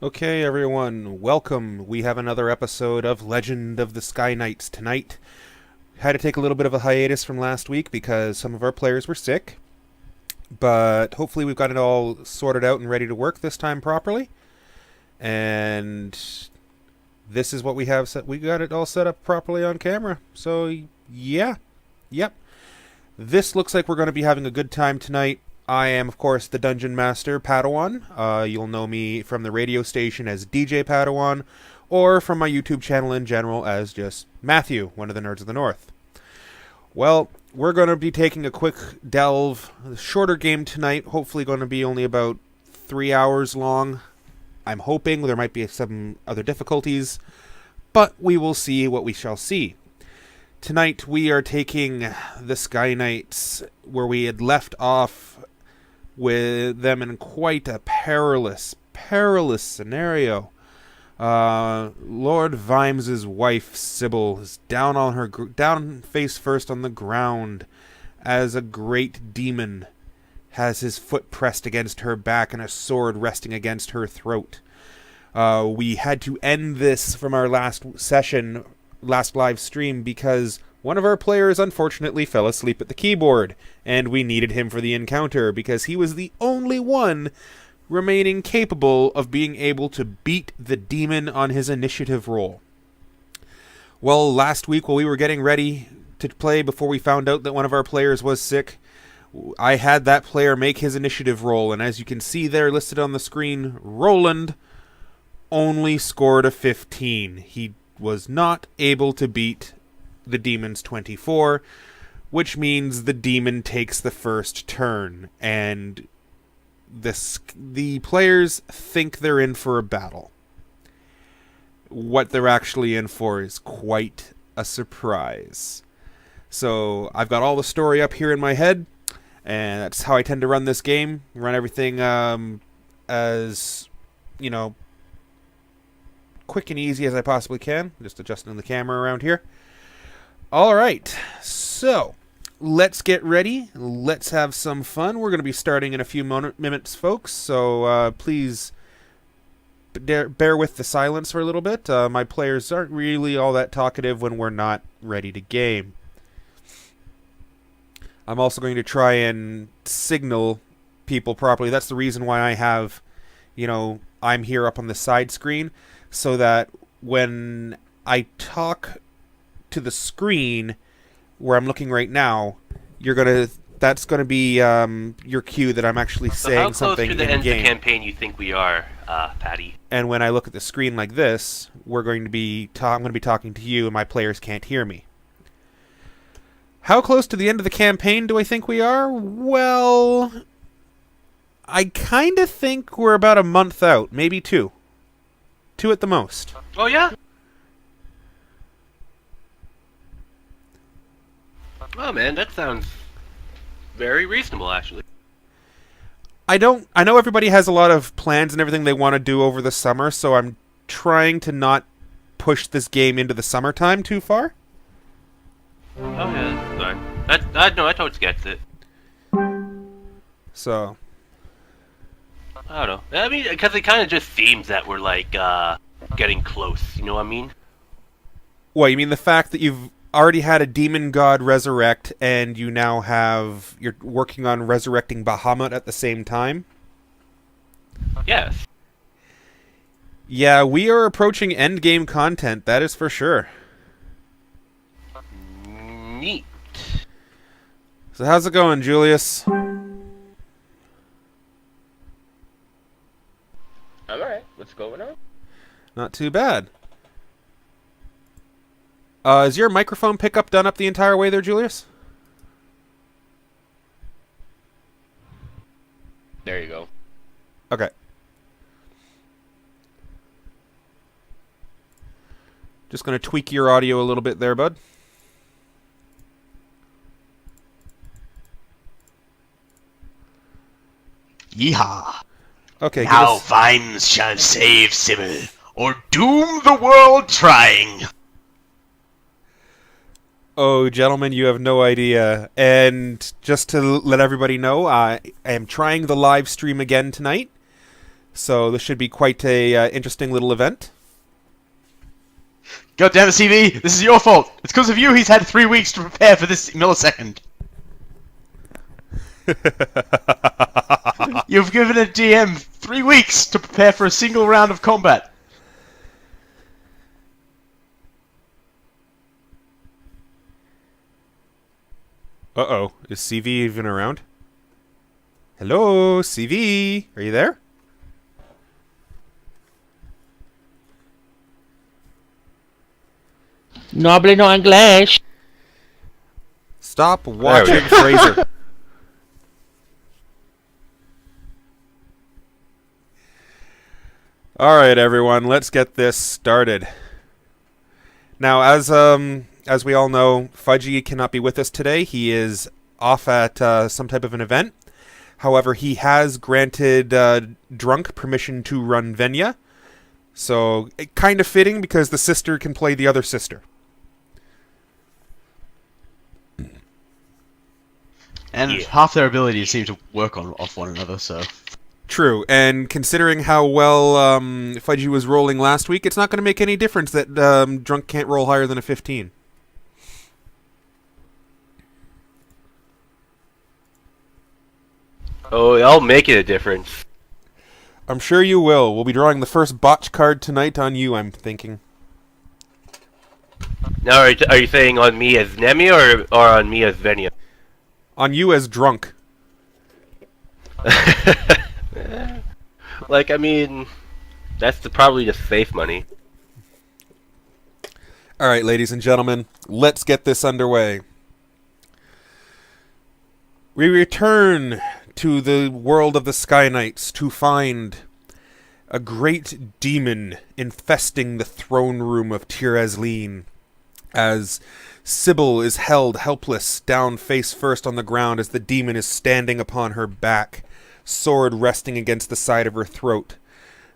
Okay, everyone, welcome. We have another episode of Legend of the Sky Knights tonight. Had to take a little bit of a hiatus from last week because some of our players were sick, but hopefully we've got it all sorted out and ready to work this time properly. And this is what we have set. We got it all set up properly on camera. So, yeah. Yep. This looks like we're going to be having a good time tonight. I am, of course, the Dungeon Master, Padawan. You'll know me from the radio station as DJ Padawan, or from my YouTube channel in general as just Matthew, one of the Nerds of the North. Well, we're going to be taking a quick delve, a shorter game tonight, hopefully going to be only about 3 hours long. I'm hoping there might be some other difficulties, but we will see what we shall see. Tonight we are taking the Sky Knights where we had left off with them in quite a perilous scenario. Lord Vimes' wife, Sybil, is down on her down face first on the ground as a great demon has his foot pressed against her back and a sword resting against her throat. We had to end this from our last live stream because one of our players unfortunately fell asleep at the keyboard, and we needed him for the encounter because he was the only one remaining capable of being able to beat the demon on his initiative roll. Well, last week while we were getting ready to play before we found out that one of our players was sick, I had that player make his initiative roll, and as you can see there listed on the screen, Roland only scored a 15. He was not able to beat the demon's 24, which means the demon takes the first turn, and the players think they're in for a battle. What they're actually in for is quite a surprise. So I've got all the story up here in my head, and that's how I tend to run this game. Run everything as, quick and easy as I possibly can. Just adjusting the camera around here. Alright, so let's get ready. Let's have some fun. We're going to be starting in a few minutes, folks, so please bear with the silence for a little bit. My players aren't really all that talkative when we're not ready to game. I'm also going to try and signal people properly. That's the reason why I have, I'm here up on the side screen, so that when I talk to the screen where I'm looking right now, that's gonna be your cue that I'm actually saying something in the game. How close to the end of the campaign you think we are, Patty? And when I look at the screen like this, I'm going to be talking to you, and my players can't hear me. How close to the end of the campaign do I think we are? Well, I kind of think we're about a month out, maybe 2. 2 at the most. Oh yeah? Oh man, that sounds very reasonable, actually. I know everybody has a lot of plans and everything they want to do over the summer, so I'm trying to not push this game into the summertime too far. Oh yeah, that's fine. I totally get it. So, I don't know. I mean, because it kind of just seems that we're like getting close. You know what I mean? What, you mean the fact that you've already had a demon god resurrect, and you're working on resurrecting Bahamut at the same time? Yes. Yeah, we are approaching endgame content, that is for sure. Neat. So how's it going, Julius? I'm alright. What's going on? Not too bad. Is your microphone pickup done up the entire way there, Julius? There you go. Okay. Just going to tweak your audio a little bit there, bud. Yeehaw! Okay, now Vimes shall save Sybil, or doom the world trying. Oh, gentlemen, you have no idea. And just to let everybody know, I am trying the live stream again tonight. So this should be quite a interesting little event. God damn it, CV! This is your fault! It's because of you he's had 3 weeks to prepare for this millisecond. You've given a DM 3 weeks to prepare for a single round of combat. Uh-oh. Is CV even around? Hello, CV? Are you there? No hablo no inglés. Stop watching Fraser. Alright, everyone, let's get this started. Now, as we all know, Fudgie cannot be with us today. He is off at some type of an event. However, he has granted Drunk permission to run Venya. So, kind of fitting because the sister can play the other sister. And half their abilities seem to work off one another, so... True, and considering how well Fudgie was rolling last week, it's not going to make any difference that Drunk can't roll higher than a 15. Oh, I'll make it a difference. I'm sure you will. We'll be drawing the first botch card tonight on you, I'm thinking. Now, are you saying on me as Nemea or on me as Venya? On you as Drunk. Like, I mean, that's probably just safe money. Alright, ladies and gentlemen, let's get this underway. We return to the world of the Sky Knights to find a great demon infesting the throne room of Tir Asleen, as Sybil is held helpless down face first on the ground as the demon is standing upon her back, sword resting against the side of her throat.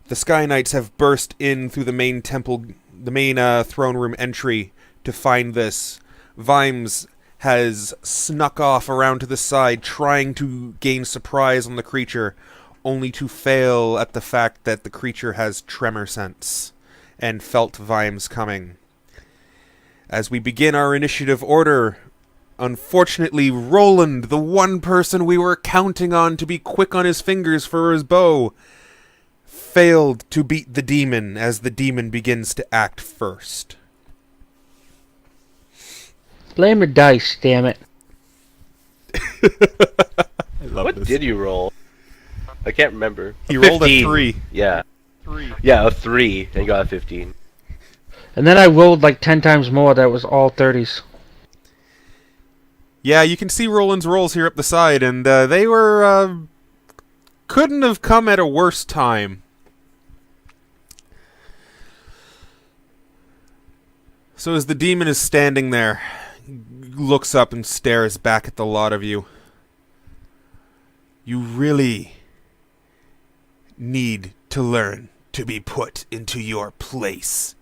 The Sky Knights have burst in through the main throne room entry to find this. Vimes has snuck off around to the side, trying to gain surprise on the creature, only to fail at the fact that the creature has tremor sense, and felt Vimes coming. As we begin our initiative order, unfortunately, Roland, the one person we were counting on to be quick on his fingers for his bow, failed to beat the demon as the demon begins to act first. Blame the dice, damn it. What did you roll? I can't remember. He rolled a 15. 3. Yeah. 3. Yeah, a 3, and got a 15. And then I rolled like 10 times more. That was all 30s. Yeah, you can see Roland's rolls here up the side, and they were, couldn't have come at a worse time. So as the demon is standing there, looks up and stares back at the lot of you. You really need to learn to be put into your place.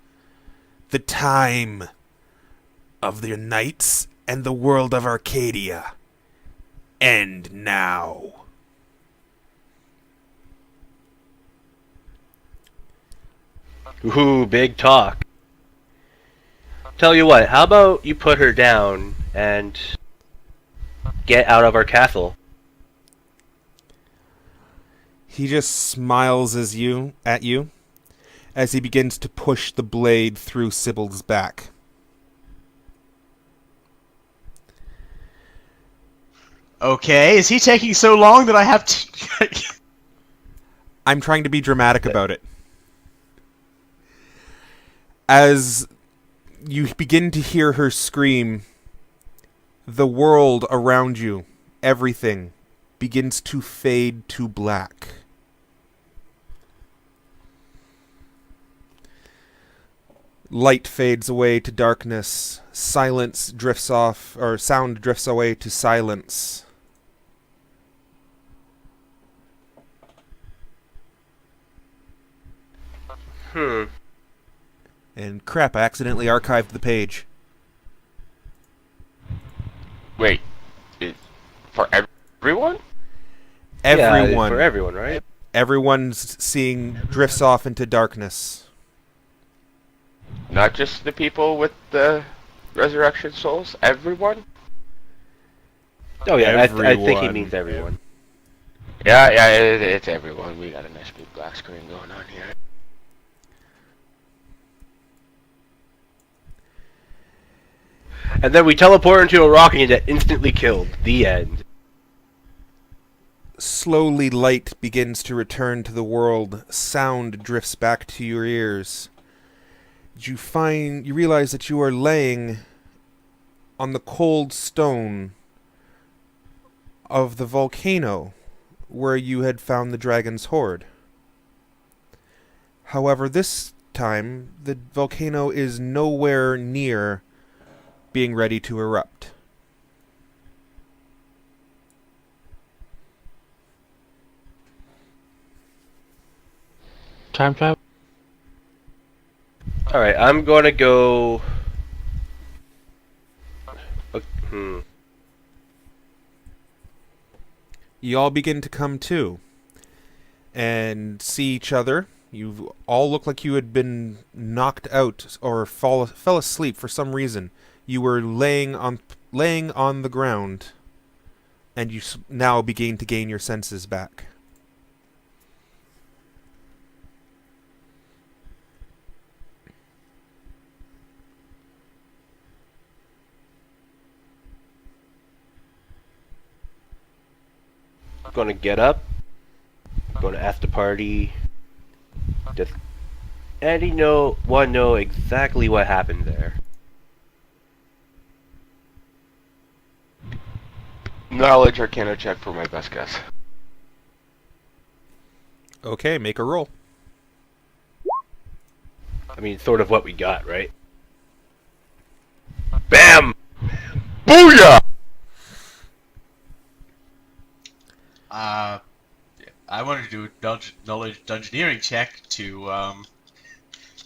The time of the knights and the world of Arcadia end now. Ooh, big talk. Tell you what, how about you put her down and get out of our castle? He just smiles at you as he begins to push the blade through Sybil's back. Okay, is he taking so long that I have to... I'm trying to be dramatic about it. As you begin to hear her scream, the world around you, everything, begins to fade to black. Light fades away to darkness. Silence drifts off, or sound drifts away to silence. And crap, I accidentally archived the page. Wait, for everyone? Everyone. Yeah, for everyone, right? Everyone's seeing drifts off into darkness. Not just the people with the resurrection souls, everyone? Oh yeah, I think he Everyone. means everyone. Yeah, it's everyone. We got a nice big black screen going on here. And then we teleport into a rock and get instantly killed. The end. Slowly light begins to return to the world. Sound drifts back to your ears. You realize that you are laying on the cold stone of the volcano where you had found the dragon's hoard. However, this time, the volcano is nowhere near being ready to erupt. Time travel? Alright, I'm gonna go... You all begin to come to and see each other. You all look like you had been knocked out or fell asleep for some reason. You were laying on the ground, and you now begin to gain your senses back. I'm gonna get up. I'm gonna ask the party. Does anyone know exactly what happened there? Knowledge Arcana check for my best guess. Okay, make a roll. I mean, sort of what we got, right? BAM! Booyah! I wanted to do a knowledge dungeoneering check to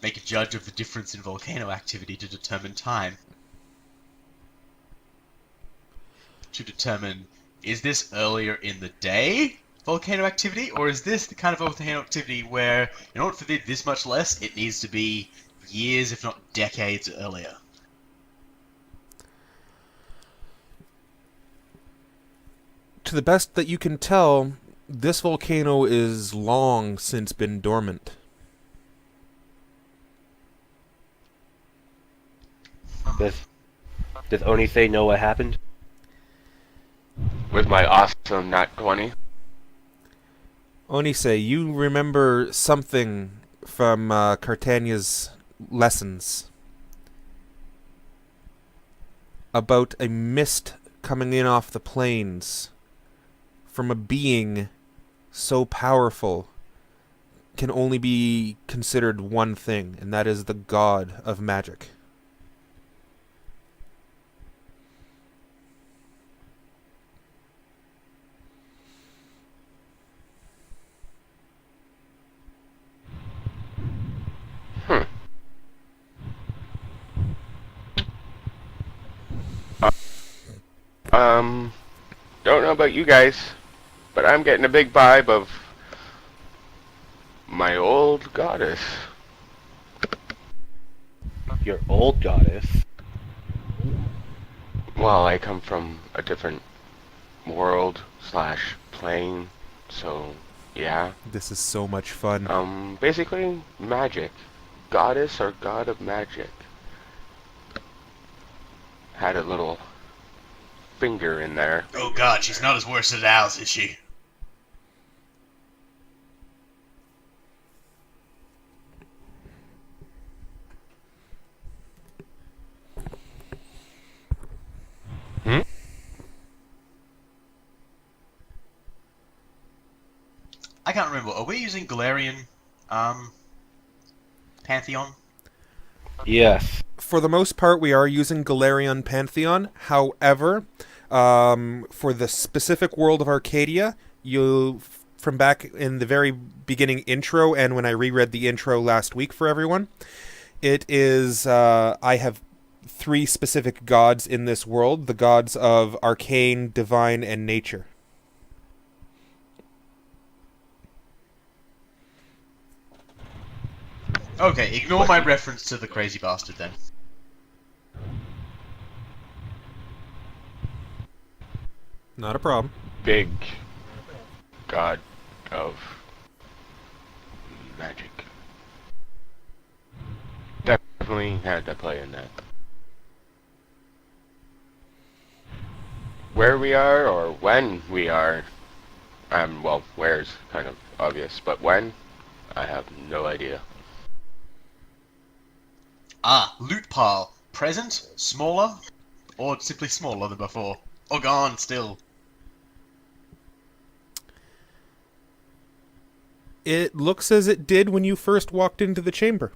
make a judge of the difference in volcano activity to determine time. To determine, is this earlier in the day volcano activity, or is this the kind of volcano activity where, in order for this much less, it needs to be years, if not decades, earlier? To the best that you can tell, this volcano is long since been dormant. Does Onyce know what happened? With my awesome nat 20. Onyce, you remember something from Cartania's lessons about a mist coming in off the plains from a being so powerful can only be considered one thing, and that is the god of magic. Don't know about you guys, but I'm getting a big vibe of my old goddess. Your old goddess? Well, I come from a different world / plane, so yeah. This is so much fun. Basically magic. Goddess or god of magic. Had a little finger in there. Oh god, she's not as worse as Al's, is she? I can't remember. Are we using Galarian Pantheon? Yes. For the most part, we are using Galarian Pantheon. However, for the specific world of Arcadia, from back in the very beginning intro, and when I reread the intro last week for everyone, it is, I have 3 specific gods in this world, the gods of arcane, divine, and nature. Okay, ignore my reference to the crazy bastard then. Not a problem. Big god of magic. Definitely had to play in that. Where we are or when we are, well, where's kind of obvious, but when, I have no idea. Ah, loot pile. Present, smaller, or simply smaller than before? Or gone still? It looks as it did when you first walked into the chamber.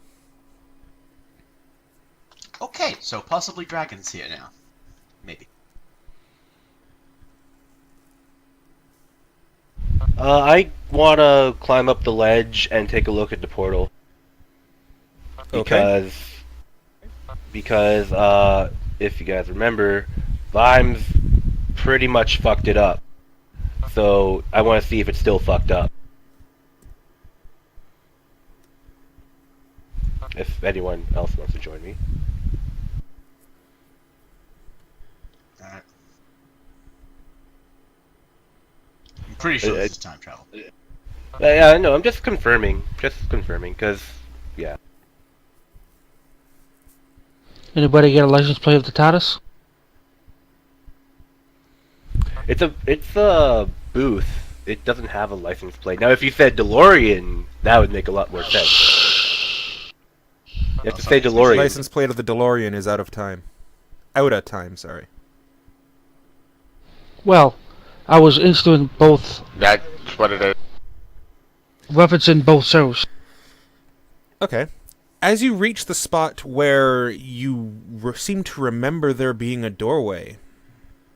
Okay, so possibly dragons here now. Maybe. I want to climb up the ledge and take a look at the portal. Okay. Because if you guys remember, Vimes pretty much fucked it up. So I want to see if it's still fucked up. If anyone else wants to join me. Alright. I'm pretty sure this is time travel. Yeah, no, I'm just confirming. Because, yeah. Anybody get a license plate of the TARDIS? It's a booth. It doesn't have a license plate. Now, if you said DeLorean, that would make a lot more sense. You have to say DeLorean. License plate of the DeLorean is out of time. Out of time, sorry. Well, I was interested in both, That's what it is. referencing both shows. Okay. As you reach the spot where you seem to remember there being a doorway,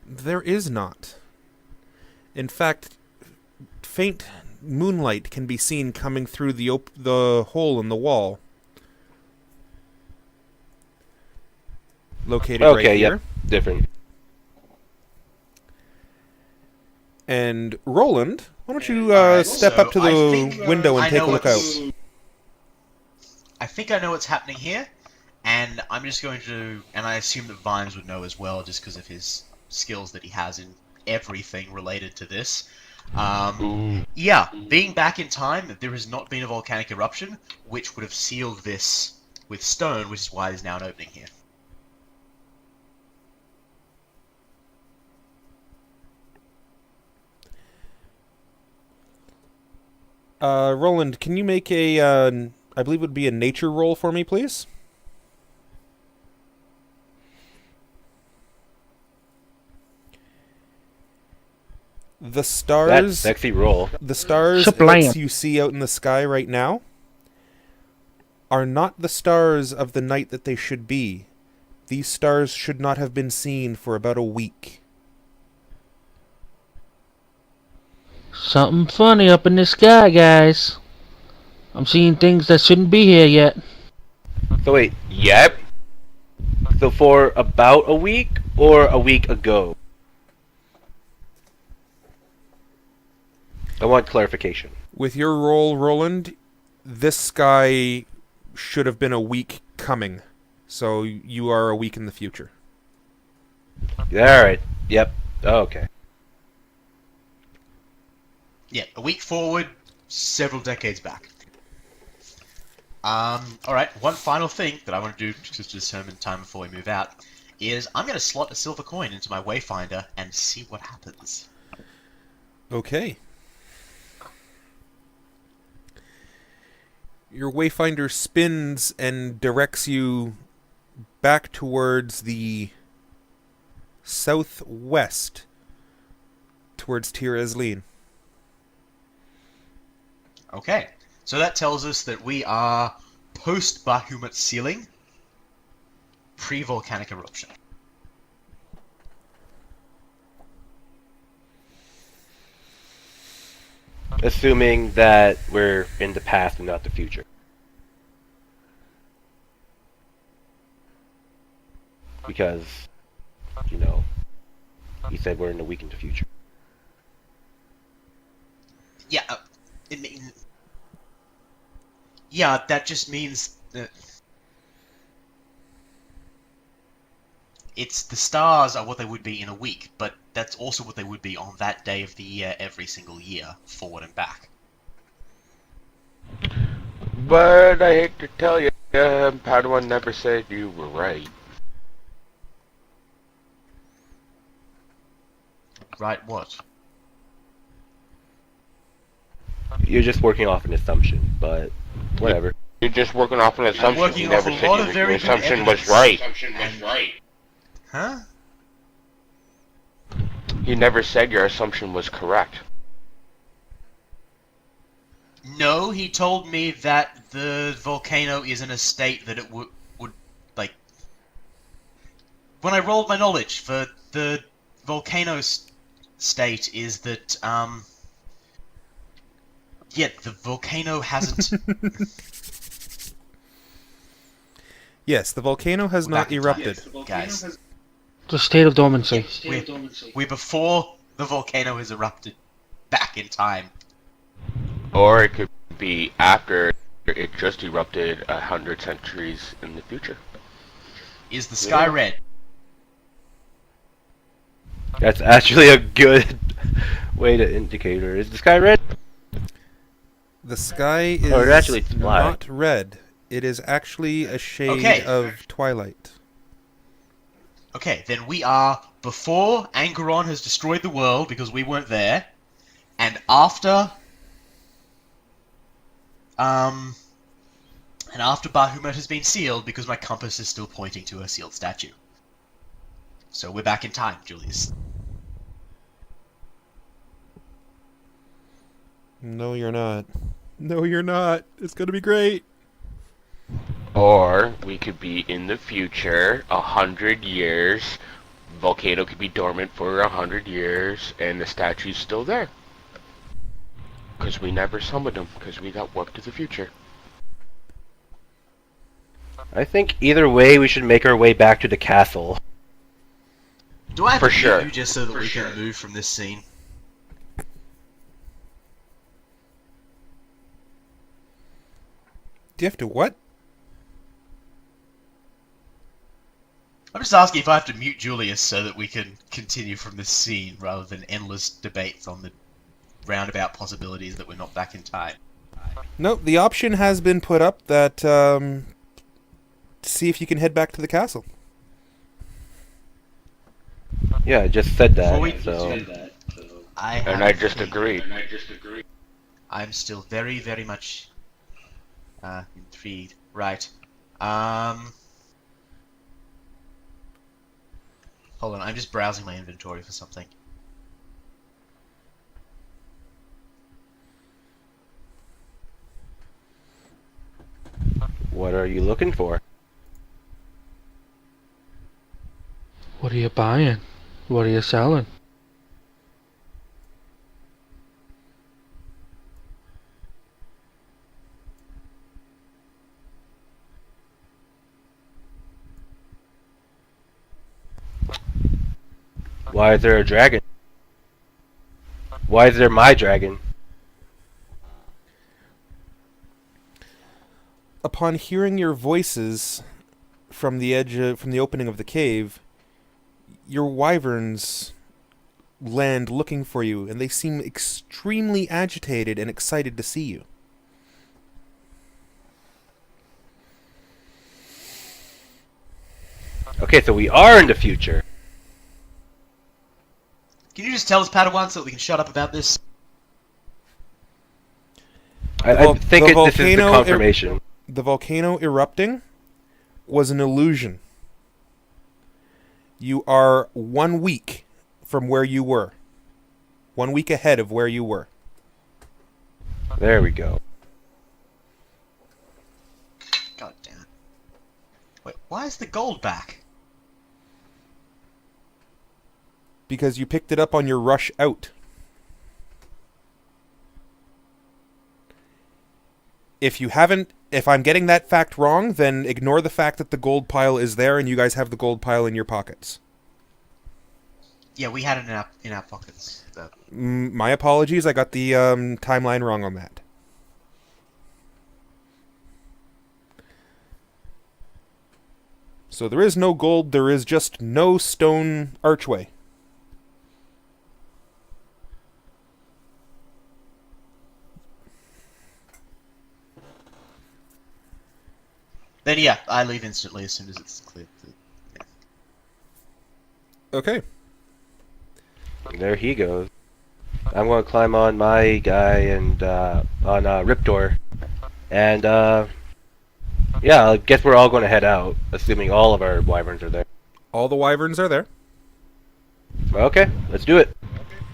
there is not. In fact, faint moonlight can be seen coming through the hole in the wall. Located right Okay, here. yep, different. And Roland, why don't you Alright, step so up to I the think, window and I take a know look out? I think I know what's happening here, and I'm just going to, and I assume that Vimes would know as well, just because of his skills that he has in everything related to this. Yeah, being back in time, there has not been a volcanic eruption, which would have sealed this with stone, which is why there's now an opening here. Roland, can you make a, I believe it would be a nature roll for me, please? The stars... That's sexy roll. The stars Sublime. that you see out in the sky right now are not the stars of the night that they should be. These stars should not have been seen for about a week. Something funny up in the sky, guys. I'm seeing things that shouldn't be here yet. So wait, Yep. so for about a week or a week ago? I want clarification. With your roll, Roland, this sky should have been a week coming. So you are a week in the future. Alright, yep, okay. Yeah, a week forward, several decades back. Alright, one final thing that I want to do just to determine time before we move out is I'm going to slot a silver coin into my wayfinder and see what happens. Okay. Your wayfinder spins and directs you back towards the southwest, towards Tir Ezlin. Okay, so that tells us that we are post-Bahamut sealing, pre-volcanic eruption. Assuming that we're in the past and not the future. Because, you know, you said we're in a week into the future. Yeah, yeah, that just means It's the stars are what they would be in a week, but that's also what they would be on that day of the year every single year, forward and back. But I hate to tell you, Padawan never said you were right. Right? What? You're just working off an assumption, but whatever. You're just working off an assumption. working You never off a said lot of your very good assumption was evidence. right. Huh? He never said your assumption was correct. No, he told me that the volcano is in a state that it would like. When I rolled my knowledge for the volcano state is that the volcano hasn't. Yes, the volcano has not erupted. Guys, The state of dormancy. we're before the volcano has erupted, back in time. Or it could be after it just erupted 100 centuries in the future. Is the sky red? That's actually a good way to indicate her. Is the sky red? The sky is actually it's black. not red. It is actually a shade Okay. of twilight. Okay, then we are before Angeron has destroyed the world because we weren't there, and after Bahamut has been sealed because my compass is still pointing to a sealed statue. So we're back in time, Julius. No, you're not. No, you're not. It's gonna be great. Or we could be in the future, 100 years. Volcano could be dormant for 100 years, and the statue's still there. Because we never summoned them, because we got warped to the future. I think either way we should make our way back to the castle. Do I have For to mute sure. you just so that we can move from this scene? Do you have to what? I'm just asking if I have to mute Julius so that we can continue from this scene rather than endless debates on the roundabout possibilities that we're not back in time. No, the option has been put up that see if you can head back to the castle. Yeah, I just said that. Before we So And I just agreed. I'm still very, very much intrigued. Right. Hold on, I'm just browsing my inventory for something. what are you looking for? What are you buying? What are you selling? Why is there a dragon? Why is there my dragon? Upon hearing your voices from the from the opening of the cave, your wyverns land looking for you, and they seem extremely agitated and excited to see you. Okay, so we are in the future. Can you just tell us, Padawan, so that we can shut up about this? I think this is the confirmation. The volcano erupting was an illusion. You are 1 week from where you were. 1 week ahead of where you were. There we go. God damn it. Wait, why is the gold back? Because you picked it up on your rush out. If you haven't, if I'm getting that fact wrong, then ignore the fact that the gold pile is there and you guys have the gold pile in your pockets. Yeah, we had it in our pockets. My apologies, I got the timeline wrong on that. So there is no gold, there is just no stone archway. Then yeah, I leave instantly as soon as it's cleared. Yeah. Okay. There he goes. I'm going to climb on my guy and on Riptor. And yeah, I guess we're all going to head out, assuming all of our wyverns are there. All the wyverns are there. Okay, let's do it.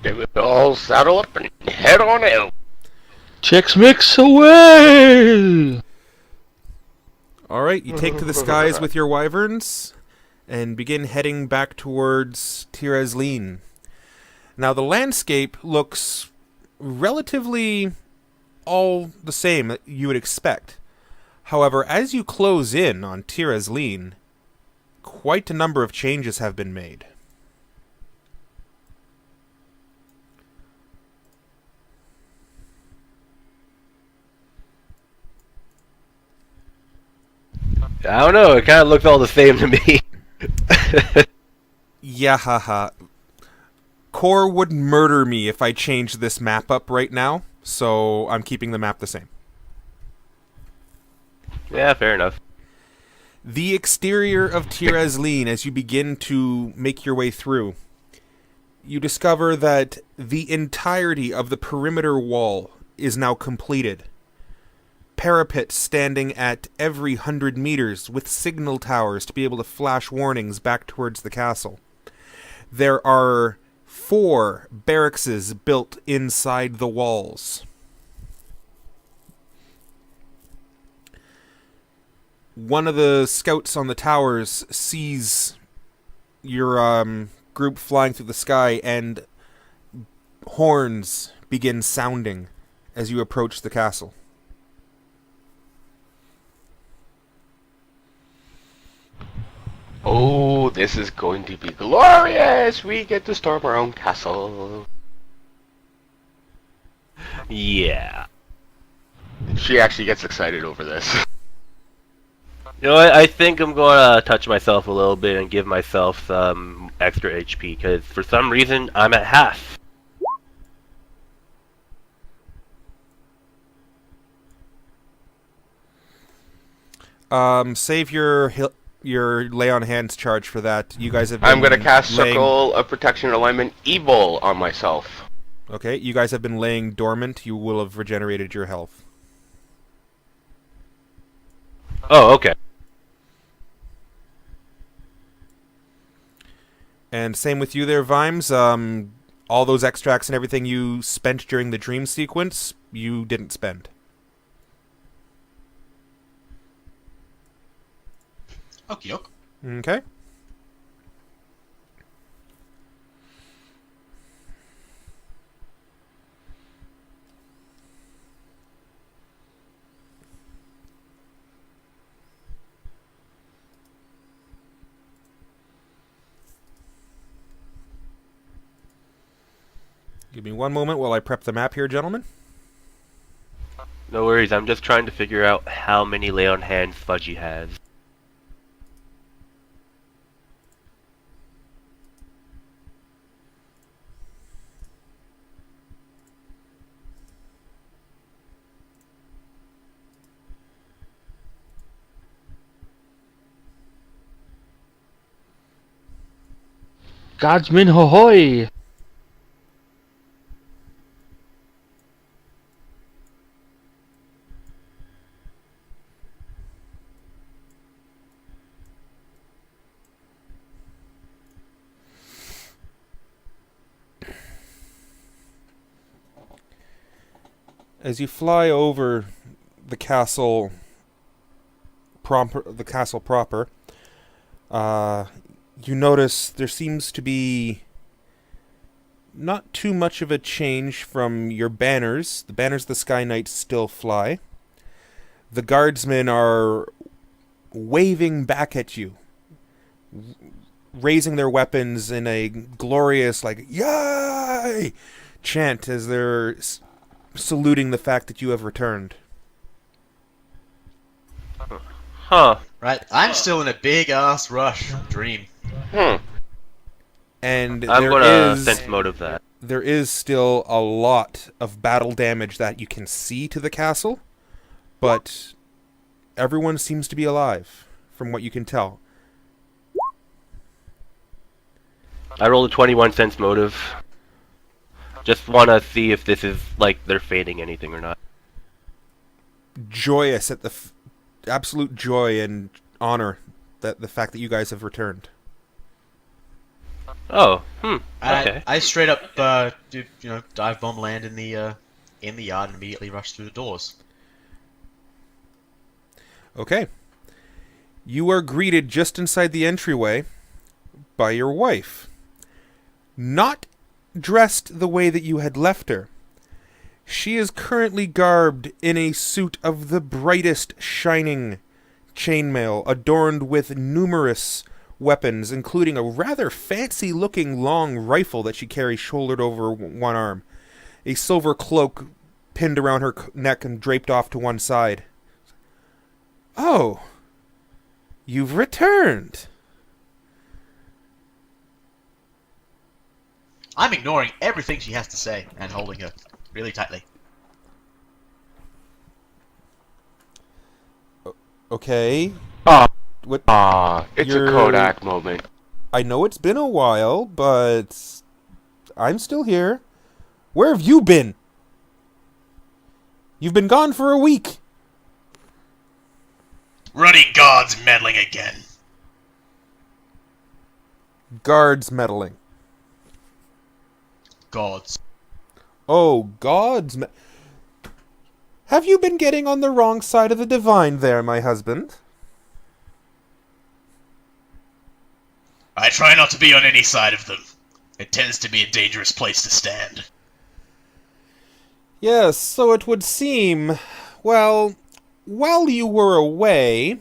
They will all saddle up and head on out. Chex Mix away! Alright, you take to the skies with your wyverns and begin heading back towards Tirezleen. Now, the landscape looks relatively all the same that you would expect. However, as you close in on Tirezleen, quite a number of changes have been made. I don't know, it kind of looks all the same to me. Yeah, haha. Core would murder me if I changed this map up right now, so I'm keeping the map the same. Yeah, fair enough. The exterior of Tirezleen, as you begin to make your way through, you discover that the entirety of the perimeter wall is now completed. Parapets standing at every 100 meters with signal towers to be able to flash warnings back towards the castle. There are 4 barracks built inside the walls. One of the scouts on the towers sees your group flying through the sky, and horns begin sounding as you approach the castle. Oh, this is going to be glorious! We get to storm our own castle. Yeah. She actually gets excited over this. You know what, I think I'm going to touch myself a little bit and give myself some extra HP, because for some reason, I'm at half. Save your lay on hands charge for that. You guys have been I'm gonna cast laying... Circle of Protection Alignment Evil on myself. Okay, you guys have been laying dormant. You will have regenerated your health. Oh, okay. And same with you there, Vimes. All those extracts and everything you spent during the dream sequence, you didn't spend. Okie doke. Okay. Give me one moment while I prep the map here, gentlemen. No worries, I'm just trying to figure out how many lay on hands Fudgie has. Godsmin hohoy! As you fly over the castle proper, you notice there seems to be not too much of a change from your banners. The banners of the Sky Knights still fly. The guardsmen are waving back at you, raising their weapons in a glorious, like, yay! Chant as they're saluting the fact that you have returned. Huh. Right? I'm still in a big-ass rush dream. And I'm there gonna is sense motive that. there is still a lot of battle damage that you can see to the castle, but everyone seems to be alive, from what you can tell. I rolled a 21 sense motive. Just wanna see if this is like they're feigning anything or not. Joyous at the absolute joy and honor that the fact that you guys have returned. Oh, okay. I straight up, dive bomb land in the yard and immediately rush through the doors. Okay. You are greeted just inside the entryway by your wife. Not dressed the way that you had left her. She is currently garbed in a suit of the brightest shining chainmail, adorned with numerous weapons, including a rather fancy-looking long rifle that she carries shouldered over one arm, a silver cloak pinned around her neck and draped off to one side. Oh, you've returned. I'm ignoring everything she has to say and holding her really tightly. Okay. What? It's a You're- Kodak moment. I know it's been a while, but I'm still here. Where have you been? You've been gone for a week. Ruddy guards meddling again. Guards meddling. Gods. Oh, gods. Have you been getting on the wrong side of the divine there, my husband? I try not to be on any side of them. It tends to be a dangerous place to stand. Yes, so it would seem. Well, while you were away,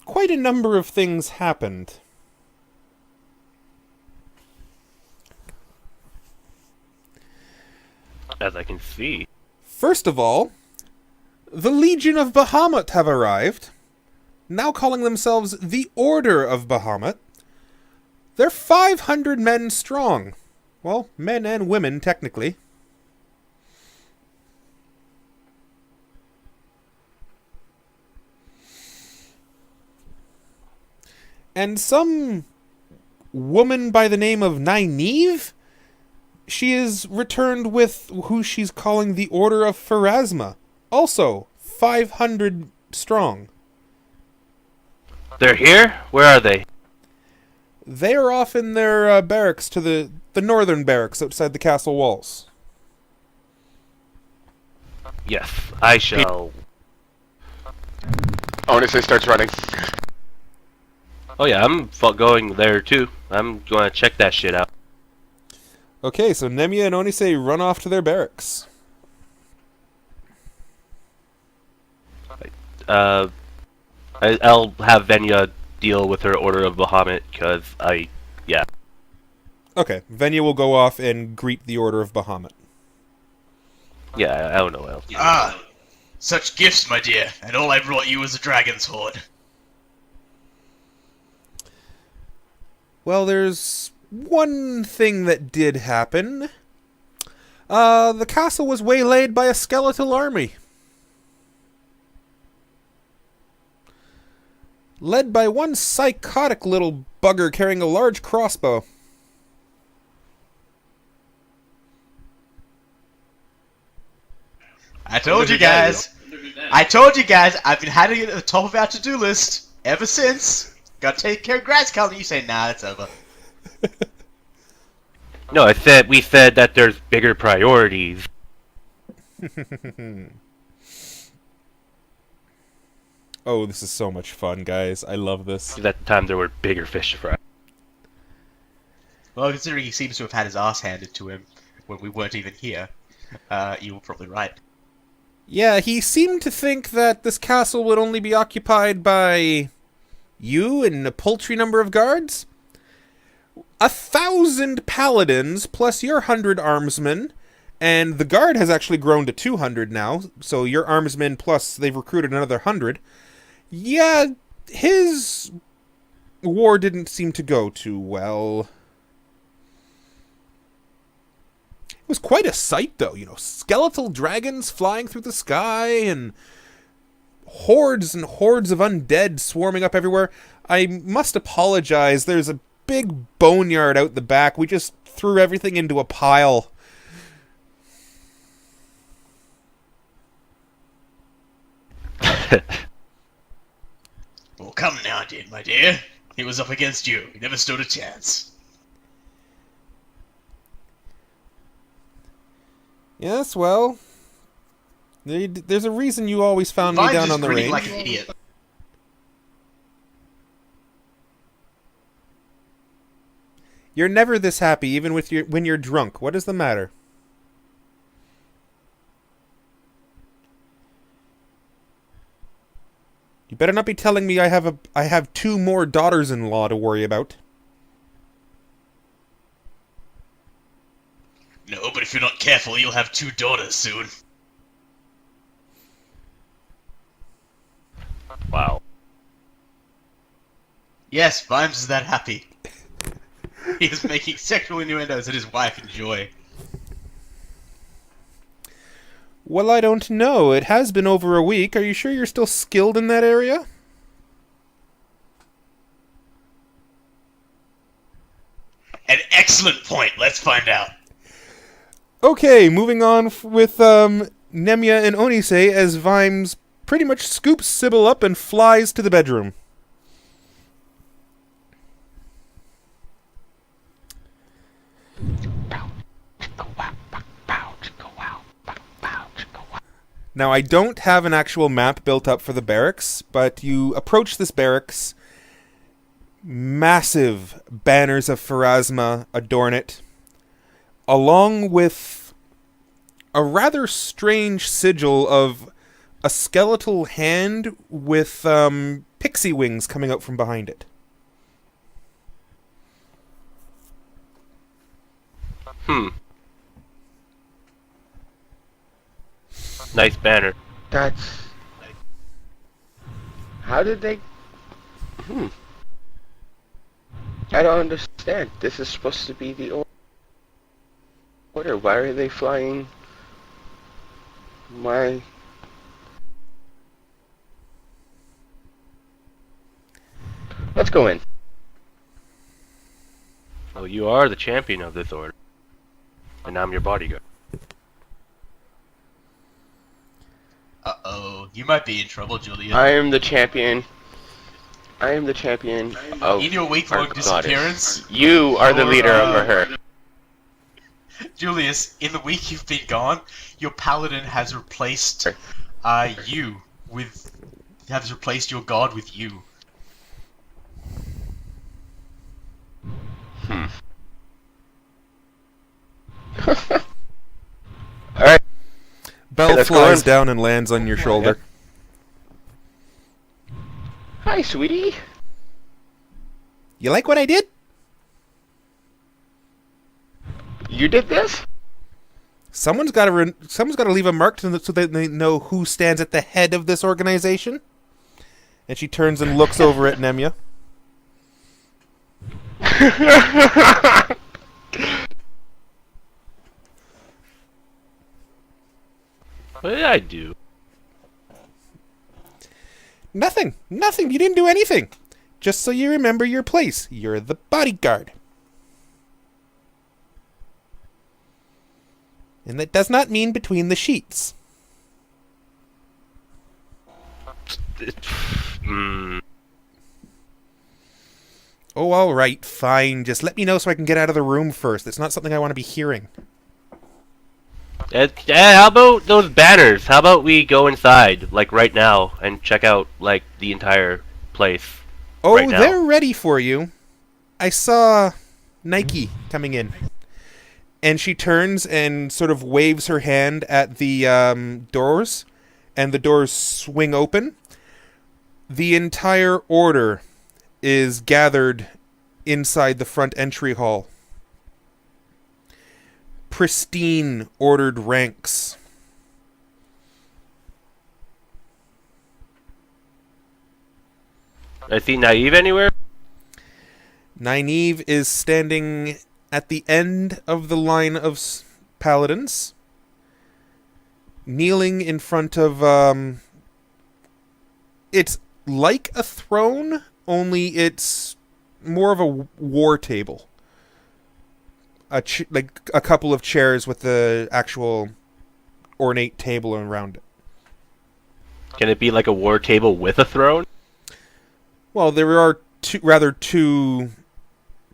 quite a number of things happened. As I can see. First of all, the Legion of Bahamut have arrived, now calling themselves the Order of Bahamut. They're 500 men strong. Well, men and women, technically. And some woman by the name of Nynaeve, she is returned with who she's calling the Order of Pharasma. Also, 500 strong. They're here? Where are they? They are off in their barracks to the northern barracks outside the castle walls. Yes, I shall. Onyce starts running. Oh yeah, I'm going there too. I'm gonna check that shit out. Okay, so Nemea and Onyce run off to their barracks. I'll have Venya deal with her Order of Bahamut, because yeah. Okay, Venya will go off and greet the Order of Bahamut. Yeah, I don't know what else. Ah, such gifts, my dear, and all I brought you was a dragon's hoard. Well, there's one thing that did happen. The castle was waylaid by a skeletal army. Led by one psychotic little bugger carrying a large crossbow. I told you guys. I've been having it at the top of our to-do list ever since. Gotta take care of grass color. You say, nah, it's over. No, we said that there's bigger priorities. Oh, this is so much fun, guys. I love this. At the time, there were bigger fish to fry. Well, considering he seems to have had his ass handed to him when we weren't even here, you were probably right. Yeah, he seemed to think that this castle would only be occupied by you and a paltry number of guards. 1,000 paladins plus your 100 armsmen, and the guard has actually grown to 200 now, so your armsmen plus they've recruited another 100. Yeah, his war didn't seem to go too well. It was quite a sight, though. Skeletal dragons flying through the sky and hordes and hordes of undead swarming up everywhere. I must apologize. There's a big boneyard out the back. We just threw everything into a pile. Well, come now, my dear. He was up against you. He never stood a chance. Yes, well, there's a reason you always found me Vimes down is on the grinning range. like an idiot. You're never this happy, even when you're drunk. What is the matter? You better not be telling me I have 2 more daughters-in-law to worry about. No, but if you're not careful, you'll have 2 daughters soon. Wow. Yes, Vimes is that happy. He is making sexual innuendos at his wife in joy. Well, I don't know. It has been over a week. Are you sure you're still skilled in that area? An excellent point. Let's find out. Okay, moving on with Nemea and Onyce as Vimes pretty much scoops Sybil up and flies to the bedroom. Now, I don't have an actual map built up for the barracks, but you approach this barracks. Massive banners of Pharasma adorn it, along with a rather strange sigil of a skeletal hand with pixie wings coming out from behind it. Nice banner. That's... How did they... I don't understand. This is supposed to be the order. Why are they flying my... Let's go in. Oh, you are the champion of this order. And I'm your bodyguard. Uh-oh. You might be in trouble, Julius. I am the champion. I am the champion of In your week-long our disappearance, goddess. You are the leader of her. Julius, in the week you've been gone, your paladin has replaced has replaced your god with you. Alright. Belle let's go flies in. down and lands on your shoulder. Hi, sweetie. You like what I did? You did this? Someone's got to leave a mark so that they know who stands at the head of this organization. And she turns and looks over at Nemea. What did I do? Nothing. You didn't do anything. Just so you remember your place. You're the bodyguard. And that does not mean between the sheets. Oh, all right, fine. Just let me know so I can get out of the room first. It's not something I want to be hearing. How about those banners? How about we go inside, like right now, and check out like the entire place? Oh, right now. They're ready for you. I saw Nike coming in. And she turns and sort of waves her hand at the doors, and the doors swing open. The entire order is gathered inside the front entry hall. Pristine, ordered ranks. I see Naive anywhere? Nynaeve is standing at the end of the line of paladins, kneeling in front of, it's like a throne, only it's more of a war table. Like a couple of chairs with the actual ornate table around it. Can it be like a war table with a throne? Well, there are two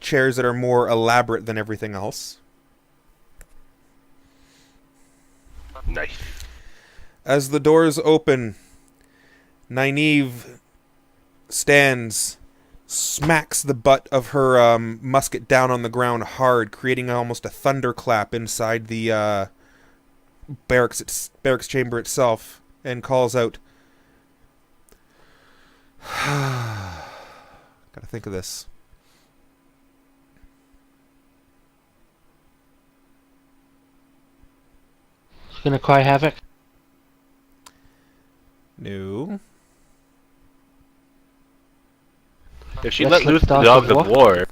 chairs that are more elaborate than everything else. Nice. As the doors open, Nynaeve stands, smacks the butt of her musket down on the ground hard, creating almost a thunderclap inside the barracks chamber itself, and calls out, "Gotta think of this." She's gonna cry havoc. No. If she Let's let loose the dogs dogs of of war,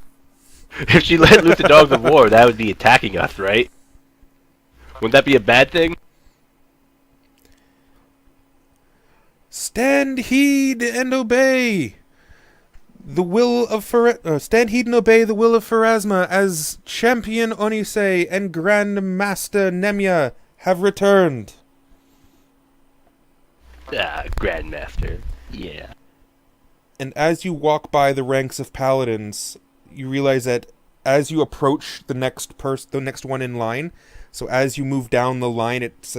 if she let loose the dogs of war, that would be attacking us, right? Wouldn't that be a bad thing? Stand heed and obey the will of stand heed and obey the will of Pharasma, as Champion Onyce and Grand Master Nemea have returned. Ah, Grandmaster. Yeah. And as you walk by the ranks of paladins, you realize that as you approach the next one in line, so as you move down the line, it's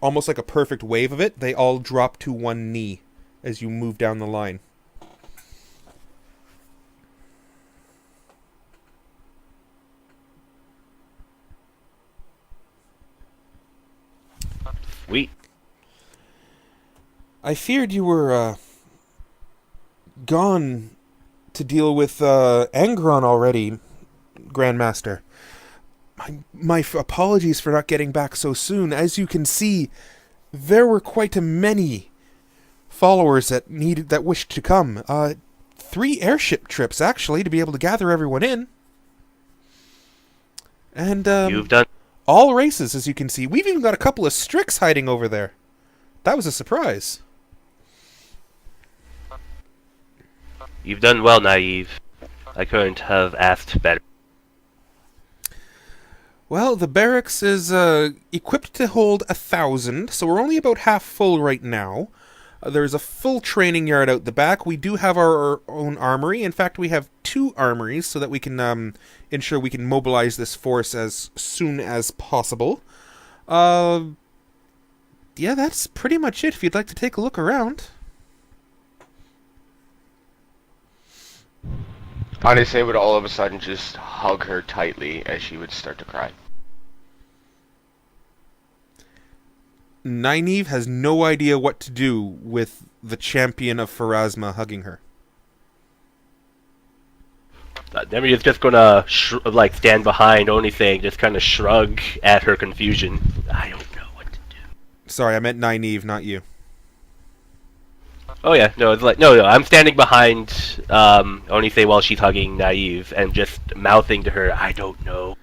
almost like a perfect wave of it. They all drop to one knee as you move down the line. Sweet. I feared you were gone to deal with Angron already, Grandmaster. My apologies for not getting back so soon. As you can see, there were quite a many followers that wished to come. 3 airship trips, actually, to be able to gather everyone in. And You've done all races, as you can see. We've even got a couple of Strix hiding over there. That was a surprise. You've done well, Naive. I couldn't have asked better. Well, the barracks is equipped to hold 1,000, so we're only about half full right now. There's a full training yard out the back. We do have our own armory. In fact, we have 2 armories so that we can ensure we can mobilize this force as soon as possible. Yeah, that's pretty much it if you'd like to take a look around. Onyce would all of a sudden just hug her tightly as she would start to cry. Nynaeve has no idea what to do with the champion of Pharasma hugging her. Nemea is just gonna stand behind, only saying, just kind of shrug at her confusion. I don't know what to do. Sorry, I meant Nynaeve, not you. Oh yeah, no, it's like no. I'm standing behind Onyce while she's hugging Naive and just mouthing to her, "I don't know."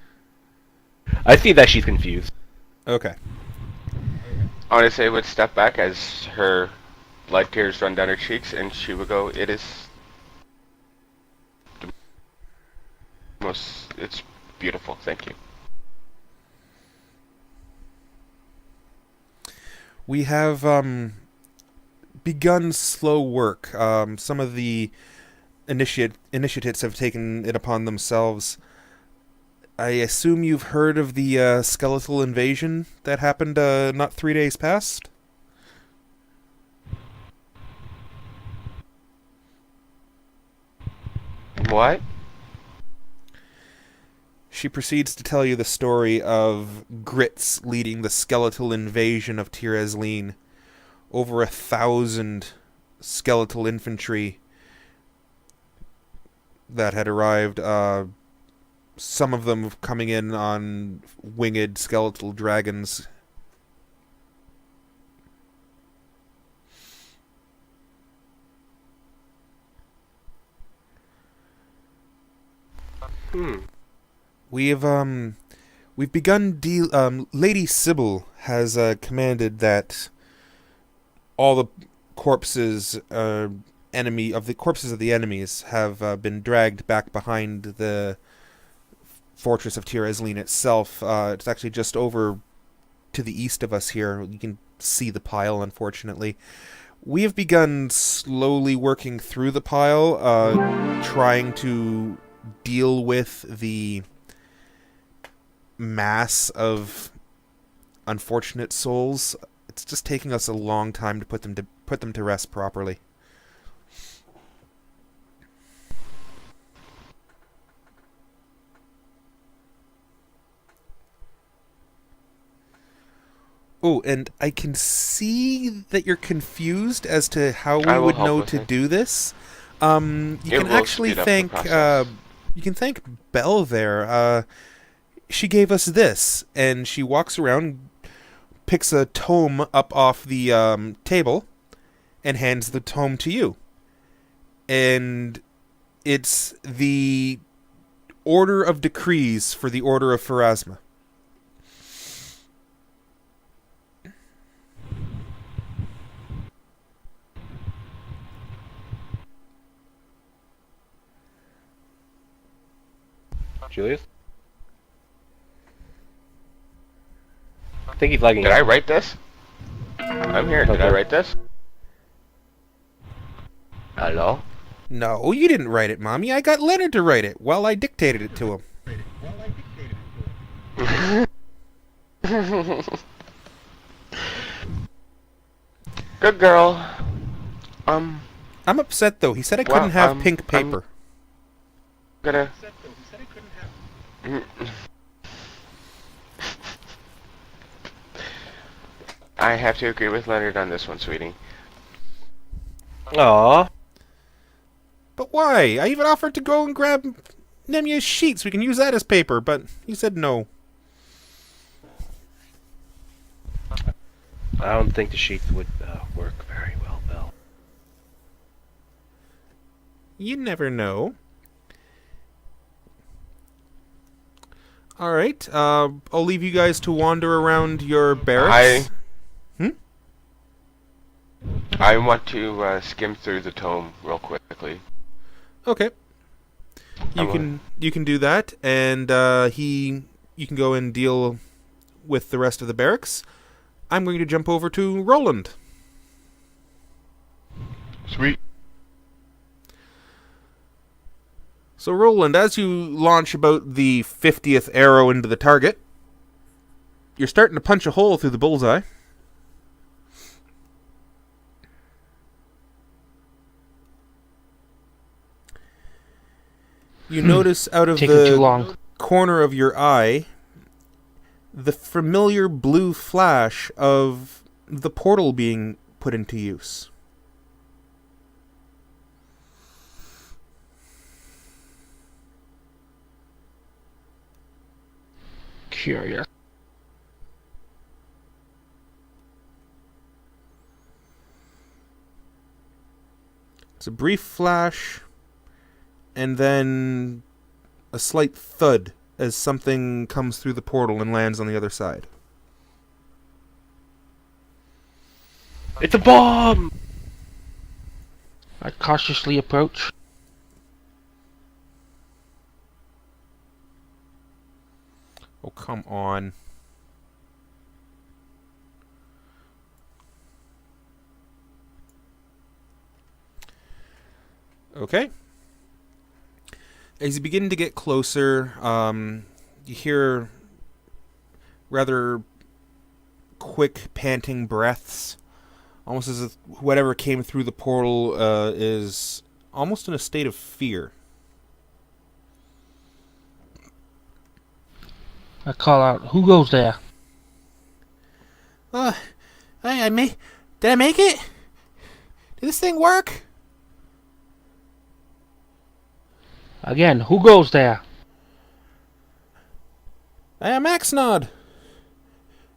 I see that she's confused. Okay. Onyce would step back as her blood tears run down her cheeks, and she would go, "It is it's beautiful, thank you." We have begun slow work. Some of the initiates have taken it upon themselves. I assume you've heard of the skeletal invasion that happened not 3 days past? What? She proceeds to tell you the story of Grits leading the skeletal invasion of Tir Asleen. Over 1,000 skeletal infantry that had arrived, some of them coming in on winged skeletal dragons. We've begun Lady Sybil has commanded that all the corpses of the enemies have been dragged back behind the fortress of Tir Ezlin itself. It's actually just over to the east of us here. You can see the pile, unfortunately. We have begun slowly working through the pile, trying to deal with the mass of unfortunate souls. It's just taking us a long time to put them to rest properly. Oh, and I can see that you're confused as to how we would know to do this. You can actually thank Belle there. She gave us this, and she walks around, picks a tome up off the table, and hands the tome to you. And it's the Order of Decrees for the Order of Pharasma. Julius? I think he's lagging. Did I write this? I'm here. Did I write this? Hello? No, you didn't write it, Mommy. I got Leonard to write it while I dictated it to him. Good girl. I'm upset, though. He said I couldn't have pink paper. I have to agree with Leonard on this one, sweetie. Aww. But why? I even offered to go and grab Nemea's sheets. We can use that as paper, but he said no. I don't think the sheets would work very well, Belle. You never know. Alright, I'll leave you guys to wander around your barracks. I want to skim through the tome real quickly. Okay. You can do that, and you can go and deal with the rest of the barracks. I'm going to jump over to Roland. Sweet. So Roland, as you launch about the 50th arrow into the target, you're starting to punch a hole through the bullseye. You notice out of the corner of your eye the familiar blue flash of the portal being put into use. Curious. It's a brief flash, and then a slight thud as something comes through the portal and lands on the other side. It's a bomb! I cautiously approach. Oh, come on. Okay. As you begin to get closer, you hear rather quick, panting breaths, almost as if whatever came through the portal is almost in a state of fear. I call out, "Who goes there?" Did I make it? Did this thing work? Again, who goes there? I am Axnod.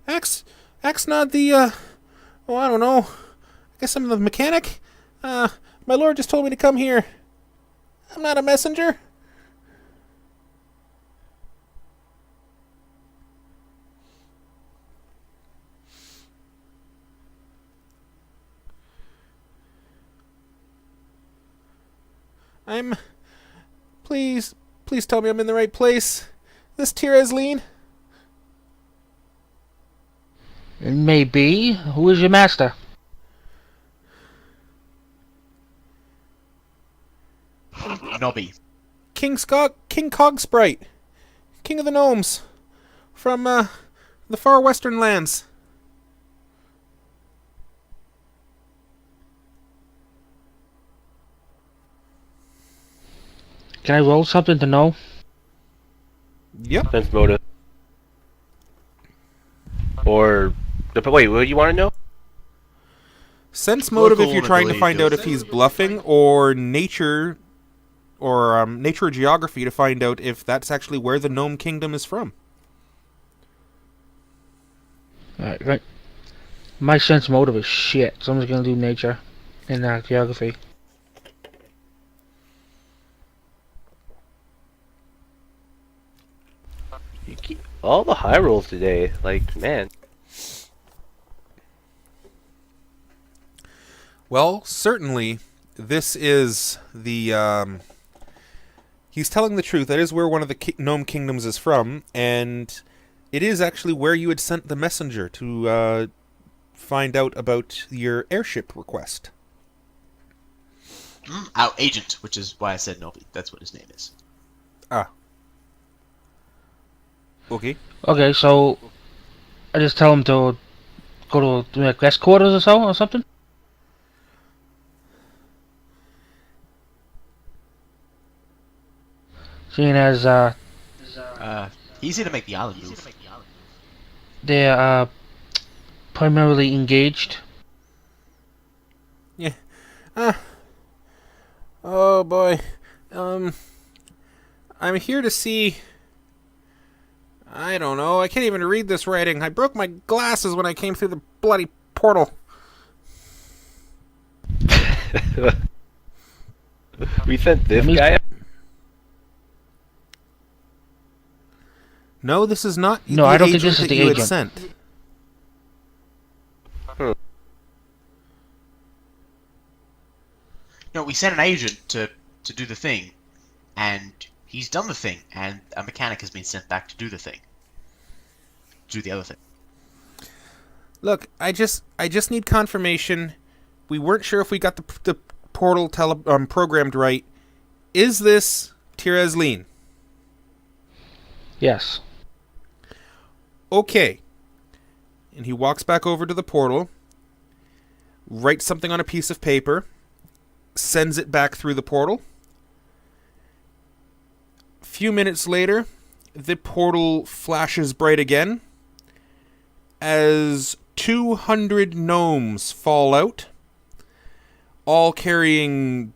Axnod the, I don't know. I guess I'm the mechanic? My lord just told me to come here. I'm not a messenger. Please tell me I'm in the right place. This Tirezline? It may be. Who is your master? Nobby. King Cogsprite. King of the Gnomes. From, the far western lands. Can I roll something to know? Yep. Sense motive. Or wait, what do you want to know? Sense motive if Local you're trying to ability find to- out if he's bluffing, or nature, or nature geography to find out if that's actually where the Gnome Kingdom is from. Alright, right. My sense motive is shit, so I'm just gonna do nature and geography. You keep all the high rolls today. Like, man. Well, certainly, this is the, he's telling the truth. That is where one of the Gnome Kingdoms is from, and it is actually where you had sent the messenger to, find out about your airship request. Our agent, which is why I said Nobby. That's what his name is. Ah. Okay. Okay, so I just tell him to go to like guest quarters or something? Seeing as He's here to make the island move. they're primarily engaged. Yeah. Oh boy. I'm here to see... I don't know. I can't even read this writing. I broke my glasses when I came through the bloody portal. We sent this Let me- guy. No, this is not No, the I don't think agent this is that the you had agent. sent. No, we sent an agent to do the thing, and he's done the thing, and a mechanic has been sent back to do the thing. Do the other thing. Look, I just need confirmation. We weren't sure if we got the portal programmed right. Is this Tirezline? Yes. Okay. And he walks back over to the portal, writes something on a piece of paper, sends it back through the portal. A few minutes later, the portal flashes bright again as 200 gnomes fall out, all carrying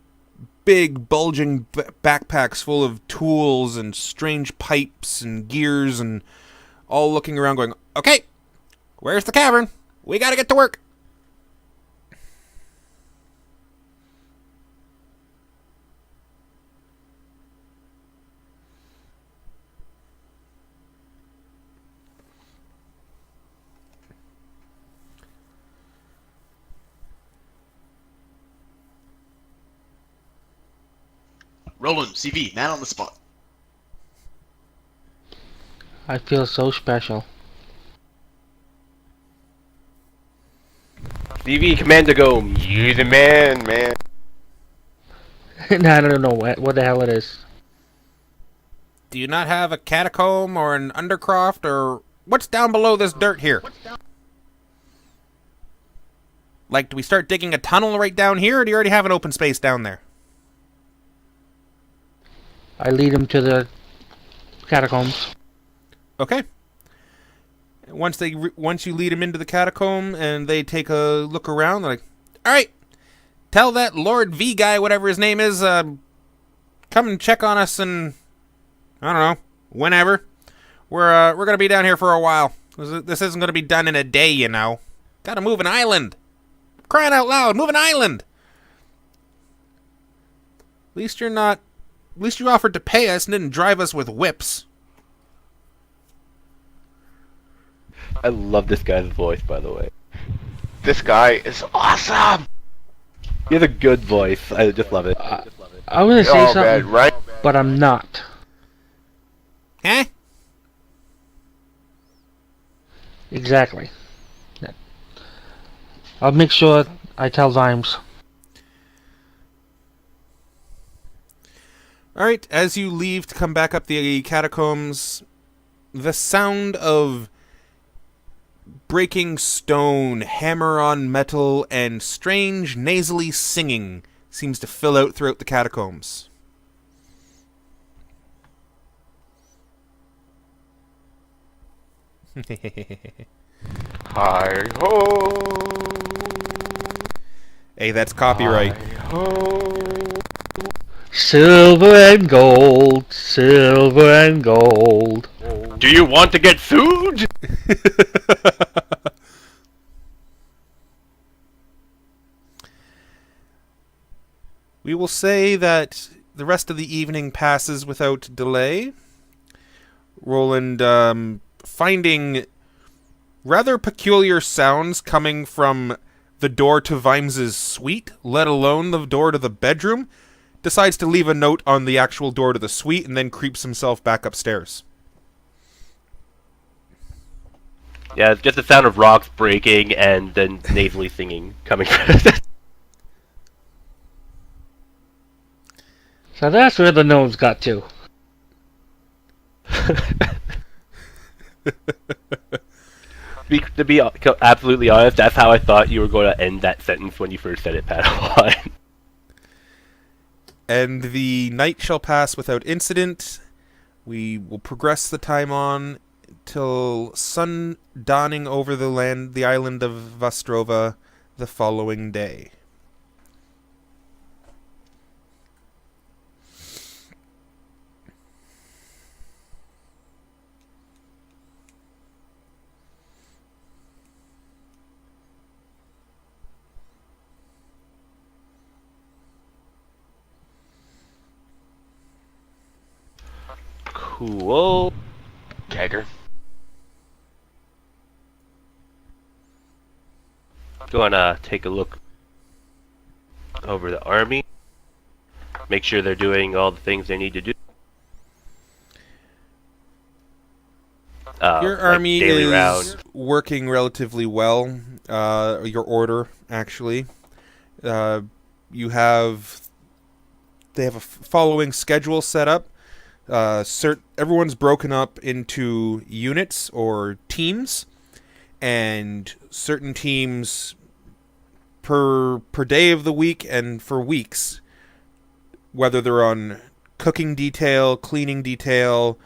big, bulging backpacks full of tools and strange pipes and gears, and all looking around going, "Okay, where's the cavern? We gotta get to work." Roland, CV, man on the spot. I feel so special. CV Commander Go. You the man, man. No, I don't know what the hell it is. Do you not have a catacomb or an undercroft, or what's down below this dirt here? Like, do we start digging a tunnel right down here, or do you already have an open space down there? I lead him to the catacombs. Okay. Once you lead them into the catacomb and they take a look around, they're like, "All right, tell that Lord V guy, whatever his name is, come and check on us, and I don't know, whenever. We're gonna be down here for a while. This isn't gonna be done in a day, you know. Gotta move an island. Crying out loud, move an island. At least you offered to pay us and didn't drive us with whips." I love this guy's voice, by the way. This guy is awesome. He has a good voice. I just love it. I'm gonna say Oh, something, man, right? but I'm not. Eh? Exactly. I'll make sure I tell Vimes. Alright, as you leave to come back up the catacombs, the sound of breaking stone, hammer on metal, and strange nasally singing seems to fill out throughout the catacombs. Hi ho. Hey, that's copyright. Hi ho. Silver and gold, silver and gold. Do you want to get food? We will say that the rest of the evening passes without delay. Roland finding rather peculiar sounds coming from the door to Vimes's suite, let alone the door to the bedroom, decides to leave a note on the actual door to the suite and then creeps himself back upstairs. Yeah, it's just the sound of rocks breaking and then nasally singing coming from So that's where the gnomes got to. To be absolutely honest, that's how I thought you were going to end that sentence when you first said it, Padawan. And the night shall pass without incident. We will progress the time on till sun dawning over the island of Vastrova the following day. Cool. Jagger. Gonna take a look over the army. Make sure they're doing all the things they need to do. Your like army daily is round. working relatively well. Your order, actually. You have... They have a following schedule set up. Everyone's broken up into units or teams, and certain teams per day of the week and for weeks, whether they're on cooking detail, cleaning detail,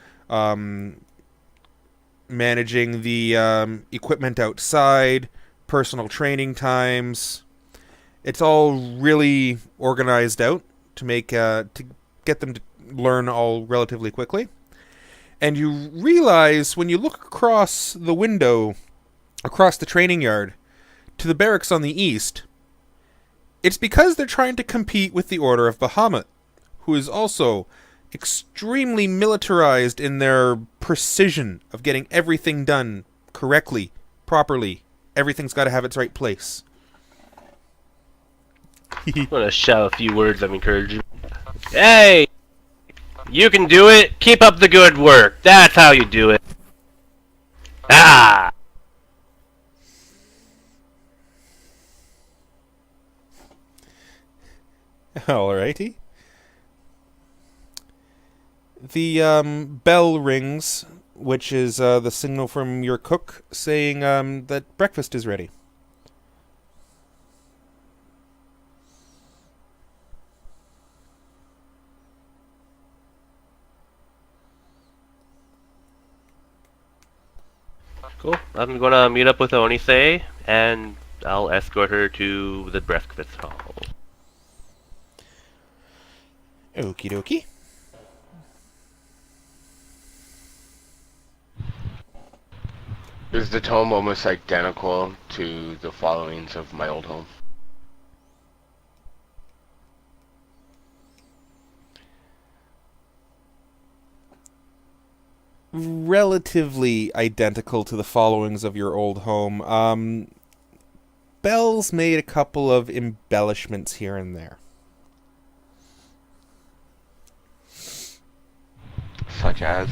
managing the equipment outside, personal training times. It's all really organized out to make to get them to learn all relatively quickly. And you realize when you look across the window, across the training yard, to the barracks on the east, it's because they're trying to compete with the Order of Bahamut, who is also extremely militarized in their precision of getting everything done correctly, properly. Everything's got to have its right place. I'm gonna shout a few words of encouragement. Hey! You can do it! Keep up the good work! That's how you do it! Ah! Alrighty. The bell rings, which is the signal from your cook saying that breakfast is ready. Cool. I'm gonna meet up with Onyce, and I'll escort her to the breakfast hall. Okie dokie. Is the tome almost identical to the followings of my old home? Relatively identical to the followings of your old home. Bell's made a couple of embellishments here and there. much as.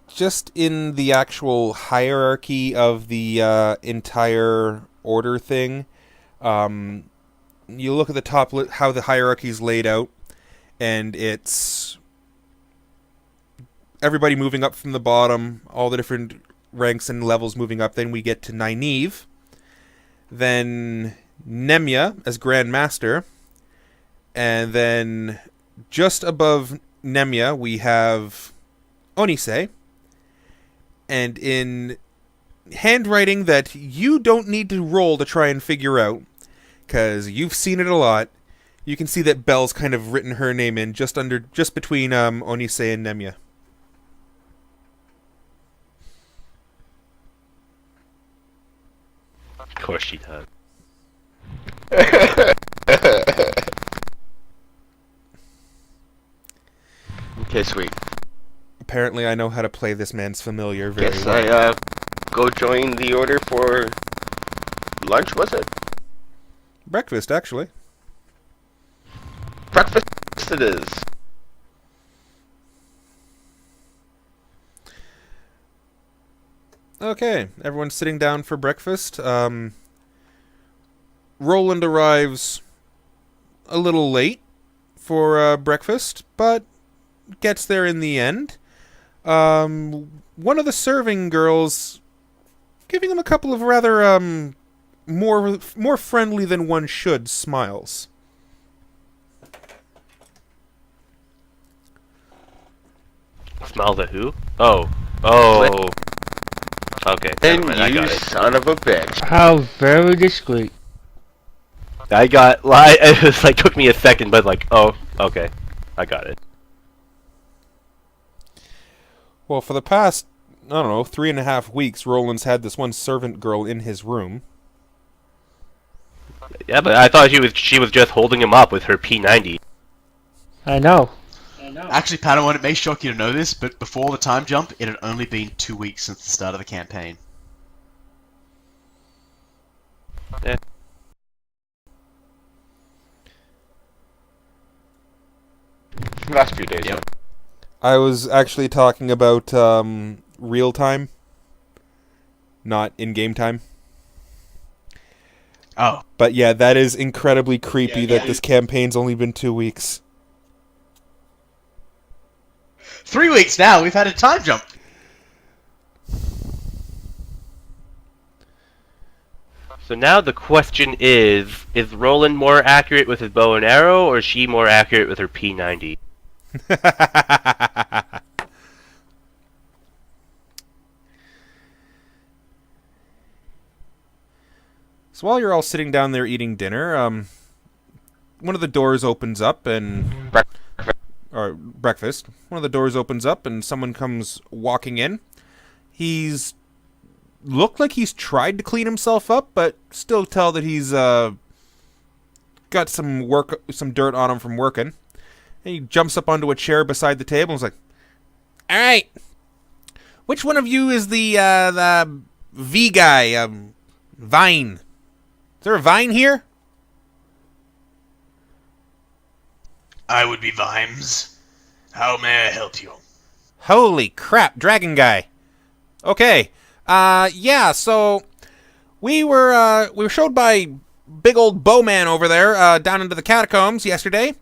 Just in the actual hierarchy of the entire order thing, you look at the top, how the hierarchy is laid out, and it's everybody moving up from the bottom, all the different ranks and levels moving up. Then we get to Nynaeve, then Nemea as Grand Master, and then just above Nemea we have Onyce. And in handwriting that you don't need to roll to try and figure out, because you've seen it a lot, you can see that Belle's kind of written her name in just between Onyce and Nemea. Of course she does. Okay, sweet. Apparently I know how to play this man's familiar very Guess well. I go join the order for lunch, was it? Breakfast, actually. Breakfast it is. Okay, everyone's sitting down for breakfast. Roland arrives a little late for breakfast, but gets there in the end. One of the serving girls giving him a couple of rather more friendly than one should smiles. Smiles at who? Oh. Okay, never And mind, I you got it. son of a bitch. How very discreet. It was like, took me a second, but like, oh, okay. I got it. Well, for the past, 3.5 weeks, Roland's had this one servant girl in his room. Yeah, but I thought she was just holding him up with her P90. I know. Actually, Padawan, it may shock you to know this, but before the time jump, it had only been 2 weeks since the start of the campaign. Yeah. Last few days. Yep. I was actually talking about real time, not in-game time. Oh. But yeah, that is incredibly creepy that this campaign's only been 2 weeks. 3 weeks now, we've had a time jump. So now the question is Roland more accurate with his bow and arrow, or is she more accurate with her P90? So while you're all sitting down there eating dinner, one of the doors opens up and... Or breakfast. One of the doors opens up and someone comes walking in. He's looked like he's tried to clean himself up, but still tell that he's got some dirt on him from working. And he jumps up onto a chair beside the table and is like, "All right, which one of you is the V guy? Vine? Is there a Vine here?" I would be Vimes. How may I help you? Holy crap, Dragon Guy. Okay. Yeah, so we were showed by big old bowman over there down into the catacombs yesterday.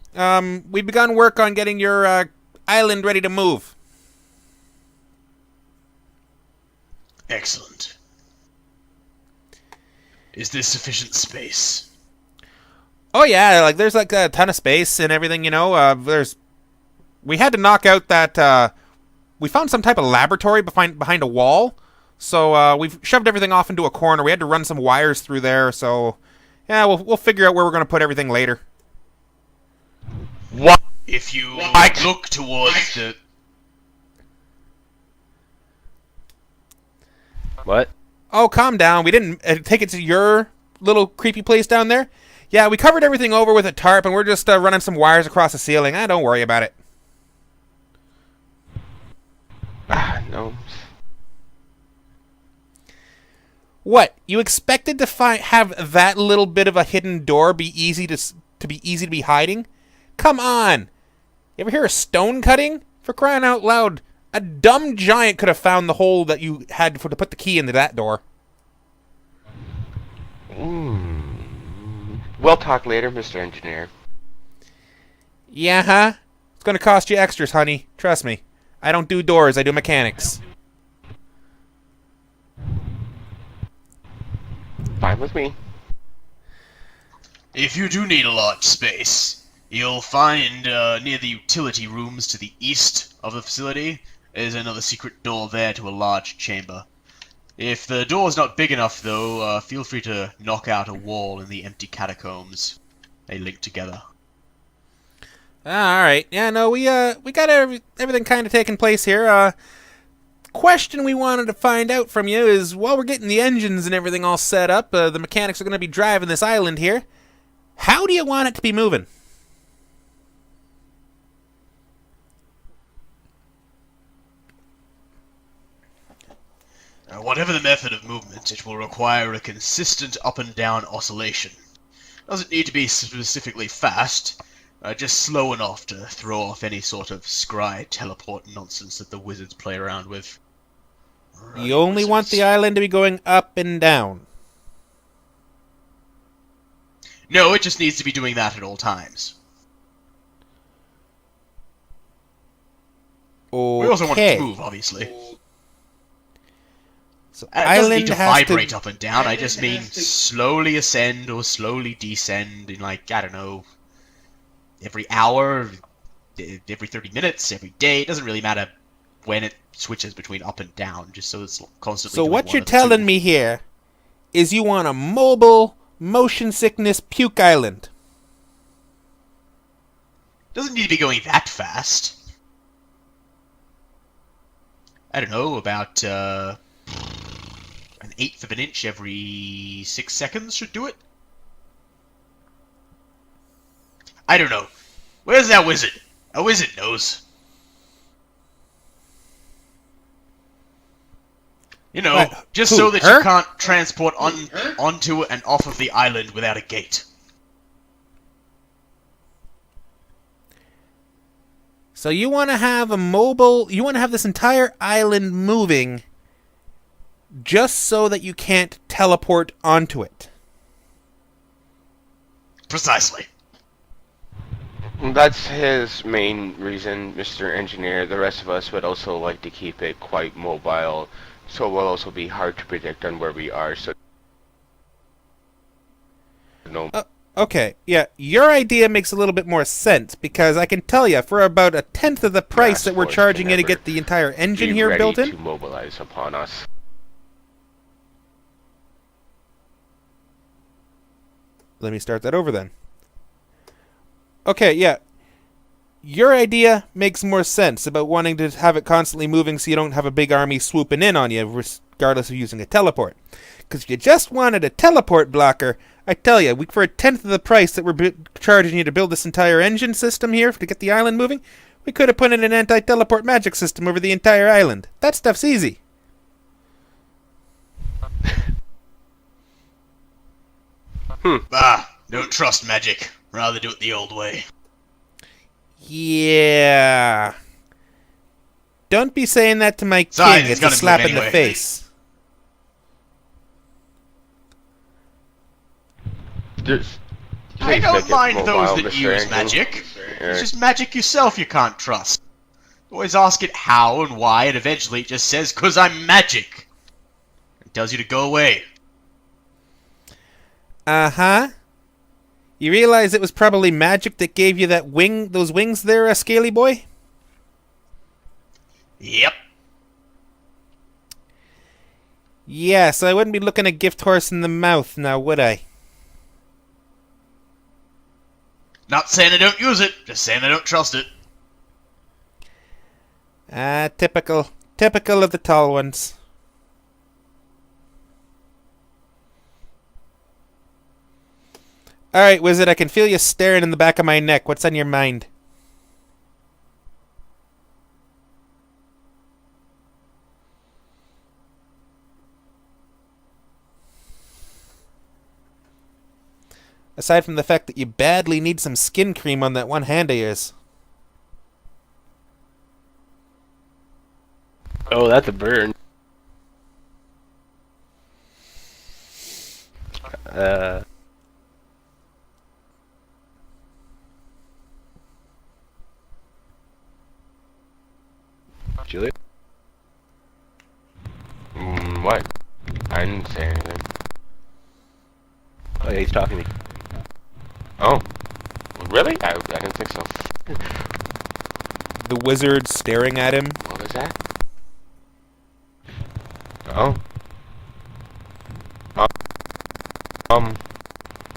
We begun work on getting your island ready to move. Excellent. Is there sufficient space? Oh yeah, there's a ton of space and everything, we had to knock out that we found some type of laboratory behind a wall. So we've shoved everything off into a corner. We had to run some wires through there, so yeah, we'll figure out where we're going to put everything later. What? If you look towards the... What? Oh, calm down. We didn't take it to your little creepy place down there. Yeah, we covered everything over with a tarp, and we're just running some wires across the ceiling. Don't worry about it. No. What? You expected to have that little bit of a hidden door be easy to to be easy to be hiding? Come on! You ever hear of stone cutting? For crying out loud, a dumb giant could have found the hole that you had to put the key into that door. We'll talk later, Mr. Engineer. Yeah, huh? It's gonna cost you extras, honey. Trust me. I don't do doors, I do mechanics. Fine with me. If you do need a large space, you'll find near the utility rooms to the east of the facility, there's another secret door there to a large chamber. If the door's not big enough, though, feel free to knock out a wall in the empty catacombs. They link together. Alright. Yeah, no, we got everything kind of taking place here. Question we wanted to find out from you is, while we're getting the engines and everything all set up, the mechanics are going to be driving this island here. How do you want it to be moving? Whatever the method of movement, it will require a consistent up and down oscillation. Doesn't need to be specifically fast, just slow enough to throw off any sort of scry teleport nonsense that the wizards play around with. You only want the island to be going up and down. No, it just needs to be doing that at all times. Okay. We also want it to move, obviously. So And it doesn't need island to has vibrate to... up and down, I just mean slowly ascend or slowly descend in, like, I don't know, every hour, every 30 minutes, every day. It doesn't really matter when it switches between up and down, just so it's constantly So doing what one you're of the telling two. me here is you want a mobile, motion sickness puke island. Doesn't need to be going that fast. I don't know, about an eighth of an inch every 6 seconds should do it. I don't know. Where's that wizard? A wizard knows. You know, What? just Who, so that her? you can't transport onto and off of the island without a gate. So you want to have a mobile... You want to have this entire island moving just so that you can't teleport onto it. Precisely. That's his main reason, Mr. Engineer. The rest of us would also like to keep it quite mobile, so it will also be hard to predict on where we are, so... No. Okay, yeah, your idea makes a little bit more sense, because I can tell you, for about a tenth of the price that we're Task force charging can you to never get the entire engine be here ready built in... to mobilize upon us. Let me start that over then. Okay, yeah. Your idea makes more sense about wanting to have it constantly moving so you don't have a big army swooping in on you, regardless of using a teleport. Because if you just wanted a teleport blocker, I tell you, for a tenth of the price that we're charging you to build this entire engine system here to get the island moving, we could have put in an anti-teleport magic system over the entire island. That stuff's easy. Don't trust magic. Rather do it the old way. Yeah. Don't be saying that to my Besides, king. it's It's a gonna slap move in the anyway. face. Just I please don't make it mind mobile, those that Mr. use Engine. magic. Alright. It's just magic yourself you can't trust. Always ask it how and why, and eventually it just says, "'Cause I'm magic." It tells you to go away. Uh-huh. You realize it was probably magic that gave you that those wings there, Scaly Boy? Yep. Yeah, so I wouldn't be looking a gift horse in the mouth now, would I? Not saying I don't use it, just saying I don't trust it. Ah, typical. Typical of the tall ones. Alright, Wizard, I can feel you staring in the back of my neck. What's on your mind? Aside from the fact that you badly need some skin cream on that one hand of yours. Oh, that's a burn. Julius? What? I didn't say anything. Oh, yeah, he's talking to me. Oh. Really? I didn't think so. The wizard staring at him. What was that? Oh.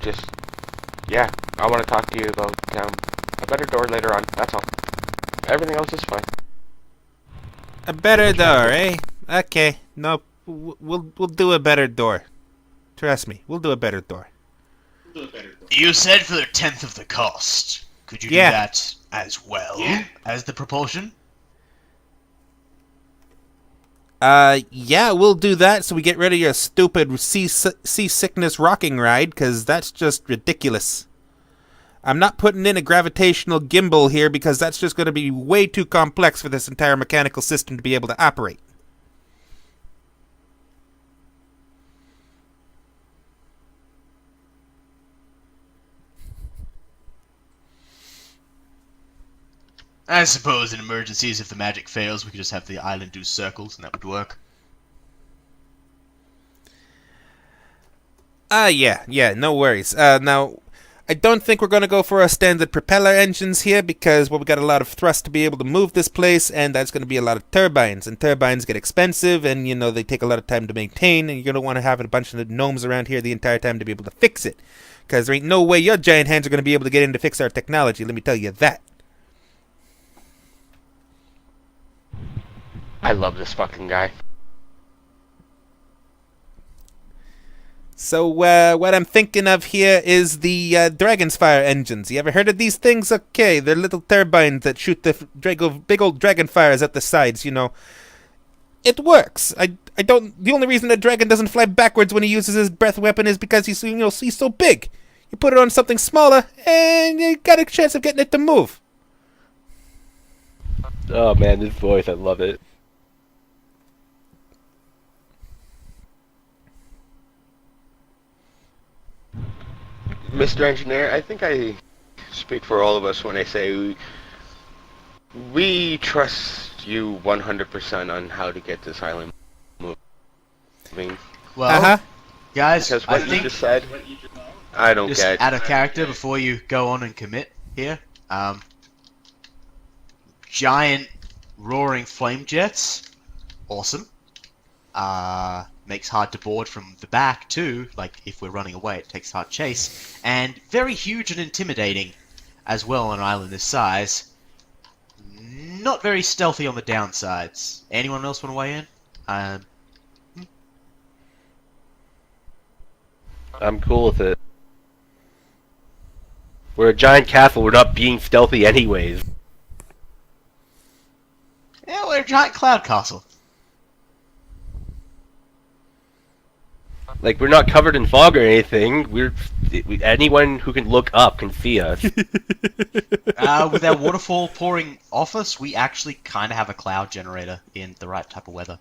Just... Yeah, I want to talk to you about, a better door later on, that's all. Everything else is fine. A better door, eh? Okay. No, we'll do a better door. Trust me, we'll do a better door. You said for the 10th of the cost. Could you Yeah. do that as well as the propulsion? Yeah, we'll do that so we get rid of your stupid seasickness rocking ride, because that's just ridiculous. I'm not putting in a gravitational gimbal here because that's just going to be way too complex for this entire mechanical system to be able to operate. I suppose in emergencies, if the magic fails, we could just have the island do circles and that would work. Yeah, no worries. Now, I don't think we're going to go for our standard propeller engines here because, well, we got a lot of thrust to be able to move this place, and that's going to be a lot of turbines, and turbines get expensive, and, you know, they take a lot of time to maintain, and you're going to want to have a bunch of gnomes around here the entire time to be able to fix it, because there ain't no way your giant hands are going to be able to get in to fix our technology, let me tell you that. I love this fucking guy. So, what I'm thinking of here is the Dragon's Fire engines. You ever heard of these things? Okay, they're little turbines that shoot the big old dragon fires at the sides, you know. It works. I don't... The only reason a dragon doesn't fly backwards when he uses his breath weapon is because he's so big. You put it on something smaller, and you got a chance of getting it to move. Oh man, this voice, I love it. Mr. Engineer, I think I speak for all of us when I say we trust you 100% on how to get this island moving. Well, guys, Because I what you think just said, I don't just get. out of character before you go on and commit here. Giant roaring flame jets, awesome. Makes hard to board from the back too, like if we're running away it takes hard chase, and very huge and intimidating as well on an island this size. Not very stealthy on the downsides. Anyone else want to weigh in? I'm cool with it. We're a giant castle, we're not being stealthy anyways. Yeah, we're a giant cloud castle. Like, we're not covered in fog or anything. Anyone who can look up can see us. With our waterfall pouring off us, we actually kind of have a cloud generator in the right type of weather.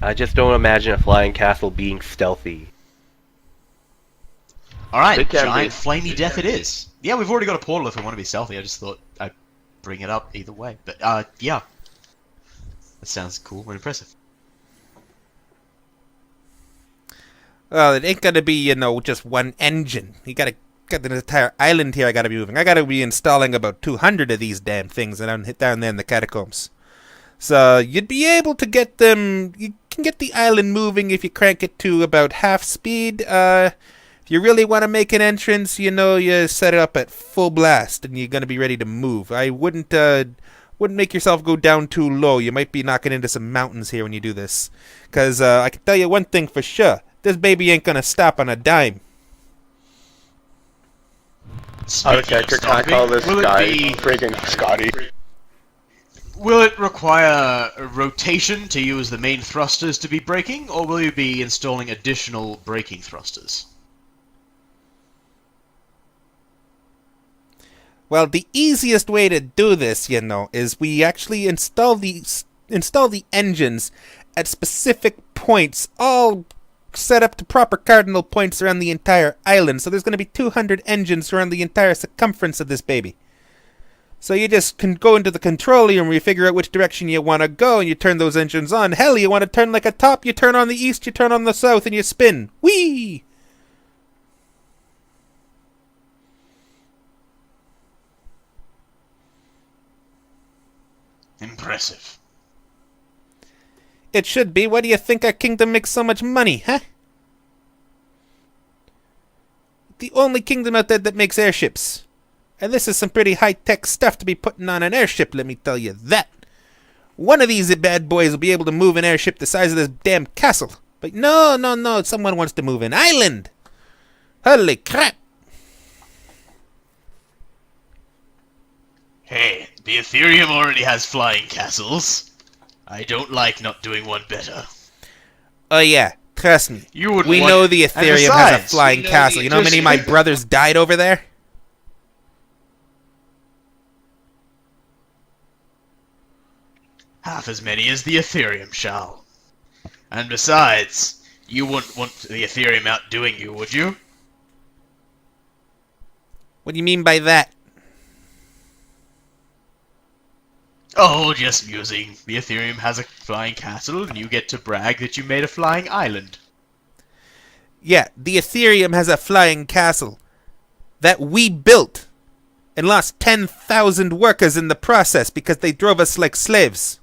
I just don't imagine a flying castle being stealthy. Alright, It can giant be. flamey death it is. Yeah, we've already got a portal if we want to be stealthy. I just thought I'd bring it up either way. But, yeah. That sounds cool and impressive. Well, it ain't gonna be, just one engine. You got the entire island here I gotta be moving. I gotta be installing about 200 of these damn things down there in the catacombs. So, you'd be able to get them... You can get the island moving if you crank it to about half speed. If you really want to make an entrance, you set it up at full blast and you're gonna be ready to move. I wouldn't make yourself go down too low. You might be knocking into some mountains here when you do this. Because I can tell you one thing for sure. This baby ain't gonna stop on a dime. Out of character, can I call this will it guy be- friggin' Scotty? Will it require a rotation to use the main thrusters to be braking, or will you be installing additional braking thrusters? Well, the easiest way to do this, is we actually install the engines at specific points, all set up to proper cardinal points around the entire island. So there's going to be 200 engines around the entire circumference of this baby. So you just can go into the control room where you figure out which direction you want to go, and you turn those engines on. Hell, you want to turn like a top, you turn on the east, you turn on the south, and you spin. Whee! Impressive. It should be. Why do you think our kingdom makes so much money, huh? The only kingdom out there that makes airships. And this is some pretty high-tech stuff to be putting on an airship, let me tell you that. One of these bad boys will be able to move an airship the size of this damn castle. But no, someone wants to move an island. Holy crap. Hey, the Ethereum already has flying castles. I don't like not doing one better. Oh yeah, trust me. We know the Ethereum has a flying castle. You know how many of my brothers died over there? Half as many as the Ethereum shall. And besides, you wouldn't want the Ethereum outdoing you, would you? What do you mean by that? Oh, just musing. The Ethereum has a flying castle, and you get to brag that you made a flying island. Yeah, the Ethereum has a flying castle that we built and lost 10,000 workers in the process because they drove us like slaves.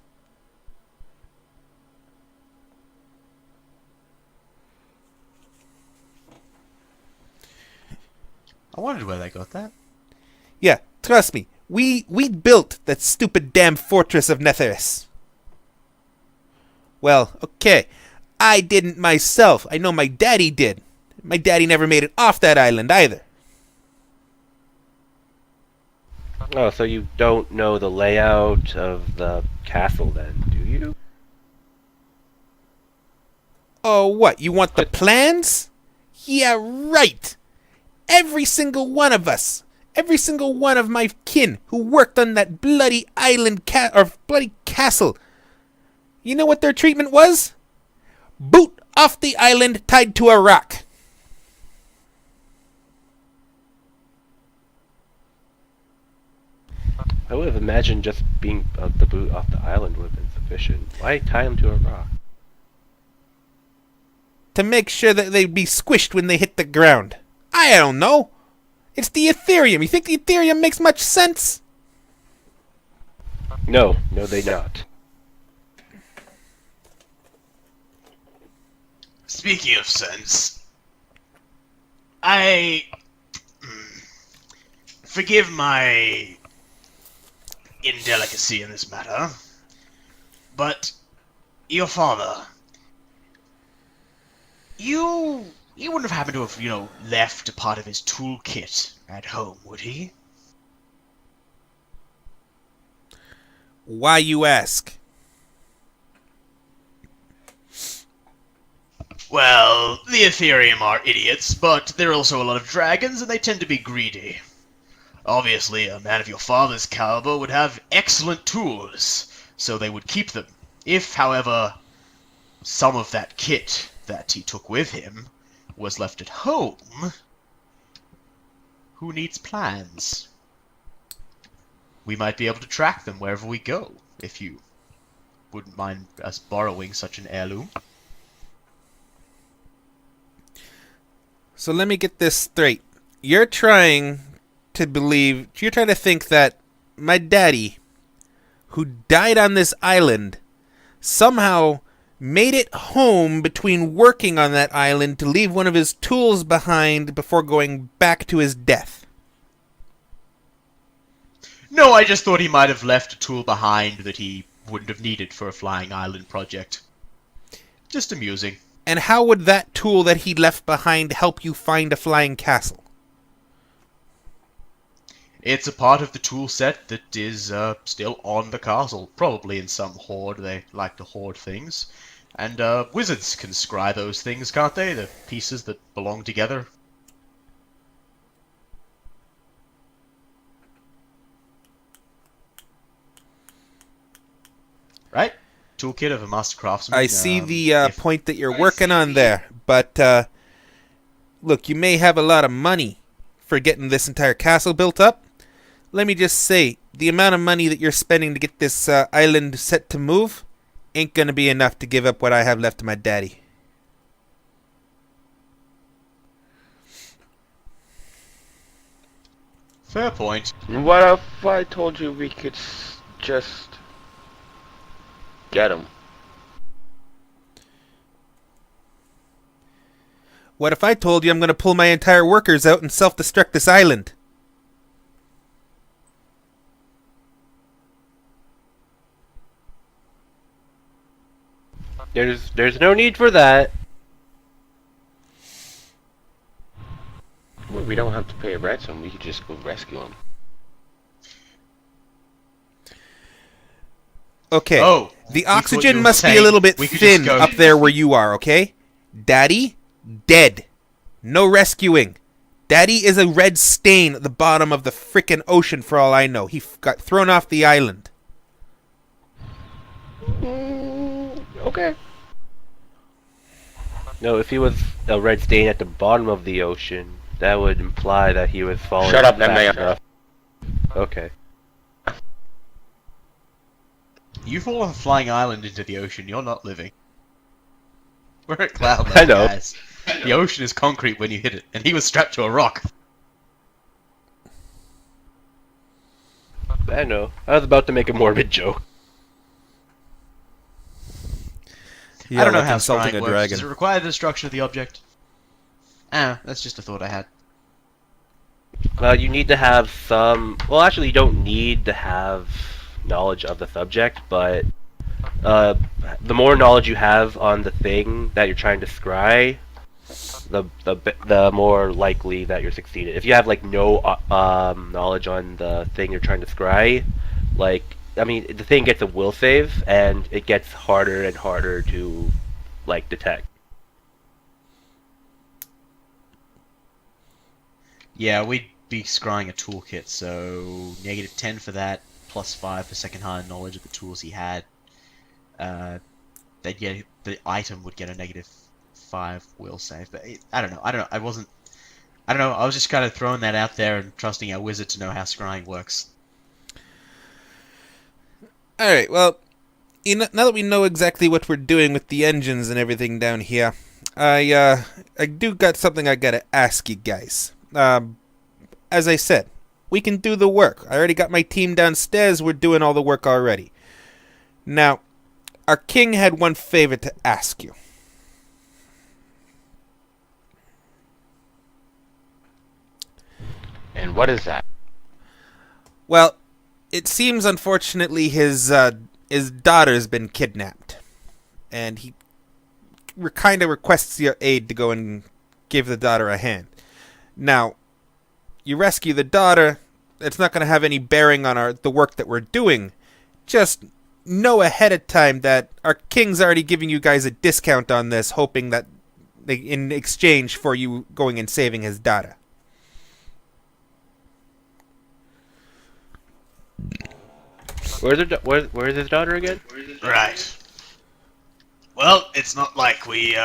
I wondered where they got that. Yeah, trust me. We built that stupid damn fortress of Netheris. Well, okay. I didn't myself. I know my daddy did. My daddy never made it off that island either. Oh, so you don't know the layout of the castle then, do you? Oh, what? You want the plans? Yeah, right. Every single one of us. Every single one of my kin who worked on that bloody island bloody castle. You know what their treatment was? Boot off the island tied to a rock. I would have imagined just being the boot off the island would have been sufficient. Why tie him to a rock? To make sure that they'd be squished when they hit the ground. I don't know. It's the Ethereum. You think the Ethereum makes much sense? No, they not. Speaking of sense, I forgive my indelicacy in this matter, but your father, you wouldn't have happened to have, left a part of his toolkit at home, would he? Why, you ask? Well, the Ethereum are idiots, but there are also a lot of dragons, and they tend to be greedy. Obviously, a man of your father's caliber would have excellent tools, so they would keep them. If, however, some of that kit that he took with him was left at home, who needs plans? We might be able to track them wherever we go, if you wouldn't mind us borrowing such an heirloom. So let me get this straight. You're trying to think that my daddy, who died on this island, somehow made it home between working on that island to leave one of his tools behind before going back to his death. No, I just thought he might have left a tool behind that he wouldn't have needed for a flying island project. Just amusing. And how would that tool that he left behind help you find a flying castle? It's a part of the tool set that is still on the castle. Probably in some hoard. They like to hoard things. And wizards can scry those things, can't they? The pieces that belong together. Right? Toolkit of a master craftsman. I see the point that you're working on there, but look, you may have a lot of money for getting this entire castle built up. Let me just say, the amount of money that you're spending to get this island set to move ain't gonna be enough to give up what I have left to my daddy. Fair point. What if I told you we could just get him? What if I told you I'm gonna pull my entire workers out and self-destruct this island? There's no need for that. Well, we don't have to pay a ransom. We could just go rescue him. Okay. Oh, The we thought you oxygen were must be a saying little bit we could thin just go- up there where you are, okay? Daddy, dead. No rescuing. Daddy is a red stain at the bottom of the frickin' ocean for all I know. He got thrown off the island. Okay. No, if he was a red stain at the bottom of the ocean, that would imply that he was falling. Shut up, fast Nemea. enough. Okay. You fall off a flying island into the ocean, you're not living. We're at cloud I level, know. guys. The ocean is concrete when you hit it, and he was strapped to a rock. I know. I was about to make a morbid joke. Yeah, I don't know like how insulting scrying a works. dragon. Does it require the destruction of the object? That's just a thought I had. You need to have some. Well, actually, you don't need to have knowledge of the subject, but the more knowledge you have on the thing that you're trying to scry, the more likely that you're succeeded. If you have like no knowledge on the thing you're trying to scry, like I mean, the thing gets a will save, and it gets harder and harder to like detect. Yeah, we'd be scrying a toolkit, so -10 for that, +5 for second-hand knowledge of the tools he had. They'd get the item would get a -5 will save, but I don't know. I don't know. I was just kind of throwing that out there and trusting our wizard to know how scrying works. Alright, well, now that we know exactly what we're doing with the engines and everything down here, I do got something I gotta ask you guys. As I said, we can do the work. I already got my team downstairs. We're doing all the work already. Now, our king had one favor to ask you. And what is that? Well, it seems unfortunately his daughter's been kidnapped, and he kind of requests your aid to go and give the daughter a hand. Now, you rescue the daughter, it's not going to have any bearing on the work that we're doing. Just know ahead of time that our king's already giving you guys a discount on this, hoping that in exchange for you going and saving his daughter. Where's his daughter again? Right. Well, it's not like we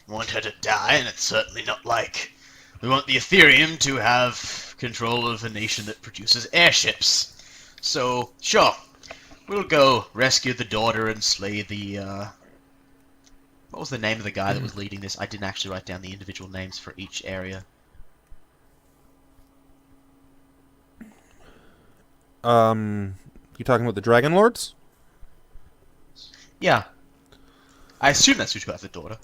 want her to die, and it's certainly not like we want the Ethereum to have control of a nation that produces airships. So, sure, we'll go rescue the daughter and slay the, what was the name of the guy that was leading this? I didn't actually write down the individual names for each area. You talking about the Dragon Lords? Yeah. I assume that's who's got the daughter.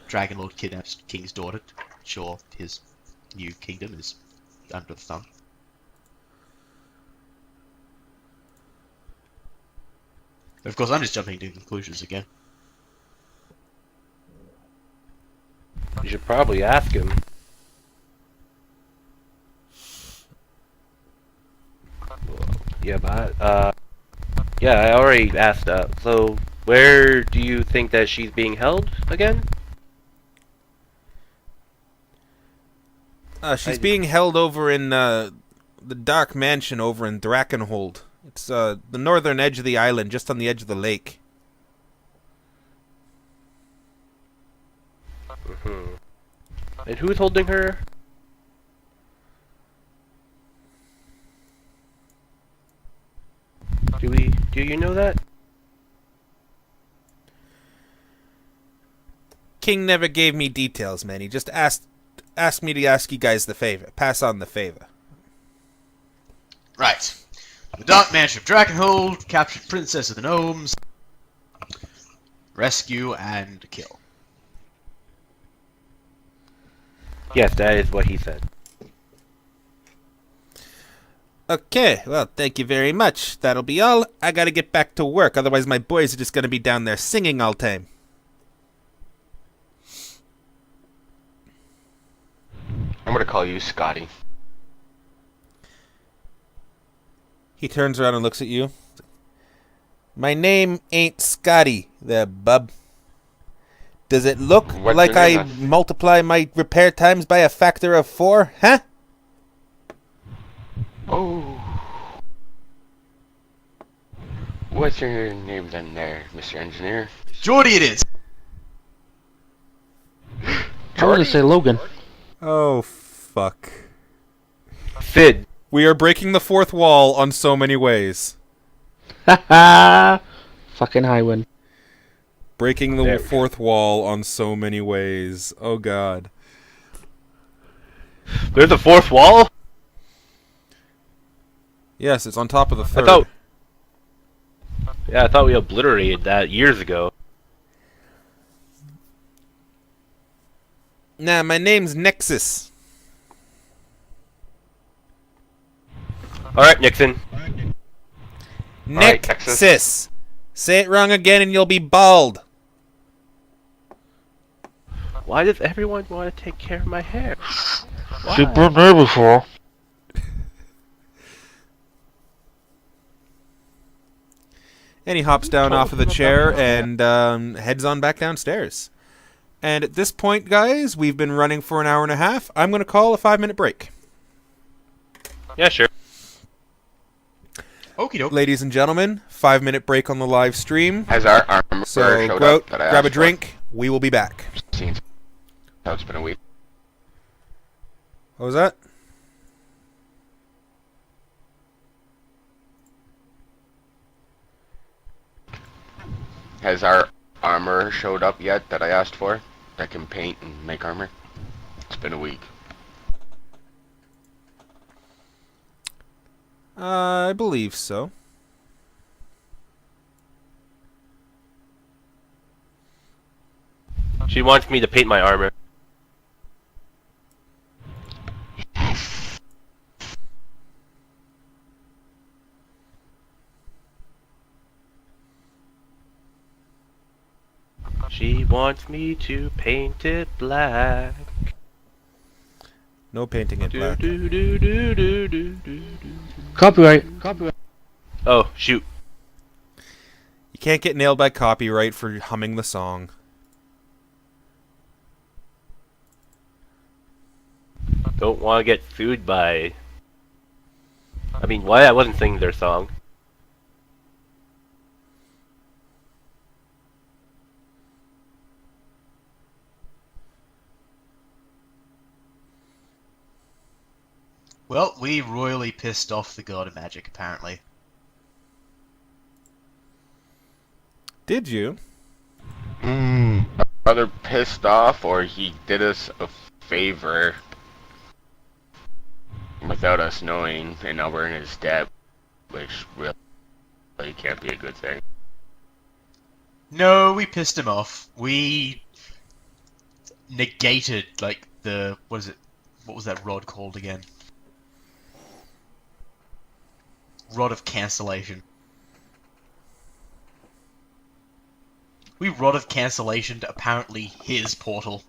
Dragon Lord kidnaps King's daughter. Sure, his new kingdom is under the thumb. Of course, I'm just jumping to conclusions again. You should probably ask him. Yeah, but yeah, I already asked. So where do you think that she's being held again? She's being held over in the dark mansion over in Drakenhold. It's the northern edge of the island, just on the edge of the lake. Mm-hmm. And who's holding her? Do you know that? King never gave me details, man. He just asked me to ask you guys the favor. Pass on the favor. Right. The Dark Mansion of Drakenhold, captured Princess of the Gnomes, rescue and kill. Yes, that is what he said. Okay, well, thank you very much. That'll be all. I gotta get back to work, otherwise my boys are just gonna be down there singing all time. I'm gonna call you Scotty. He turns around and looks at you. My name ain't Scotty, there, bub. Does it look What's like your I name? multiply my repair times by a factor of 4, huh? Oh. What's your name then there, Mr. Engineer? Jordy it is! I want to say Logan. Oh, fuck. Sid. We are breaking the fourth wall on so many ways. Haha! Fucking Highwind. Breaking the There. fourth wall on so many ways. Oh, God. There's a fourth wall? Yes, it's on top of the third. I thought we obliterated that years ago. Nah, my name's Nexus. Alright, Nixon. Alright, Texas. Nexus. Say it wrong again and you'll be bald. Why does everyone want to take care of my hair? Why? She's been there before. And he hops down off of the chair and heads on back downstairs. And at this point, guys, we've been running for an hour and a half. I'm going to call a 5-minute break. Yeah, sure. Okie doke. Ladies and gentlemen, 5-minute break on the live stream. Has our armor So showed go up out, that I grab a asked for? drink. We will be back. Seems how it's been a week. What was that? Has our armor showed up yet that I asked for? That can paint and make armor? It's been a week. I believe so. She wants me to paint my armor. She wants me to paint it black. No painting it black. Copyright. Oh, shoot. You can't get nailed by copyright for humming the song. Don't want to get sued by... I mean, why I wasn't singing their song. Well, we royally pissed off the god of magic, apparently. Did you? Either pissed off or he did us a favor without us knowing, and now we're in his debt, which really can't be a good thing. No, we pissed him off. We negated, like, the... What was that rod called again? Rod of cancellation. We rod of cancellation to apparently his portal.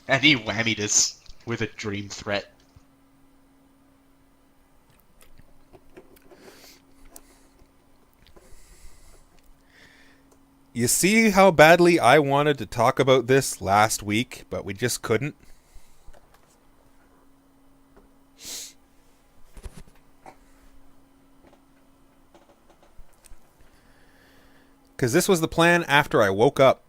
And he whammied us with a dream threat. You see how badly I wanted to talk about this last week, but we just couldn't? Because this was the plan after I woke up.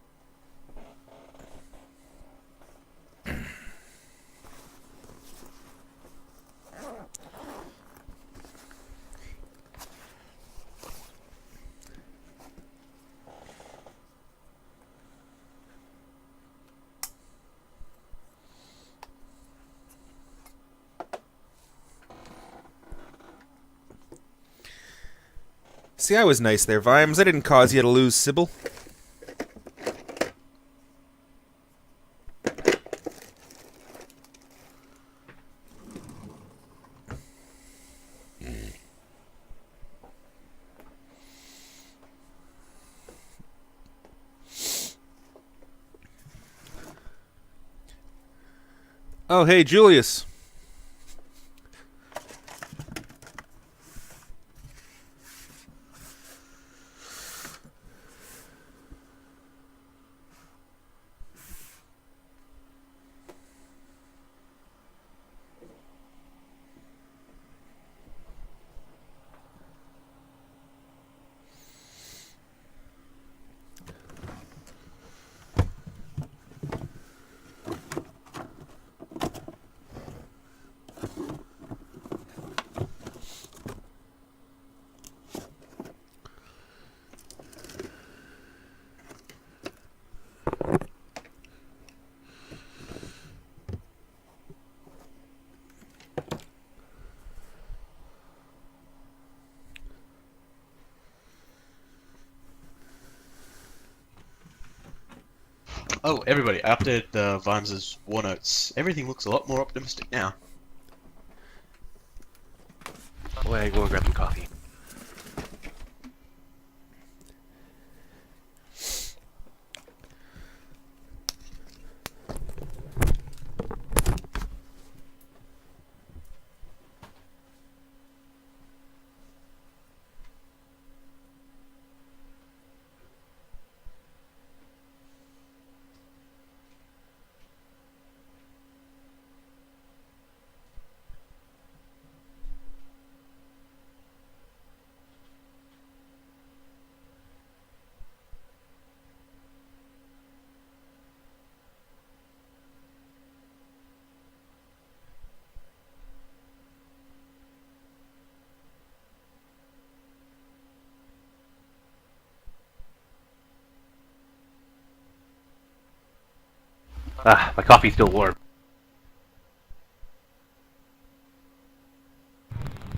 See, I was nice there, Vimes. I didn't cause you to lose Sybil. Oh, hey, Julius. Oh, everybody, I updated the Vimes' war notes. Everything looks a lot more optimistic now. Oh, I go and grab some coffee. Ah, my coffee's still warm.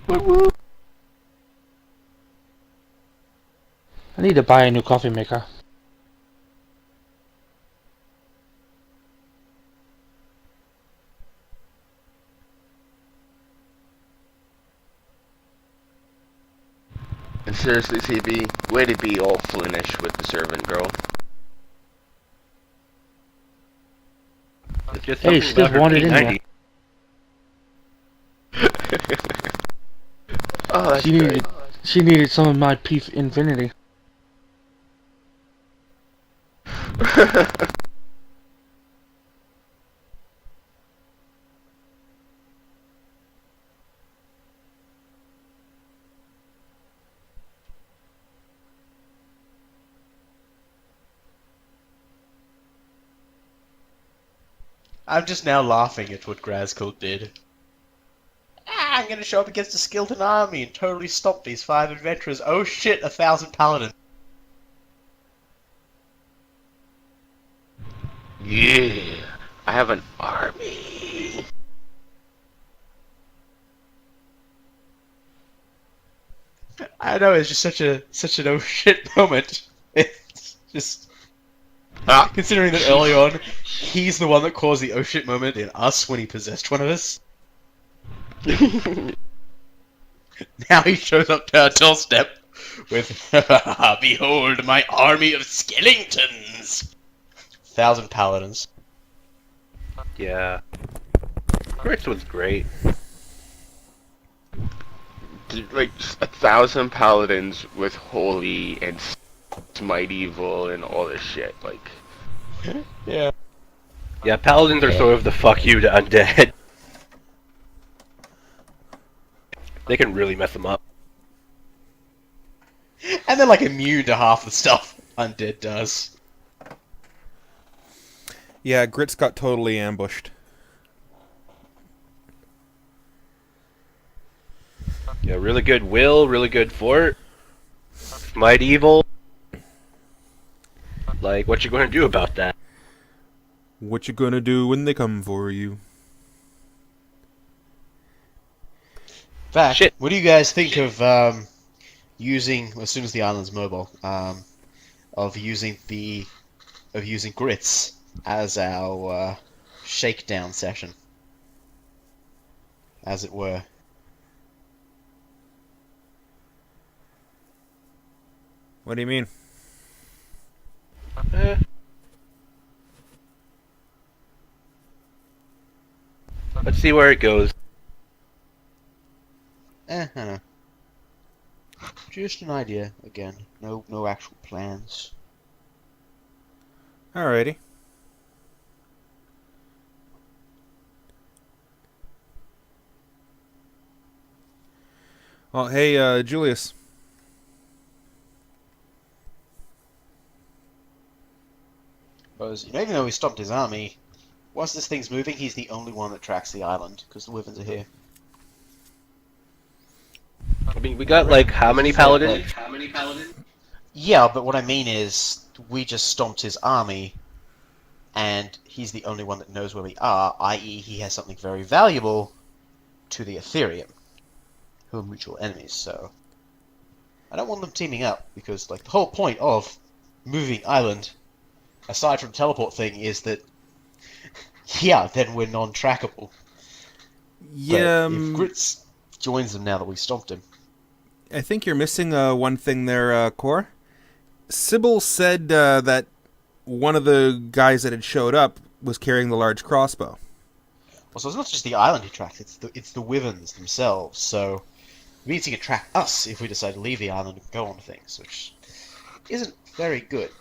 I need to buy a new coffee maker. And seriously, CV, way to be all flinish with the servant girl. It's just Hey, something she just about her wanted in P90. Oh, that's She great. needed some of my P Infinity. I'm just now laughing at what Grazgold did. I'm gonna show up against a skeleton army and totally stop these 5 adventurers. Oh shit, 1,000 paladins. Yeah, I have an army. I know, it's just such an oh shit moment. It's just... Considering that early on, he's the one that caused the oh shit moment in us when he possessed one of us. Now he shows up to our doorstep with, behold my army of skeletons! 1,000 paladins. Yeah. First one's great. Like 1,000 paladins with holy and Smite Evil and all this shit. Like, Yeah, paladins are sort of the fuck you to undead. They can really mess them up. And they're like immune to half the stuff undead does. Yeah, Grits got totally ambushed. Yeah, really good will, really good fort. Smite evil. Like, what you gonna do about that? What you gonna do when they come for you? Fact, Shit. what do you guys think of using, as soon as the island's mobile, of using grits as our shakedown session, as it were? What do you mean? Let's see where it goes. I don't know. Just an idea, again. No actual plans. Alrighty. Well, hey, Julius. Because, even though we stopped his army, once this thing's moving, he's the only one that tracks the island, because the Wyverns are here. I mean, we got like how many paladins? Yeah, but what I mean is, we just stomped his army, and he's the only one that knows where we are, i.e. he has something very valuable to the Ethereum, who are mutual enemies, so... I don't want them teaming up, because, like, the whole point of moving island, aside from teleport thing, is that, yeah, then we're non-trackable. Yeah, But if Grits joins them now that we stomped him... I think you're missing one thing there, Core. Sybil said that one of the guys that had showed up was carrying the large crossbow. Well, so it's not just the island he tracks, it's the Wyverns themselves, so... it means he can track us if we decide to leave the island and go on things, which isn't very good.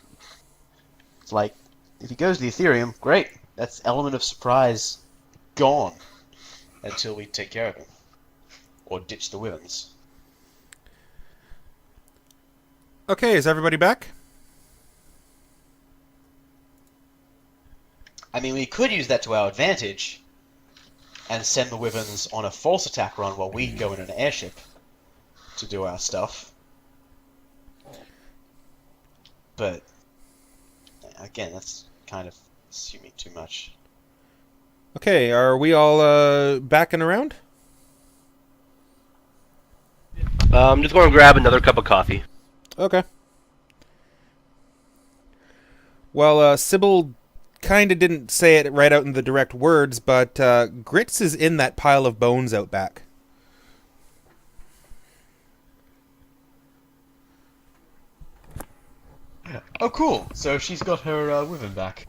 It's like, if he goes to the Ethereum, great. That's element of surprise gone until we take care of him. Or ditch the Wyverns. Okay, is everybody back? I mean, we could use that to our advantage and send the Wyverns on a false attack run while we go in an airship to do our stuff. But, again, that's kind of assuming too much. Okay, are we all back and around? I'm just going to grab another cup of coffee. Okay. Well, Sybil kind of didn't say it right out in the direct words, but Grits is in that pile of bones out back. Oh, cool. So she's got her Wyvern back.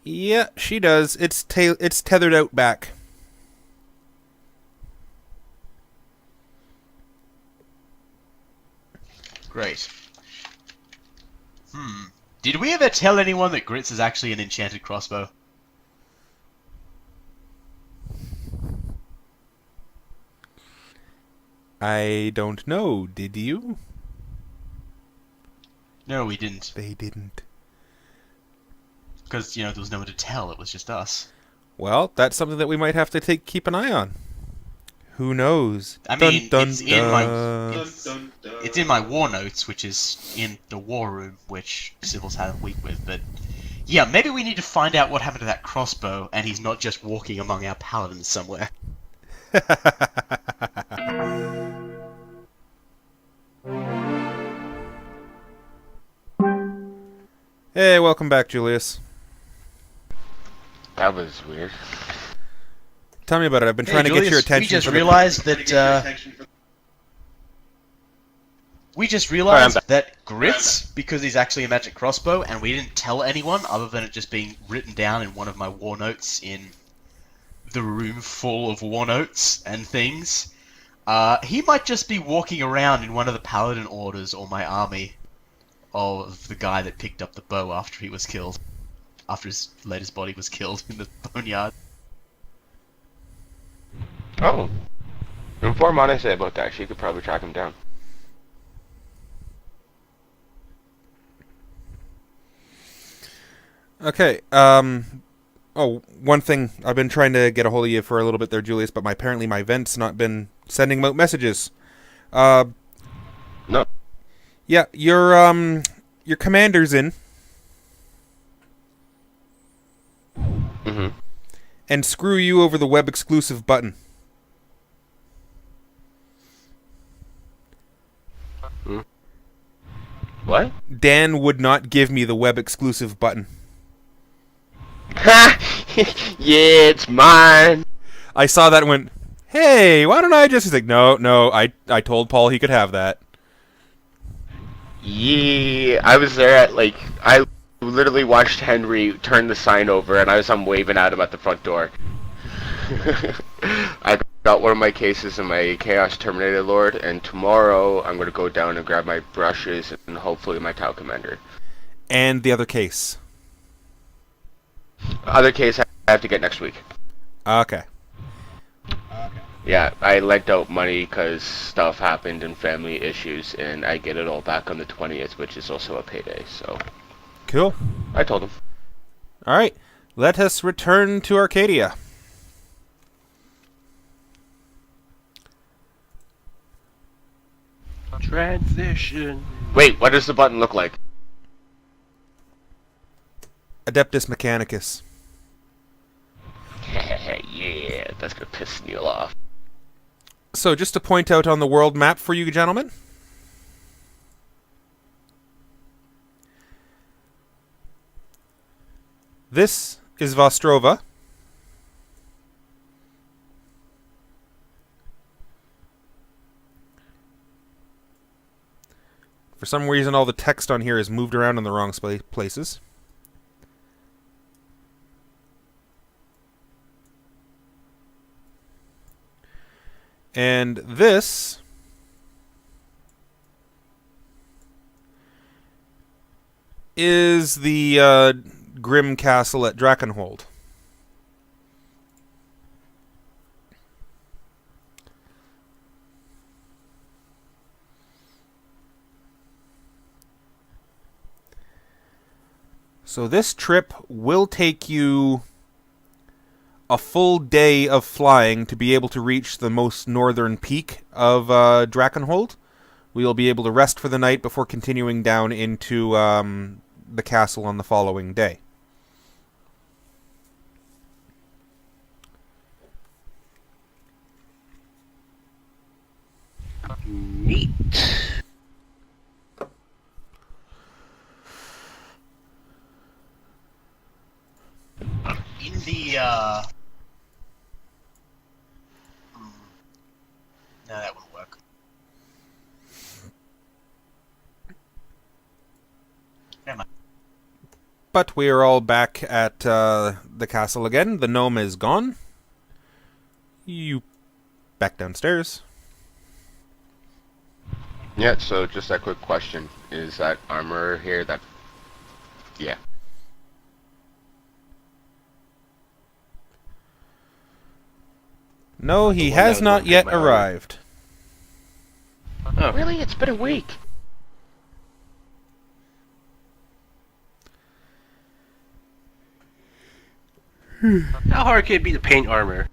Yeah, she does. It's tethered out back. Great. Did we ever tell anyone that Grits is actually an enchanted crossbow? I don't know, did you? No, we didn't. They didn't. Because, there was no one to tell, it was just us. Well, that's something that we might have to keep an eye on. Who knows? I mean, Dun, it's dun. it's in my war notes, which is in the war room, which Sybil's had a week with, but... yeah, maybe we need to find out what happened to that crossbow, and he's not just walking among our paladins somewhere. Hey, welcome back, Julius. that was weird. Tell me about it. I've been trying to get your attention. We just for the- realized that, we just realized that Grits, because he's actually a magic crossbow, and we didn't tell anyone other than it just being written down in one of my war notes in the room full of war notes and things. He might just be walking around in one of the paladin orders or my army of the guy that picked up the bow after he was killed. After his latest body was killed in the boneyard. Oh. Inform Onyce about that. She could probably track him down. Okay. Oh, one thing. I've been trying to get a hold of you for a little bit there, Julius, but apparently my vent's not been sending out messages. No. Yeah, your commander's in. Mm-hmm. And screw you over the web exclusive button. What? Dan would not give me the web exclusive button. Ha! Yeah, it's mine. I saw that and went, hey, why don't I just... He's like, no, I told Paul he could have that. Yeah, I was there at, like, I literally watched Henry turn the sign over, and I'm waving at him at the front door. I got one of my cases in my Chaos Terminator Lord, and tomorrow I'm going to go down and grab my brushes and hopefully my Tau Commander. And the other case. Other case I have to get next week. Okay. Yeah, I lent out money because stuff happened and family issues, and I get it all back on the 20th, which is also a payday, so... Cool. I told him. Alright, let us return to Arcadia. Transition. Wait, what does the button look like? Adeptus Mechanicus. Yeah, that's gonna piss Neil off. So, just to point out on the world map for you gentlemen. This is Vostrova. For some reason, all the text on here is moved around in the wrong places. And this is the Grim Castle at Drakenhold. So this trip will take you a full day of flying to be able to reach the most northern peak of Drakenhold. We'll be able to rest for the night before continuing down into the castle on the following day. Neat. In the, No, that wouldn't work. Never mind. But we are all back at the castle again. The gnome is gone. You back downstairs. Yeah, so just a quick question. Is that armor here that... Yeah. No, he The one has that not won't yet get my armor. arrived. Oh, Really? It's been a week. how hard can it be to paint armor?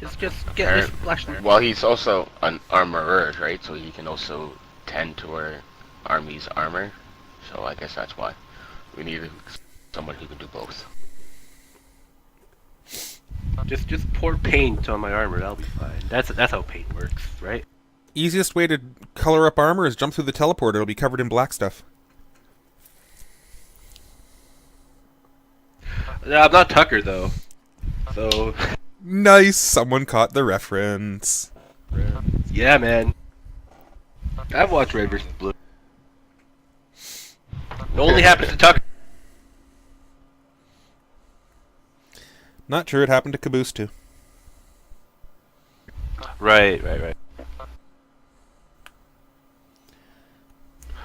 Just get this flashlight. Well, he's also an armorer, right? So he can also tend to our army's armor. So I guess that's why. We need someone who can do both. Just pour paint on my armor. That'll be fine. That's how paint works, right? Easiest way to color up armor is jump through the teleporter. It'll be covered in black stuff. I'm not Tucker though, so Nice! Someone caught the reference. yeah, man. I've watched Red vs. Blue. It only happens to Tucker. Not true. It happened to Caboose too. Right.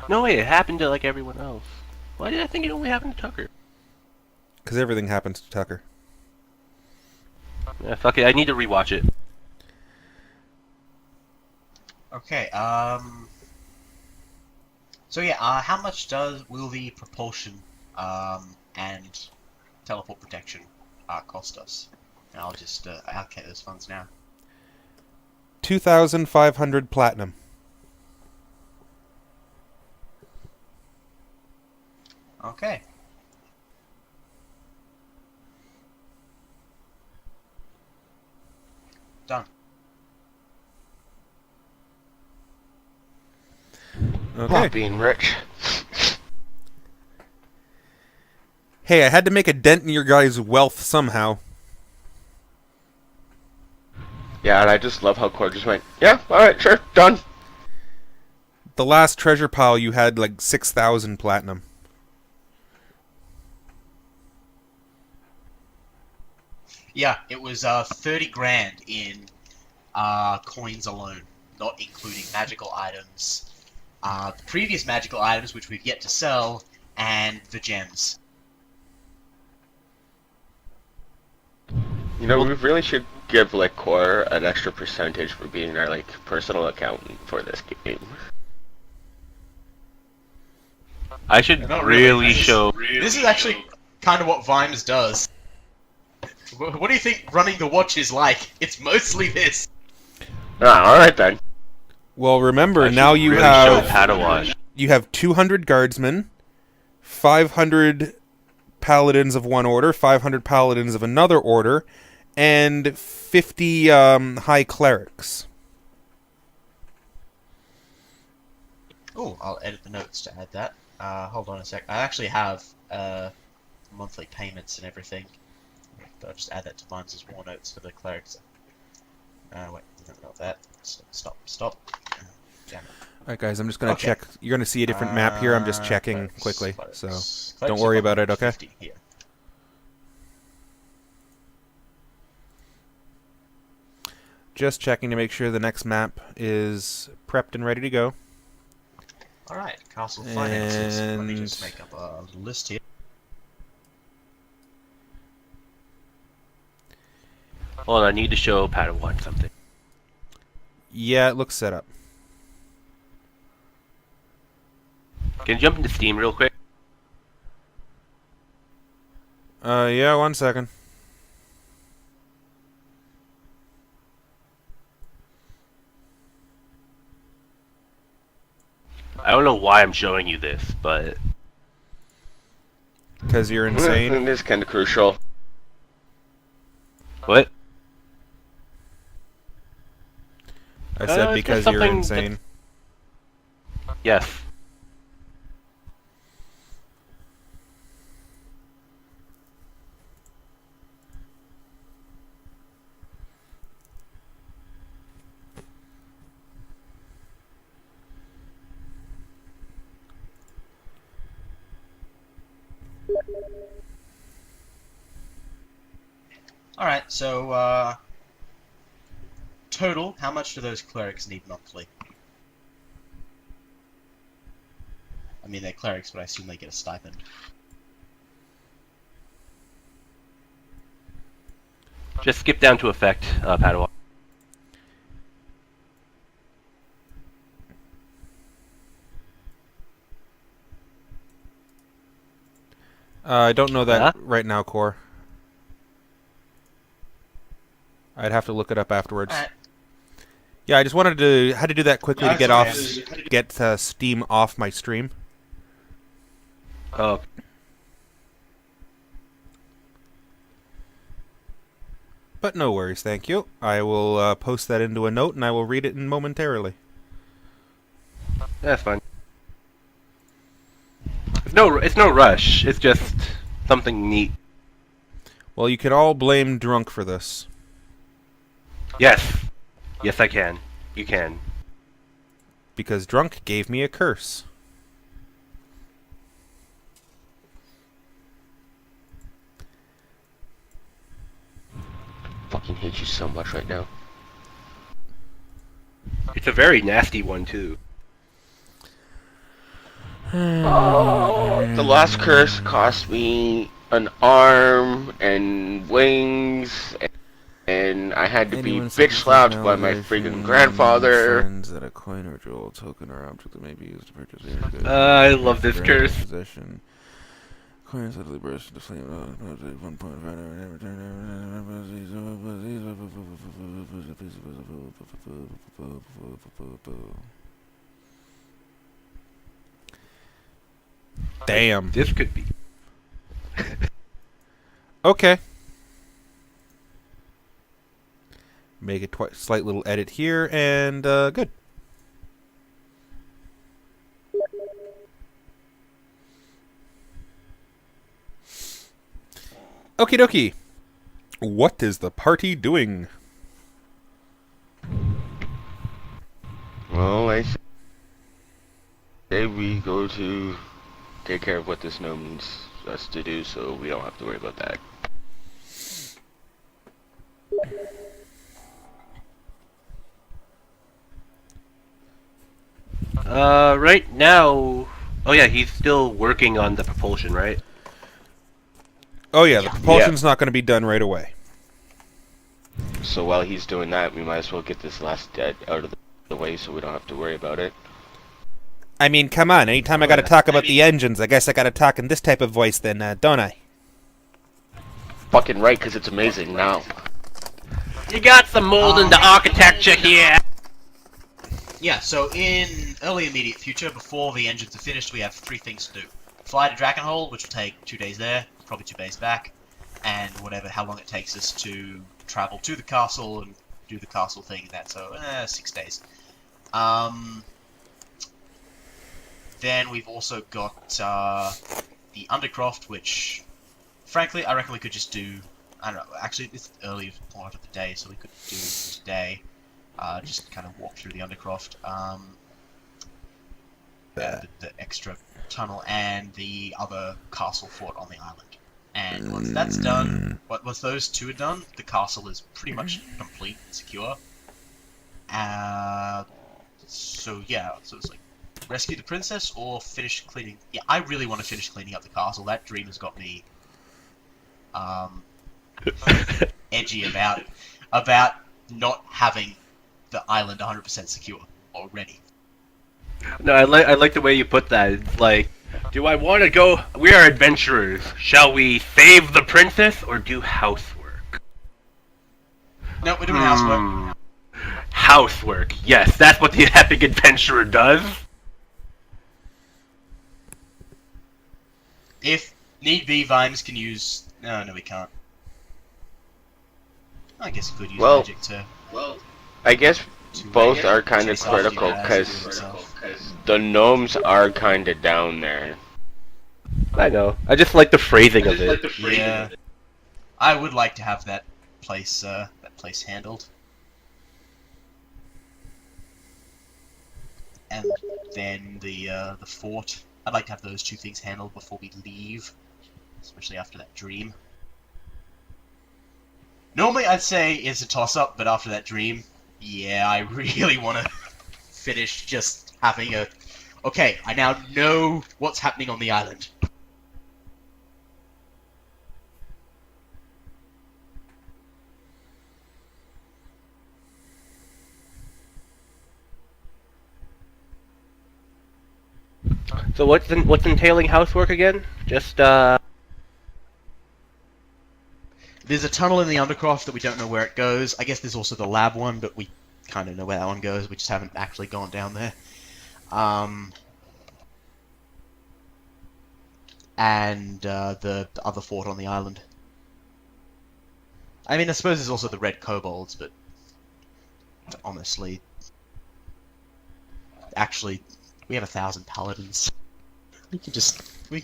No way, it happened to like everyone else. Why did I think it only happened to Tucker? Because everything happens to Tucker. Yeah, fuck it, I need to rewatch it. Okay, so yeah, how much will the propulsion, and teleport protection, cost us? And I'll just, allocate those funds now. 2,500 platinum. Okay. Done. Okay. Not being rich. Hey, I had to make a dent in your guys' wealth somehow. Yeah, and I just love how Core just went, yeah, alright, sure, done. The last treasure pile you had like 6,000 platinum. Yeah, it was 30 grand in coins alone, not including magical items, the previous magical items which we've yet to sell, and the gems. You know, we really should give, like, Core an extra percentage for being our, like, personal accountant for this game. I should Not really This show... This is actually kind of what Vimes does. What do you think running the watch is like? It's mostly this. Ah, alright then. Well, remember, I should now you really have... show Padawan. You have 200 guardsmen, 500 paladins of one order, 500 paladins of another order, and 50 high clerics. Oh, I'll edit the notes to add that. Hold on a sec. I actually have monthly payments and everything. I'll just add that to Vimes as war notes for the clerics. Wait, not that. Stop. Damn it. Alright guys, I'm just going to Okay. check. You're going to see a different map here. I'm just checking quickly. So don't worry about it, okay? Here. Just checking to make sure the next map is prepped and ready to go. Alright, castle finances. Let me And- just make up a list here. Hold on, I need to show Padawan something. Yeah, it looks set up. Can you jump into Steam real quick? Yeah, 1 second. I don't know why I'm showing you this, but... Because you're insane. It is kind of crucial. What? I said it's because just you're something insane. Yes. Alright, so, total, how much do those clerics need monthly? I mean, they're clerics, but I assume they get a stipend. Just skip down to effect, Padawan. I don't know that Huh? right now, Core. I'd have to look it up afterwards. Alright. Yeah, I just had to do that quickly Yeah, to get it's off, okay. get Steam off my stream. Oh, But no worries, thank you. I will post that into a note and I will read it in momentarily. that's fine. It's no rush. It's just something neat. Well, you can all blame Drunk for this. Yes. Yes, I can. You can. Because Drunk gave me a curse. fucking hate you so much right now. It's a very nasty one too. The last curse cost me an arm and wings, and I had to be bitch slapped by my freaking grandfather. Friends that a coin or jewel, token or object that may be used to purchase any goods. I love this curse. Possession. Coin suddenly burst into flame. 1.5. Damn. This could be. Okay. Make a slight little edit here, and good. Okie dokie. What is the party doing? Well, I say we go to take care of what this gnome needs us to do, so we don't have to worry about that. Right now... Oh yeah, he's still working on the propulsion, right? Oh yeah, the propulsion's not going to be done right away. So while he's doing that, we might as well get this last dead out of the way so we don't have to worry about it. I mean, come on. Anytime I got to talk about the engines, I guess I got to talk in this type of voice then, don't I? Fucking right, because it's amazing now. You got some mold in the architecture here! Yeah, so in early immediate future, before the engines are finished, we have 3 things to do. Fly to Dragonhold, which will take 2 days there, probably 2 days back, and how long it takes us to travel to the castle and do the castle thing, so 6 days. Then we've also got the Undercroft, which, frankly, I reckon we could just do. I don't know. Actually, it's the early part of the day, so we could do today. Just kind of walk through the Undercroft, the extra tunnel, and the other castle fort on the island. And once that's done, once those 2 are done, the castle is pretty much complete and secure. So it's like rescue the princess or finish cleaning. Yeah, I really want to finish cleaning up the castle. That dream has got me edgy about not having the island 100% secure already. No, I like the way you put that. It's like, do I want to go? We are adventurers. Shall we save the princess or do housework? No, we're doing housework. Housework. Yes, that's what the epic adventurer does. If need be, Vimes can use. No, we can't. I guess we could use magic to. Well, I guess both are kind of critical because the gnomes are kind of down there. I know. I just like the phrasing of it. Yeah, I would like to have that place handled. And then the fort. I'd like to have those 2 things handled before we leave, especially after that dream. Normally, I'd say it's a toss-up, but after that dream, yeah, I really want to finish just having a. Okay, I now know what's happening on the island. So what's entailing housework again? Just There's a tunnel in the Undercroft that we don't know where it goes. I guess there's also the lab one, but we kind of know where that one goes. We just haven't actually gone down there. And the other fort on the island. I mean, I suppose there's also the red kobolds, but honestly, actually, we have 1,000 paladins. We can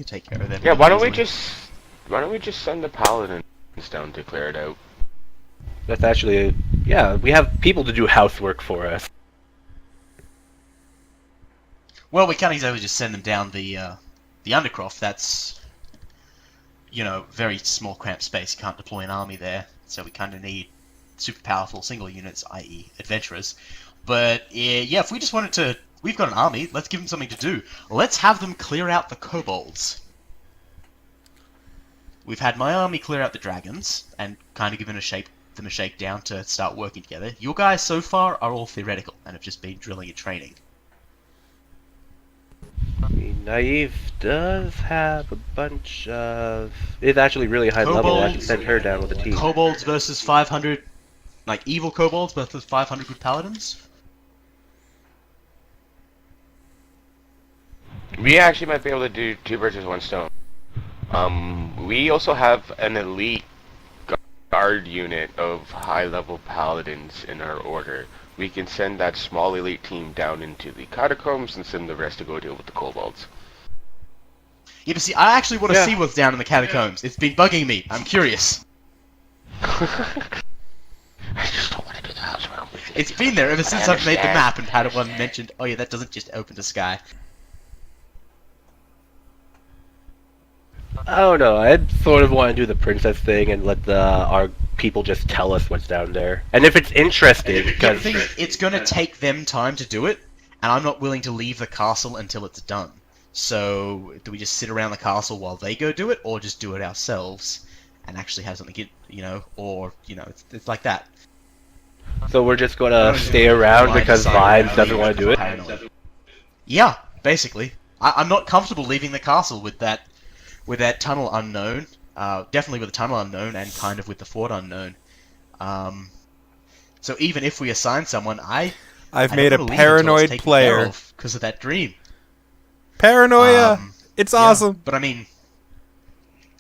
take care of them. Yeah, why don't we just send the paladins down to clear it out? that's actually we have people to do housework for us. Well, we can't exactly just send them down the Undercroft. That's, very small cramped space. You can't deploy an army there, so we kind of need super powerful single units, i.e. adventurers. But yeah, if we just wanted to, we've got an army. Let's give them something to do. Let's have them clear out the kobolds. We've had my army clear out the dragons and kind of given them a shakedown to start working together. Your guys so far are all theoretical and have just been drilling and training. Naive does have a bunch of... It's actually really high level. I should send her down with a team. Kobolds versus 500... Like, evil kobolds versus 500 good paladins? We actually might be able to do 2 birds with 1 stone. We also have an elite guard unit of high-level paladins in our order. We can send that small elite team down into the catacombs and send the rest to go deal with the kobolds. Yeah, but see, I actually want to see what's down in the catacombs. It's been bugging me. I'm curious. I just don't want to do the house round. It's been there ever since I've made the map and Padawan mentioned, oh yeah, that doesn't just open the sky. I don't know. I sort of want to do the princess thing and let our people just tell us what's down there. And if it's interesting, because the thing is, it's going to take them time to do it, and I'm not willing to leave the castle until it's done. So, do we just sit around the castle while they go do it, or just do it ourselves and actually have something, or it's like that. So we're just gonna stay around because Vimes doesn't want to do it? Yeah, basically. I'm not comfortable leaving the castle with that tunnel unknown. Definitely with the tunnel unknown and kind of with the fort unknown. So even if we assign someone, I've made a paranoid player because of that dream. Paranoia! It's awesome! But I mean,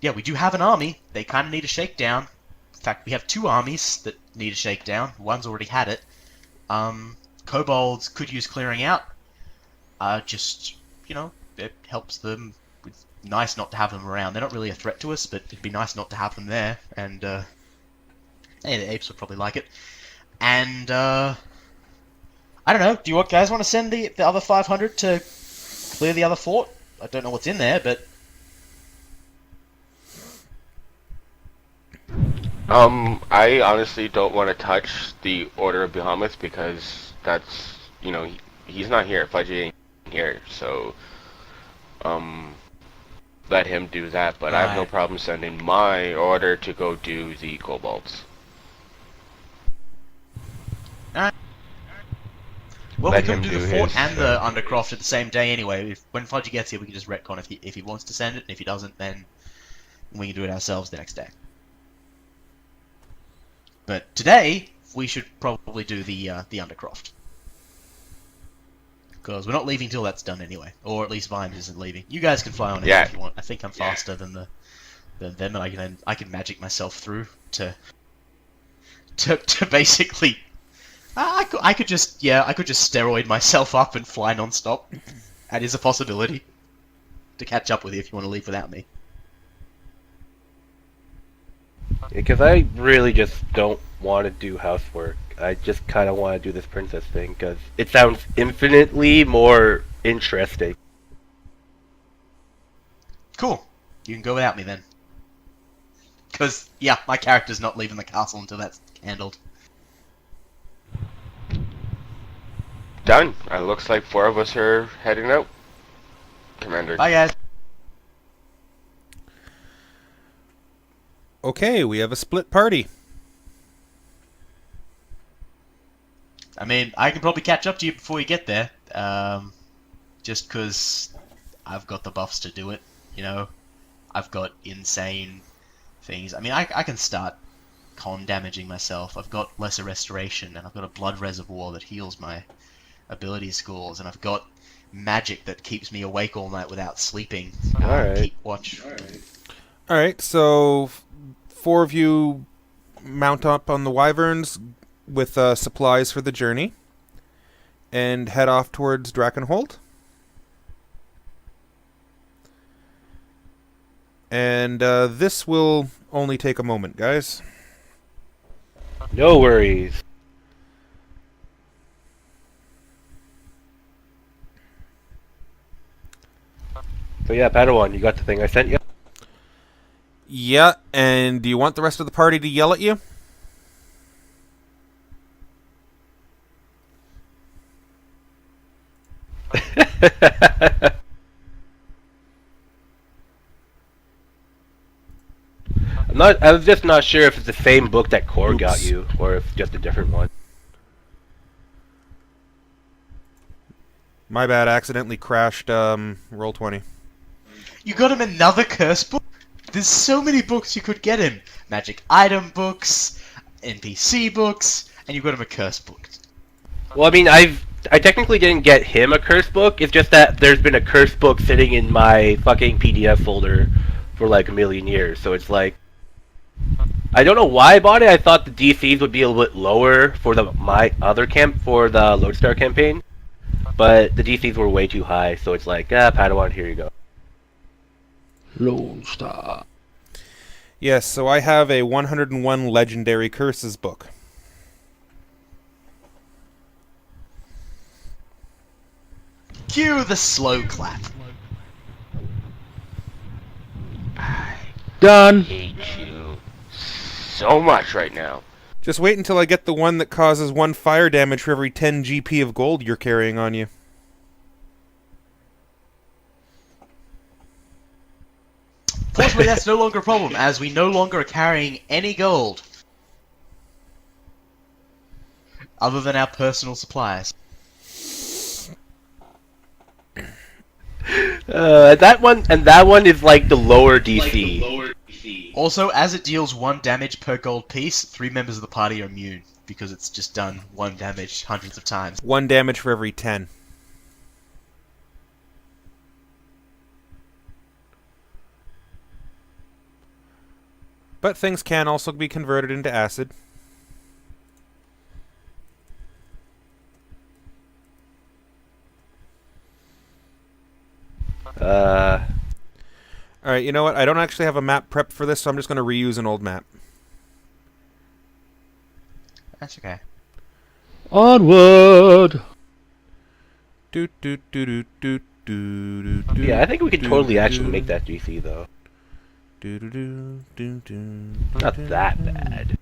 yeah, we do have an army. They kind of need a shakedown. In fact, we have 2 armies that need a shakedown. One's already had it. Kobolds could use clearing out. It helps them. It's nice not to have them around. They're not really a threat to us, but it'd be nice not to have them there. And, the apes would probably like it. And, I don't know. Do you guys want to send the other 500 to clear the other fort? I don't know what's in there, but... I honestly don't want to touch the Order of Behemoth because that's, he's not here. Fudgie ain't here, so, let him do that, but I have no problem sending my order to go do the kobolds. Well, we can do the fort and the Undercroft at the same day anyway. When Fudgie gets here, we can just retcon if he wants to send it, and if he doesn't, then we can do it ourselves the next day. But today, we should probably do the Undercroft. Because we're not leaving till that's done anyway. Or at least Vimes isn't leaving. You guys can fly on it if you want. I think I'm faster than them, and I can magic myself through to basically... I could just steroid myself up and fly non-stop. That is a possibility. To catch up with you if you want to leave without me. Because I really just don't want to do housework. I just kind of want to do this princess thing because it sounds infinitely more interesting. Cool. You can go without me then. Because, yeah, my character's not leaving the castle until that's handled. Done. It looks like 4 of us are heading out. Commander. Bye, guys. Okay, we have a split party. I mean, I can probably catch up to you before you get there. Just because I've got the buffs to do it, I've got insane things. I mean, I can start con damaging myself. I've got lesser restoration, and I've got a blood reservoir that heals my ability scores, and I've got magic that keeps me awake all night without sleeping. Alright. Keep watch. Alright, so 4 of you mount up on the wyverns with supplies for the journey and head off towards Drakenhold. And this will only take a moment, guys. No worries. So yeah, Padawan, you got the thing I sent you? Yeah, and do you want the rest of the party to yell at you? I was just not sure if it's the same book that Core got Oops. you, or if just a different one. My bad, accidentally crashed roll 20. You got him another curse book? There's so many books you could get him. Magic item books, NPC books, and you got him a curse book. Well, I mean, I technically didn't get him a curse book. It's just that there's been a curse book sitting in my fucking PDF folder for like a million years. So it's like, I don't know why I bought it. I thought the DCs would be a little bit lower for the Lodestar campaign, but the DCs were way too high. So it's like, Padawan, here you go. Lone Star. Yes, so I have a 101 Legendary Curses book. Cue the slow clap. I Done. hate you so much right now. Just wait until I get the one that causes 1 fire damage for every 10 GP of gold you're carrying on you. Fortunately, that's no longer a problem, as we no longer are carrying any gold. Other than our personal supplies. That one is like the lower DC. Also, as it deals 1 damage per gold piece, 3 members of the party are immune, because it's just done 1 damage hundreds of times. 1 damage for every 10. But things can also be converted into acid. Alright, you know what? I don't actually have a map prepped for this, so I'm just going to reuse an old map. That's okay. Onward. Yeah, I think we could totally actually make that DC though. Not that bad.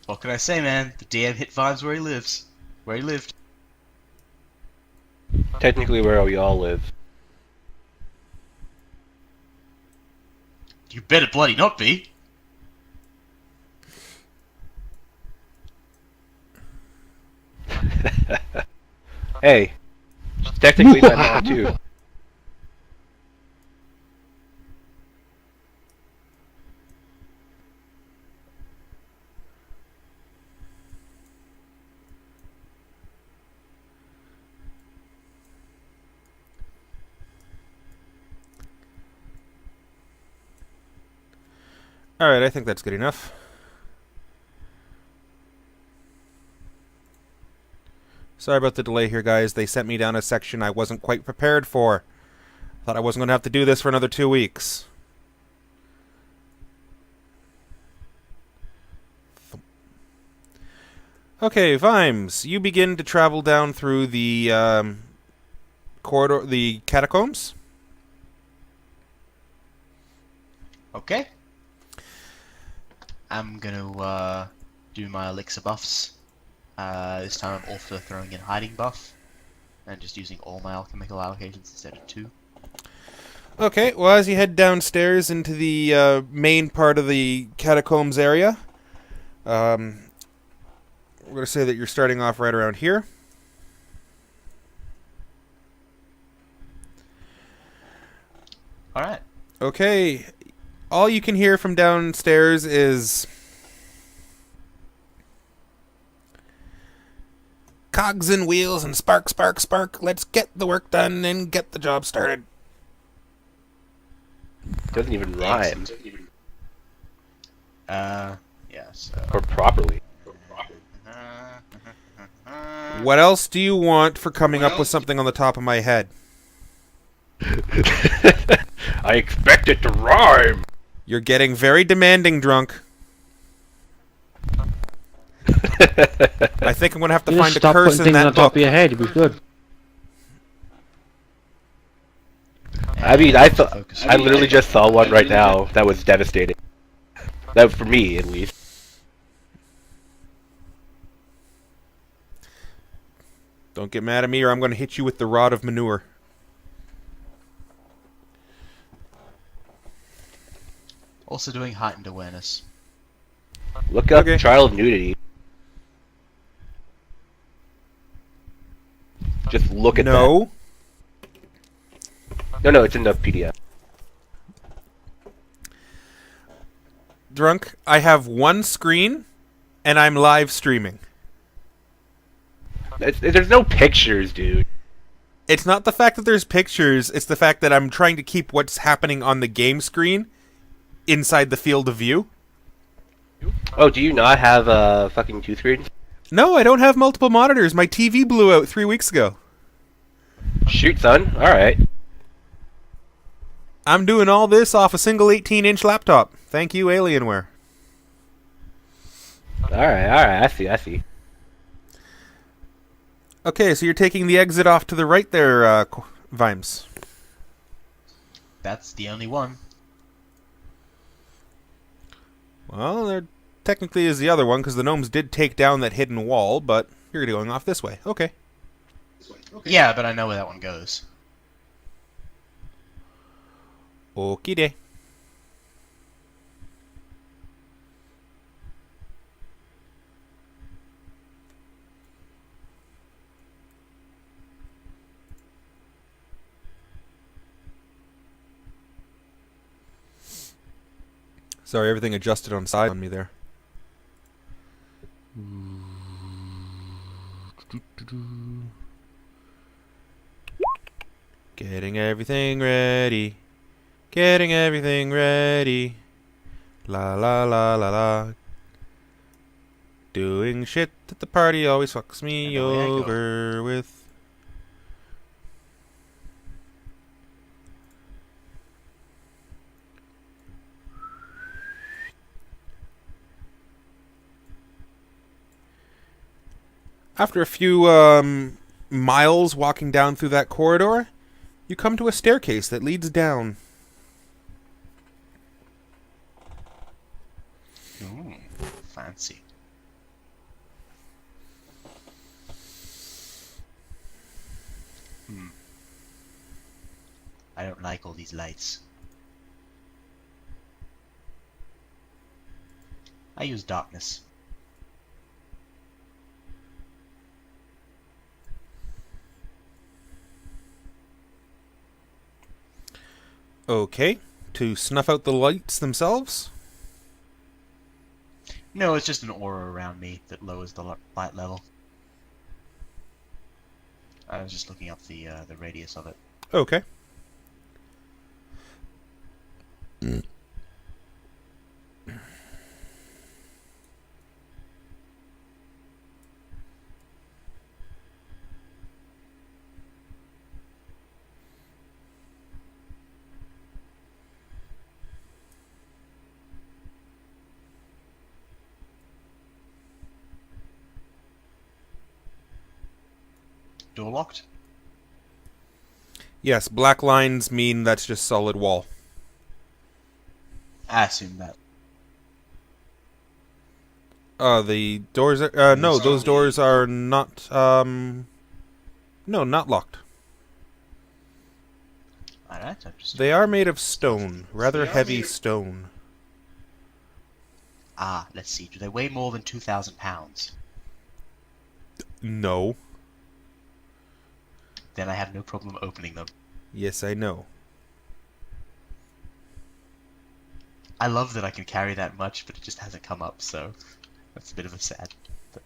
What can I say, man? The DM hit Vimes where he lives. Where he lived. Technically where we all live. You better bloody not be. Hey, technically my mom too. Alright, I think that's good enough. Sorry about the delay here, guys. They sent me down a section I wasn't quite prepared for. Thought I wasn't going to have to do this for another 2 weeks. Okay, Vimes, you begin to travel down through the corridor, the catacombs. Okay. I'm gonna do my elixir buffs. This time I'm also throwing in hiding buff. And just using all my alchemical allocations instead of 2. Okay, well, as you head downstairs into the main part of the catacombs area, we're going to say that you're starting off right around here. Alright. Okay, all you can hear from downstairs is cogs and wheels and spark, spark, spark. Let's get the work done and get the job started. Doesn't even rhyme. Yeah, so... Or properly. What else do you want for coming up with something on the top of my head? I expect it to rhyme. You're getting very demanding, drunk. I think I'm going to have to You find just a stop curse putting in things on that top book. of your head. You'll be good. I mean, I thought Focus. I literally just saw one right now that was devastating. That for me, at least. Don't get mad at me, or I'm going to hit you with the rod of manure. Also doing heightened awareness. Look up Okay. Trial of Nudity. Just look at No. that. No, it's in the PDF. Drunk, I have one screen, and I'm live streaming. There's no pictures, dude. It's not the fact that there's pictures, it's the fact that I'm trying to keep what's happening on the game screen inside the field of view. Oh, do you not have fucking two screens? No, I don't have multiple monitors. My TV blew out 3 weeks ago. Shoot, son. Alright. I'm doing all this off a single 18-inch laptop. Thank you, Alienware. Alright. I see. Okay, so you're taking the exit off to the right there, Vimes. That's the only one. Well, there technically is the other one, because the gnomes did take down that hidden wall, but you're going off this way. Okay. Yeah, but I know where that one goes. Okie day. Sorry, everything adjusted on side on me there. Getting everything ready. Getting everything ready. La la la la la. Doing shit that the party always fucks me And away I go. over with. After a few miles walking down through that corridor, you come to a staircase that leads down. Ooh, fancy. I don't like all these lights. I use darkness. Okay, to snuff out the lights themselves. No, it's just an aura around me that lowers the light level. I was just looking up the radius of it. Okay. Door locked? Yes, black lines mean that's just solid wall. I assume that. The doors are... no, those doors are not... no, not locked. Alright, I'm just... They are made of stone. Rather heavy stone. Ah, let's see. Do they weigh more than 2,000 pounds? No. Then I have no problem opening them. Yes, I know. I love that I can carry that much, but it just hasn't come up, so that's a bit of a sad. But...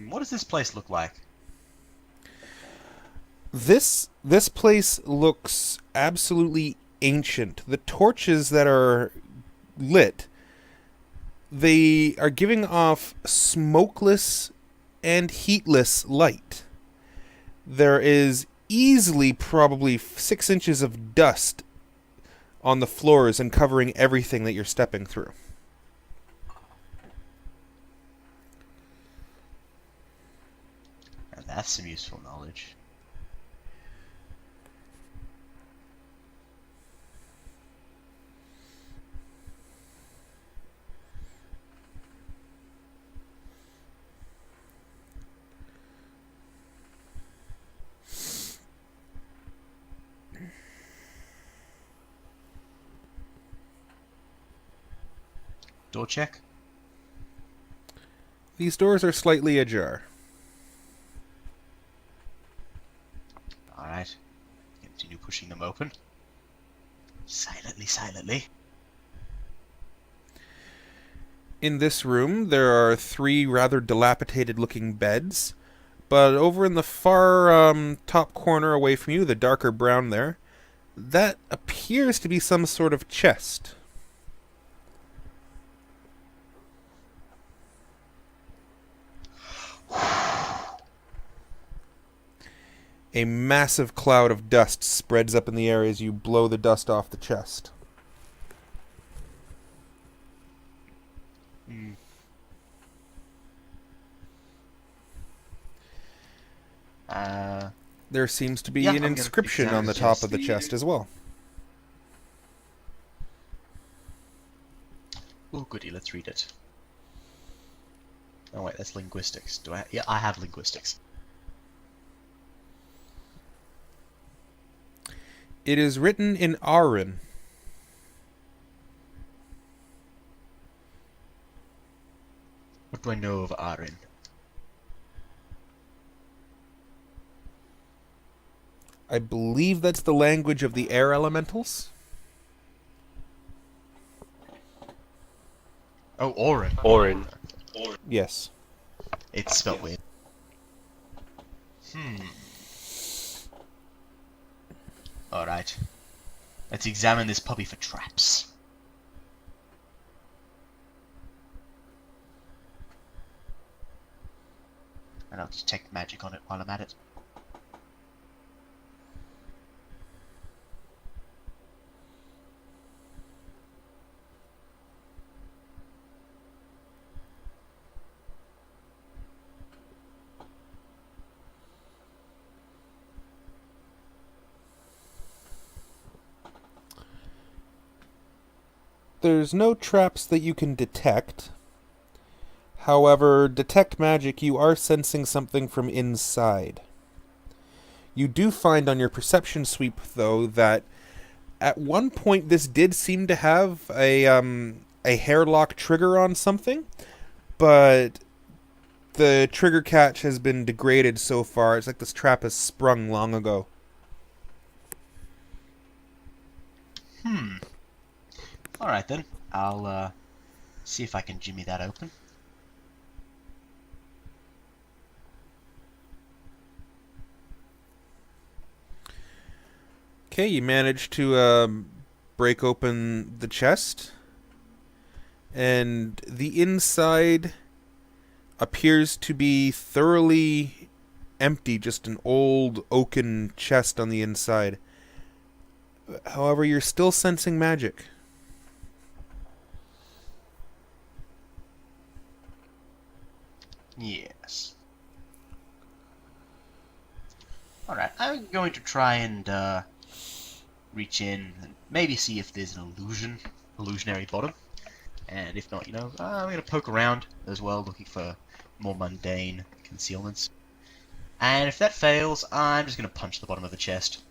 what does this place look like? This place looks absolutely ancient. The torches that are lit, they are giving off smokeless and heatless light. There is easily probably 6 inches of dust on the floors and covering everything that you're stepping through. That's some useful knowledge. Door check. These doors are slightly ajar. Alright. Continue pushing them open. Silently, silently. In this room, there are 3 rather dilapidated-looking beds, but over in the far top corner away from you, the darker brown there, that appears to be some sort of chest. A massive cloud of dust spreads up in the air as you blow the dust off the chest. There seems to be an inscription on the top of the chest as well. Oh, goody, let's read it. Oh wait, that's linguistics. Do I? Yeah, I have linguistics. It is written in Arin. What do I know of Arin? I believe that's the language of the air elementals. Oh, Orin. Orin. Yes. It's spelled weird. Alright. Let's examine this puppy for traps. And I'll detect magic on it while I'm at it. There's no traps that you can detect. However, detect magic, you are sensing something from inside. You do find on your perception sweep, though, that at one point this did seem to have a hairlock trigger on something, but the trigger catch has been degraded so far. It's like this trap has sprung long ago. Alright then, I'll see if I can jimmy that open. Okay, you managed to break open the chest, and the inside appears to be thoroughly empty, just an old oaken chest on the inside. However, you're still sensing magic. Yes. Alright, I'm going to try and reach in and maybe see if there's an illusionary bottom. And if not, I'm going to poke around as well, looking for more mundane concealments. And if that fails, I'm just going to punch the bottom of the chest.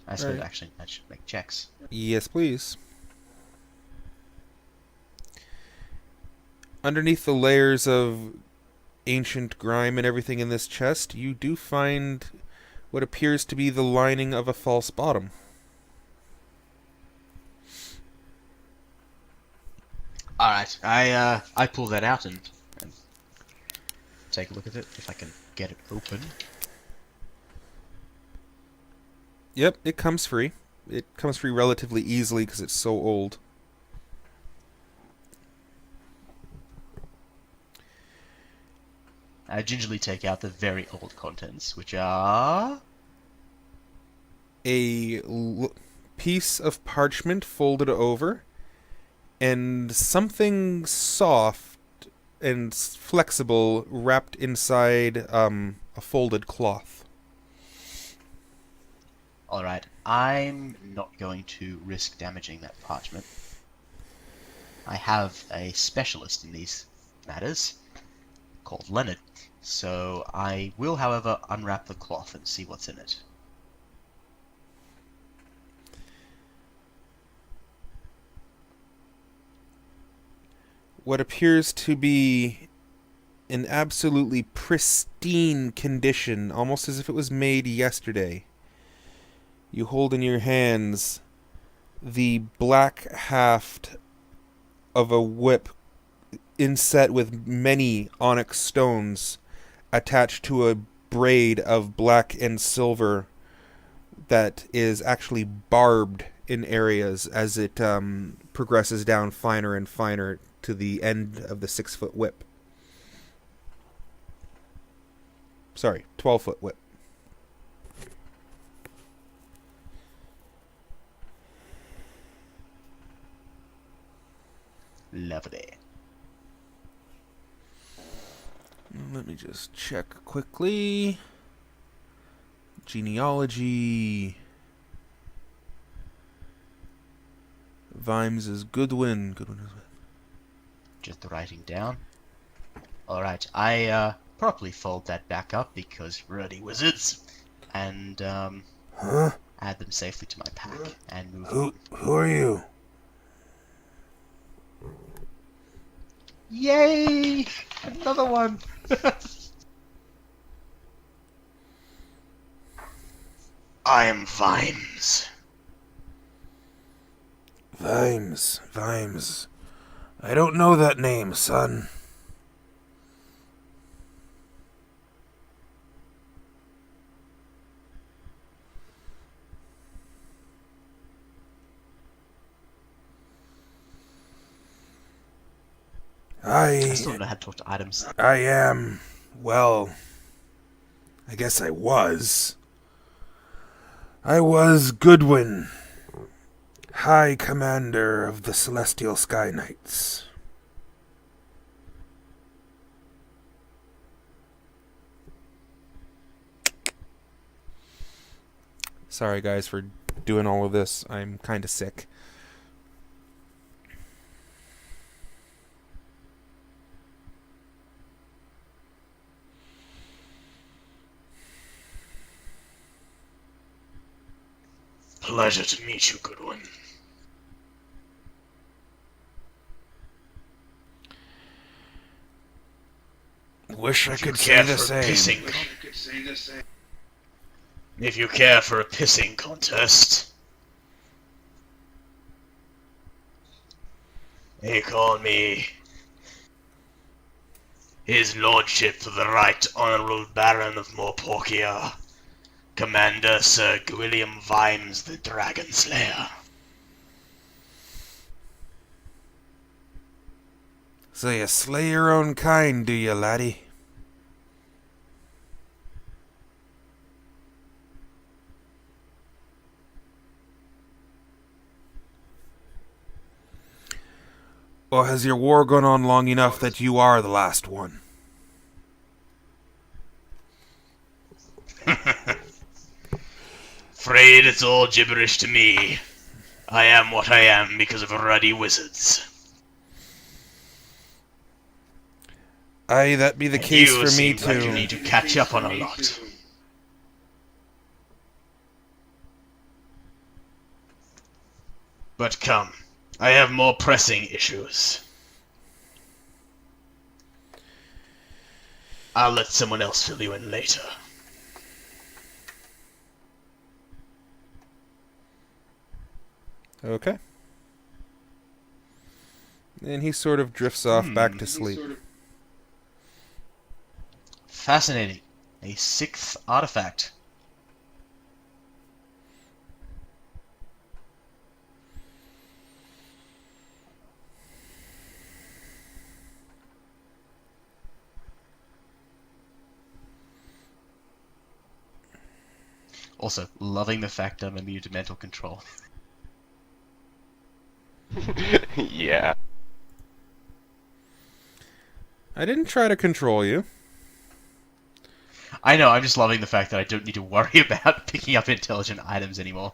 I suppose Right. actually I should make checks. Yes, please. Underneath the layers of ancient grime and everything in this chest, you do find what appears to be the lining of a false bottom. Alright, I pull that out and take a look at it, if I can get it open. Yep, it comes free. It comes free relatively easily because it's so old. I gingerly take out the very old contents, which are... Piece of parchment folded over, and something soft and flexible wrapped inside a folded cloth. Alright, I'm not going to risk damaging that parchment. I have a specialist in these matters, called Leonard, so I will, however, unwrap the cloth and see what's in it. What appears to be in absolutely pristine condition, almost as if it was made yesterday. You hold in your hands the black haft of a whip inset with many onyx stones attached to a braid of black and silver that is actually barbed in areas as it progresses down finer and finer to the end of the 6-foot whip. Sorry, 12-foot whip. Lovely. Let me just check quickly. Genealogy. Vimes is Goodwin. Goodwin is... Just writing down. Alright, I properly fold that back up because ruddy wizards, and add them safely to my pack and move on. Who are you? Yay! Another one! I am Vimes. Vimes. I don't know that name, son. I still don't know how to talk to items. I am, well, I guess I was. I was Goodwin, High Commander of the Celestial Sky Knights. Sorry guys for doing all of this. I'm kind of sick. Pleasure to meet you, Goodwin. Wish I If you could care say the for a same. pissing- If you care for a pissing contest, they call me His Lordship the Right Honourable Baron of Morporkia, Commander Sir William Vimes the Dragon Slayer. So you slay your own kind, do you, laddie? Or has your war gone on long enough that you are the last one? Afraid it's all gibberish to me. I am what I am because of ruddy wizards. Aye, that be the And case you for me seem like you too. need to catch up on a lot. But come, I have more pressing issues. I'll let someone else fill you in later. Okay. And he sort of drifts off back to sleep. Fascinating. A 6th artifact. Also, loving the fact I'm immune to mental control. Yeah. I didn't try to control you. I know, I'm just loving the fact that I don't need to worry about picking up intelligent items anymore.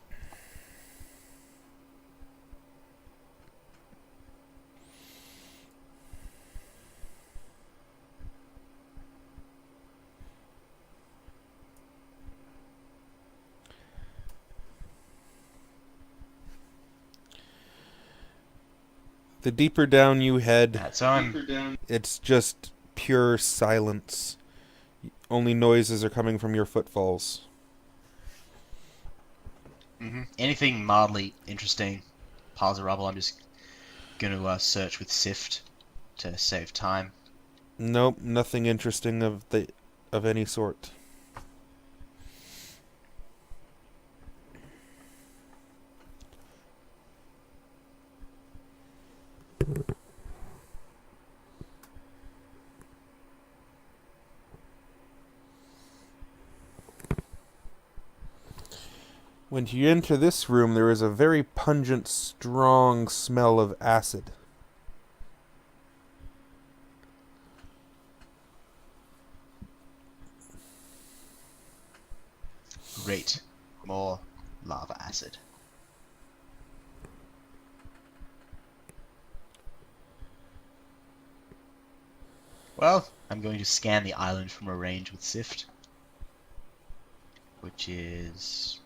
The deeper down you head, So I'm... it's just pure silence. Only noises are coming from your footfalls. Anything mildly interesting, piles of rubble, I'm just gonna search with Sift to save time. Nope, nothing interesting of any sort. When you enter this room, there is a very pungent, strong smell of acid. Great. More lava acid. Well, I'm going to scan the island from a range with Sift. Which is...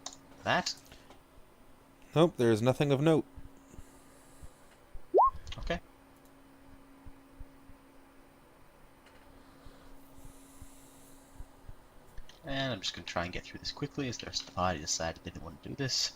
that? Nope, there is nothing of note. Okay. And I'm just going to try and get through this quickly as the rest of the party decided they didn't want to do this.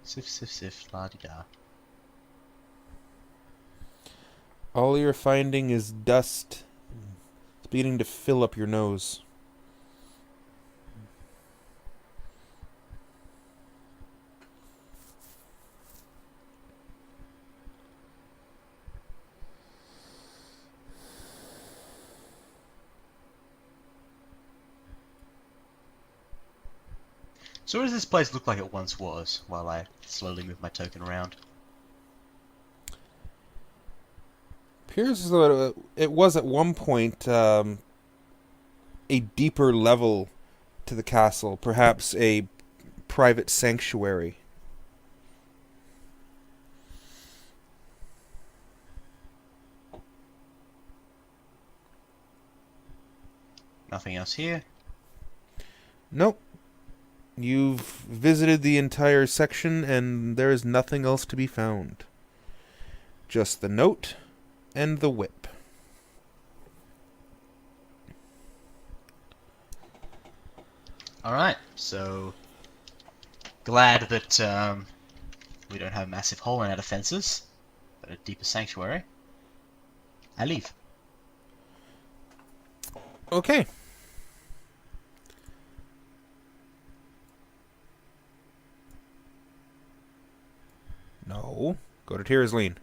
Sif, la-di-da. All you're finding is dust. It's beginning to fill up your nose. So what does this place look like it once was, while I slowly move my token around? Appears as though it was at one point a deeper level to the castle, perhaps a private sanctuary. Nothing else here? Nope. You've visited the entire section and there is nothing else to be found. Just the note and the whip. Alright, so... glad that we don't have a massive hole in our defences, but a deeper sanctuary. I leave. Okay. No. Go to Tiersleen.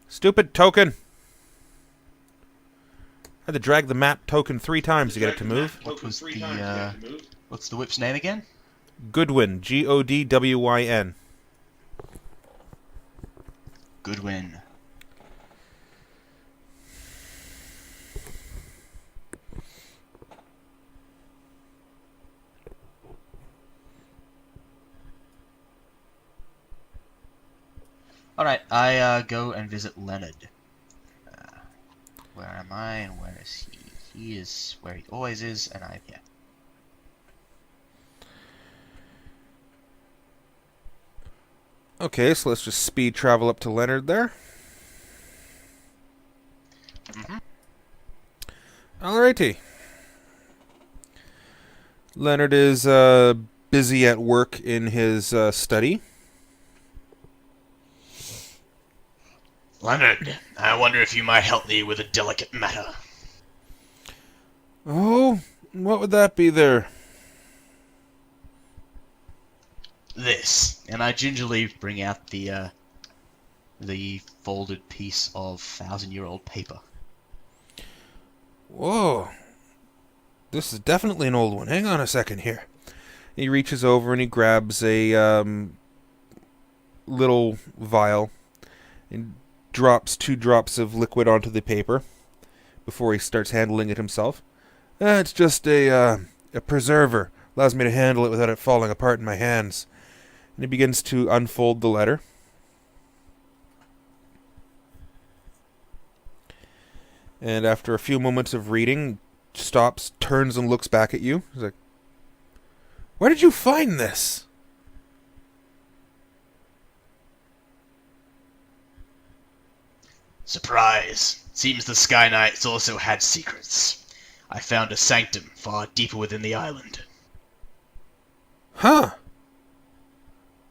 Stupid token! I had to drag the map token 3 times to get it to move. What was the, what's the whip's name again? Goodwin. Godwyn. Goodwin. Alright, I go and visit Leonard. Where am I and where is he? He is where he always is, and I'm here. Okay, so let's just speed travel up to Leonard there. Alrighty. Leonard is busy at work in his study. Leonard, I wonder if you might help me with a delicate matter. Oh, what would that be there? this, and I gingerly bring out the folded piece of 1,000-year-old paper. Whoa. This is definitely an old one. Hang on a second here. He reaches over and he grabs a little vial and drops 2 drops of liquid onto the paper before he starts handling it himself. It's just a preserver. Allows me to handle it without it falling apart in my hands. And he begins to unfold the letter. And after a few moments of reading, stops, turns and looks back at you. He's like, "Where did you find this?" Surprise! Seems the Sky Knights also had secrets. I found a sanctum far deeper within the island. Huh.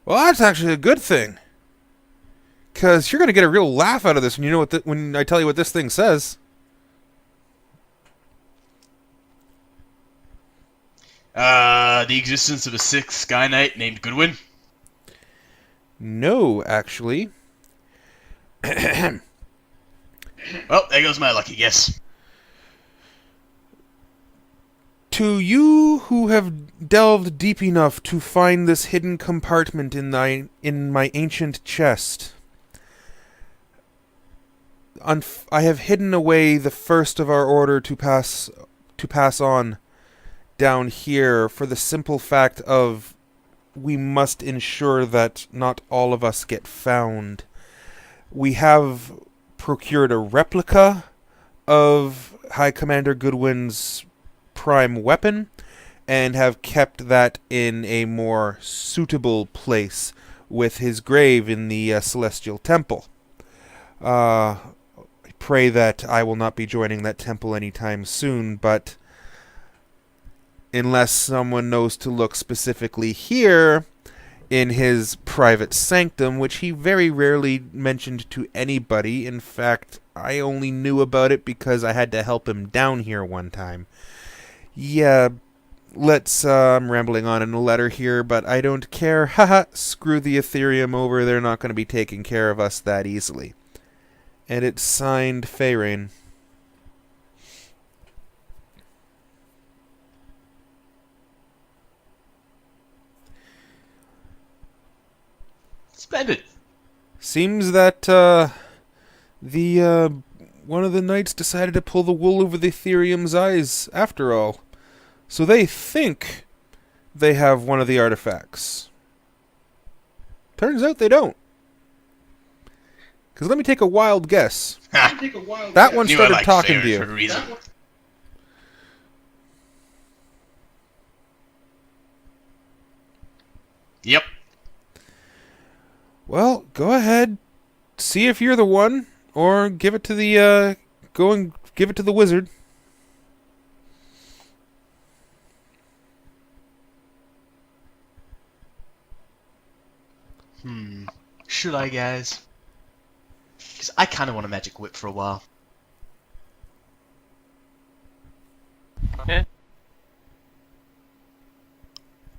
Well, that's actually a good thing. 'Cause you're going to get a real laugh out of this when you know when I tell you what this thing says. The existence of a 6th Sky Knight named Goodwin? No, actually. Well, there goes my lucky guess. To you who have delved deep enough to find this hidden compartment in my ancient chest, I have hidden away the first of our order to pass on down here for the simple fact of we must ensure that not all of us get found. We have procured a replica of High Commander Goodwin's prime weapon and have kept that in a more suitable place with his grave in the Celestial Temple. I pray that I will not be joining that temple anytime soon, but unless someone knows to look specifically here in his private sanctum, which he very rarely mentioned to anybody. In fact, I only knew about it because I had to help him down here one time. Yeah, I'm rambling on in a letter here, but I don't care. Haha, screw the Ethereum over. They're not going to be taking care of us that easily. And it's signed Feyrain. Splendid. Seems that one of the knights decided to pull the wool over the Ethereum's eyes after all. So they think they have one of the artifacts. Turns out they don't. Because let me take a wild guess. That one started talking to you. For a reason. Yep. Well, go ahead. See if you're the one, or give it to the go and give it to the wizard. Should I, guys? Because I kind of want a magic whip for a while. Yeah.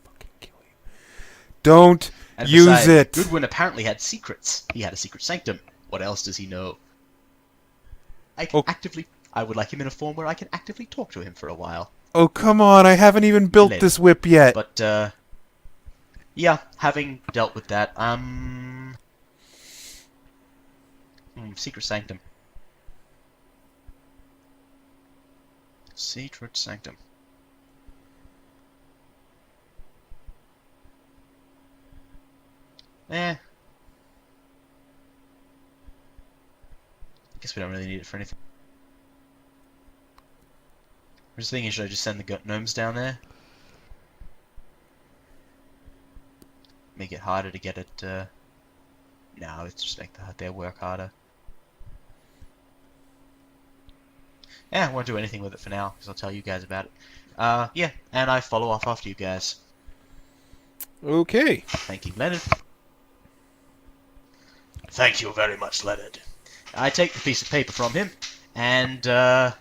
Fucking kill you. Don't And use besides, it. Goodwin apparently had secrets. He had a secret sanctum. What else does he know? I would like him in a form where I can actively talk to him for a while. Oh, come on. I haven't even built Live. this whip yet. But, yeah, having dealt with that, secret sanctum. Secret sanctum. Guess we don't really need it for anything. I'm just thinking, should I just send the gnomes down there? Make it harder to get it, No, let's just make their work harder. Yeah, I won't do anything with it for now, because I'll tell you guys about it. Yeah, and I follow off after you guys. Okay. Thank you, Leonard. Thank you very much, Leonard. I take the piece of paper from him, and, yeah,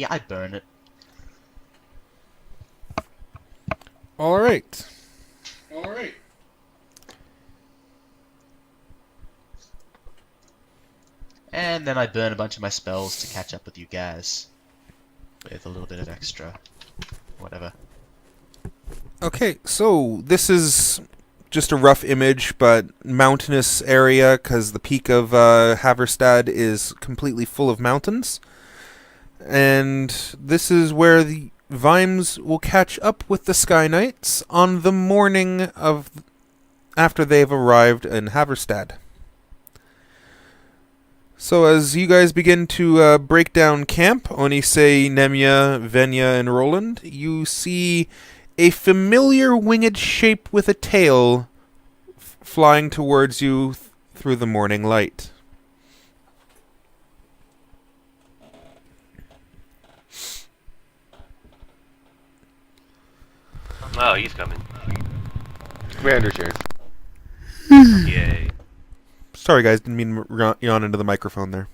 I burn it. All right. And then I burn a bunch of my spells to catch up with you guys. With a little bit of extra whatever. Okay, so this is just a rough image, but mountainous area, because the peak of Haverstad is completely full of mountains. And this is where the Vimes will catch up with the Sky Knights on the morning of after they've arrived in Haverstad. So as you guys begin to break down camp, Onyce, Nemea, Venya, and Roland, you see a familiar winged shape with a tail flying towards you through the morning light. Oh, he's coming. Commander's here. Yay. Sorry guys, didn't mean to yawn into the microphone there.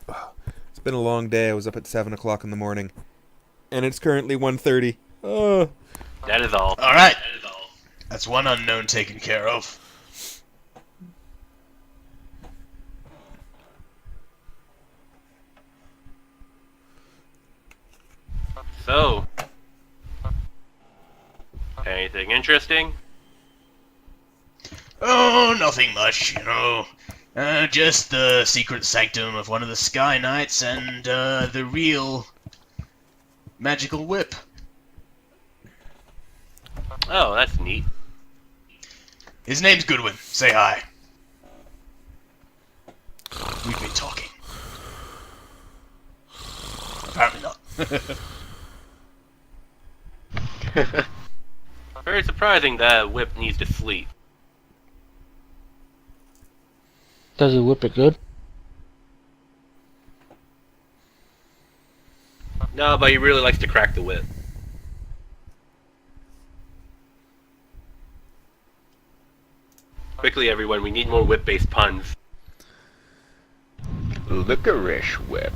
It's been a long day. I was up at 7 o'clock in the morning. And it's currently 1:30. That is all. Alright. That's one unknown taken care of. So, anything interesting? Oh, nothing much, you know. Just the secret sanctum of one of the Sky Knights and the real magical whip. Oh, that's neat. His name's Goodwin. Say hi. We've been talking. Apparently not. Very surprising that Whip needs to sleep. Does he whip it good? No, but he really likes to crack the whip. Quickly, everyone, we need more whip-based puns. Licorice whip.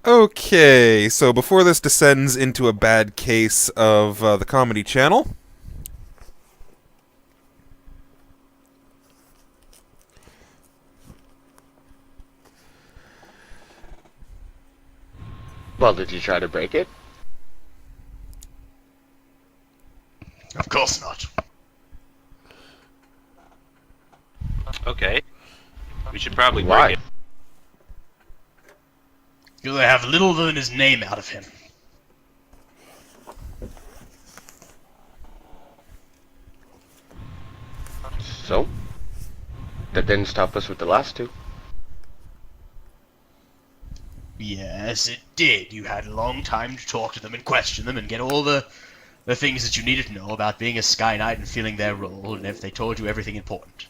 Okay, so before this descends into a bad case of the Comedy Channel, Well, did you try to break it? Of course not. Okay. We should probably Why? break it. Because I have little than his name out of him. So? That didn't stop us with the last two. Yes, it did. You had a long time to talk to them and question them and get all the things that you needed to know about being a Sky Knight and feeling their role, and if they told you everything important.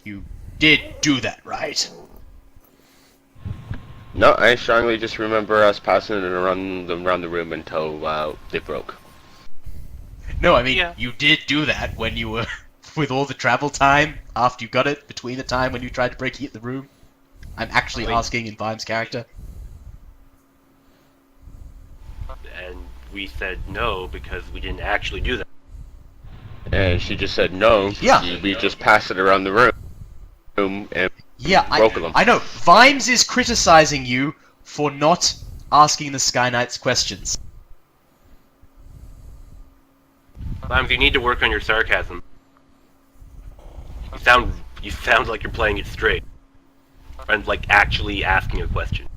You did do that, right? No, I strongly just remember us passing it around the room until they broke. No, I mean, Yeah. you did do that when you were with all the travel time after you got it, between the time when you tried to break the room. I'm actually Wait. asking in Vimes' character. And we said no because we didn't actually do that. And she just said no. Yeah. We just passed it around the room and Yeah, broke them. I know. Vimes is criticizing you for not asking the Sky Knights questions. Limes, you need to work on your sarcasm. You sound like you're playing it straight. And like actually asking a question.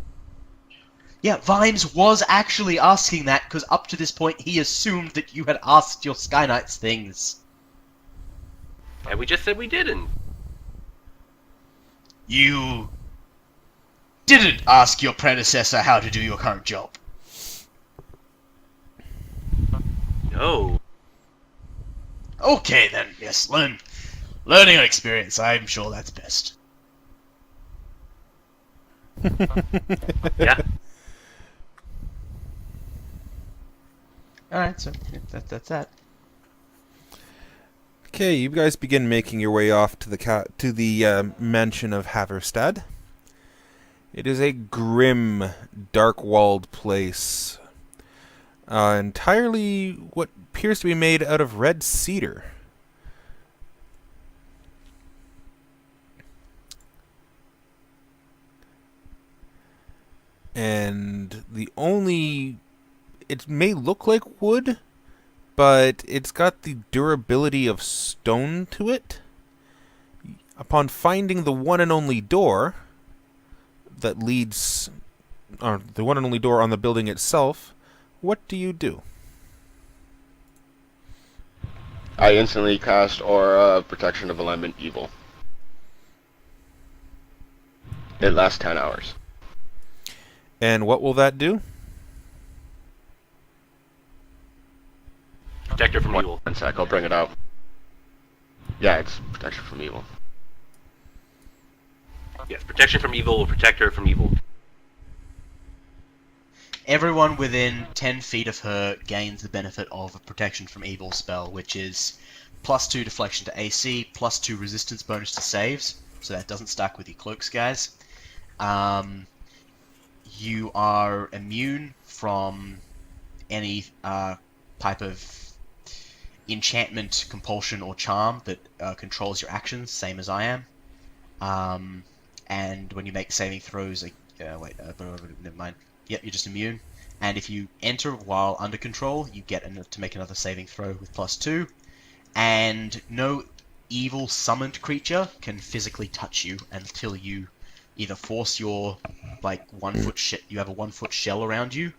Yeah, Vimes was actually asking that because up to this point he assumed that you had asked your Sky Knights things. And we just said we didn't. You didn't ask your predecessor how to do your current job. No. Okay then, yes, learning on experience, I'm sure that's best. Yeah. Alright, so that's that. okay, you guys begin making your way off to the mansion of Haverstad. It is a grim, dark-walled place. entirely what appears to be made out of red cedar. And it may look like wood, but it's got the durability of stone to it. Upon finding the one and only door that leads, or the one and only door on the building itself, what do you do? I instantly cast Aura of Protection of Alignment Evil. It lasts 10 hours. And what will that do? Protector from evil. One sec, I'll bring it out. Yeah, it's Protection from Evil. Yes, protection from evil, protector from evil. Everyone within 10 feet of her gains the benefit of a protection from evil spell, which is +2 deflection to AC, +2 resistance bonus to saves, so that doesn't stack with your cloaks, guys. You are immune from any type of enchantment, compulsion, or charm that controls your actions, same as I am. And when you make saving throws, never mind. Yep, you're just immune. And if you enter while under control, you get to make another saving throw with +2. And no evil summoned creature can physically touch you until you either force your you have a 1 foot shell around you.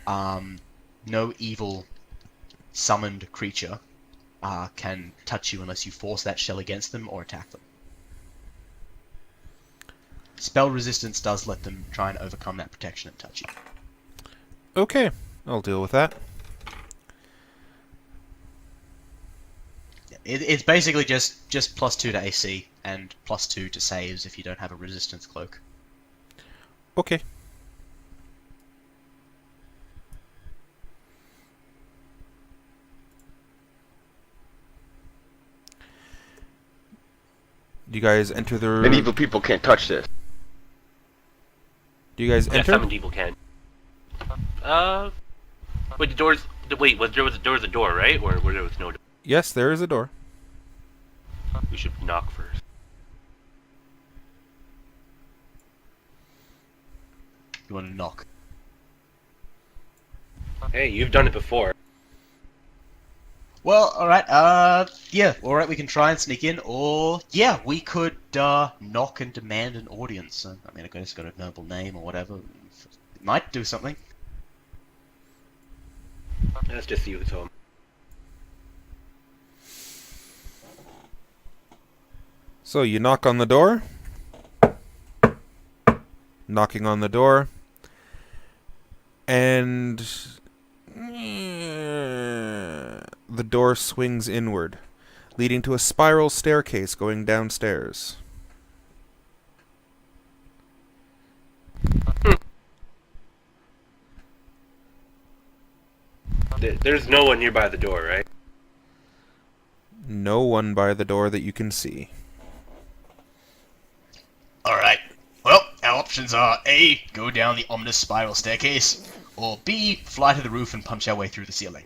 No evil summoned creature can touch you unless you force that shell against them or attack them. Spell resistance does let them try and overcome that protection and touch you. Okay, I'll deal with that. It's basically just +2 to AC and +2 to saves if you don't have a resistance cloak. Okay. Do you guys enter the... And evil people can't touch this. Do you guys Yeah, enter? summoned evil can. Wait, the door's... Wait, there was a door, right? Or where there was no door? Yes, there is a door. We should knock first. You want to knock? Hey, you've done it before. Well, alright, yeah, alright, we can try and sneak in, or, yeah, we could, knock and demand an audience. I mean, I guess it's got a noble name or whatever. It might do something. Let's just see what's home. So you knock on the door. Knocking on the door. And... the door swings inward, leading to a spiral staircase going downstairs. There's no one nearby the door, right? No one by the door that you can see. Alright, well, our options are A, go down the ominous spiral staircase, or B, fly to the roof and punch our way through the ceiling.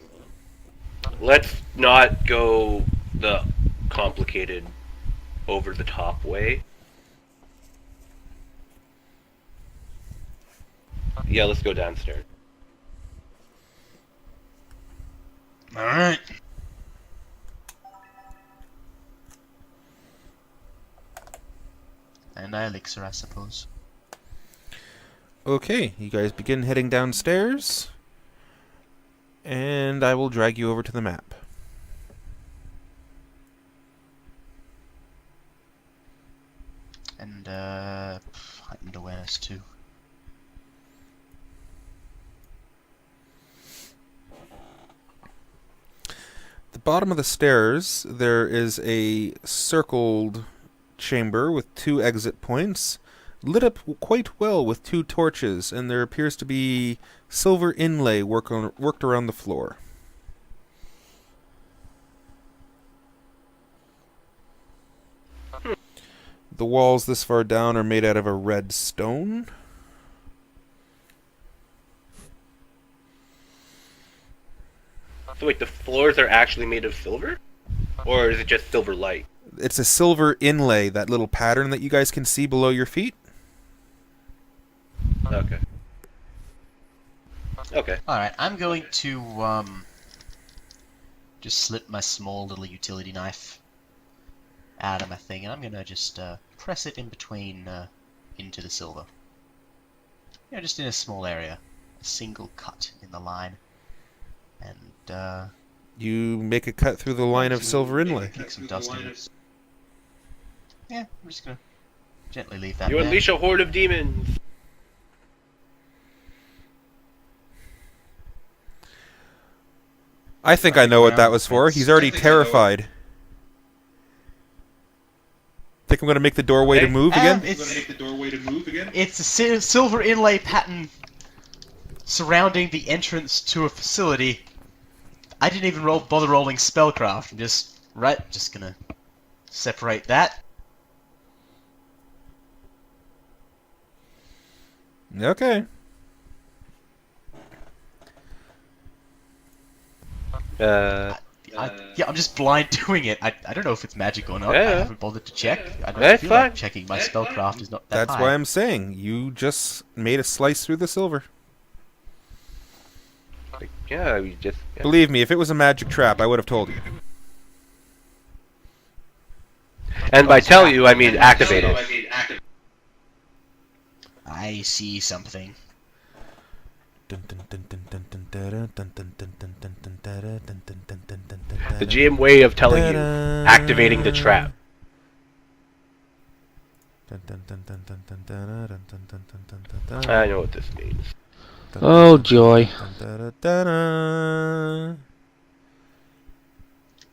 Let's not go the complicated, over-the-top way. Yeah, let's go downstairs. Alright. And I elixir, I suppose. Okay, you guys begin heading downstairs. And I will drag you over to the map. And, heightened awareness too. At the bottom of the stairs, there is a circled chamber with 2 exit points, lit up quite well with 2 torches, and there appears to be silver inlay worked around the floor. The walls this far down are made out of a red stone. So wait, the floors are actually made of silver? Or is it just silver light? It's a silver inlay, that little pattern that you guys can see below your feet. Okay. Okay. Alright, I'm going to, just slip my small little utility knife out of my thing, and I'm gonna just, press it in between, into the silver. You know, just in a small area. A single cut in the line. And, You make a cut through the line of silver inlay. kick some dust in it. Yeah, I'm just gonna gently leave that You there. unleash a horde of demons! I think I know what that was for. He's already terrified. Think I'm going to make the doorway to move again? It's a silver inlay pattern surrounding the entrance to a facility. I didn't even bother rolling spellcraft. I'm just gonna separate that. Okay. I'm just blind doing it. I don't know if it's magic or not. Yeah. I haven't bothered to check. I don't That's feel like fine. checking. My spellcraft is not that That's high. why I'm saying you just made a slice through the silver. Yeah, we just... Yeah. Believe me, if it was a magic trap, I would have told you. And by tell you, I mean activate it. I see something. The GM way of telling you, activating the trap. I know what this means. Oh, joy.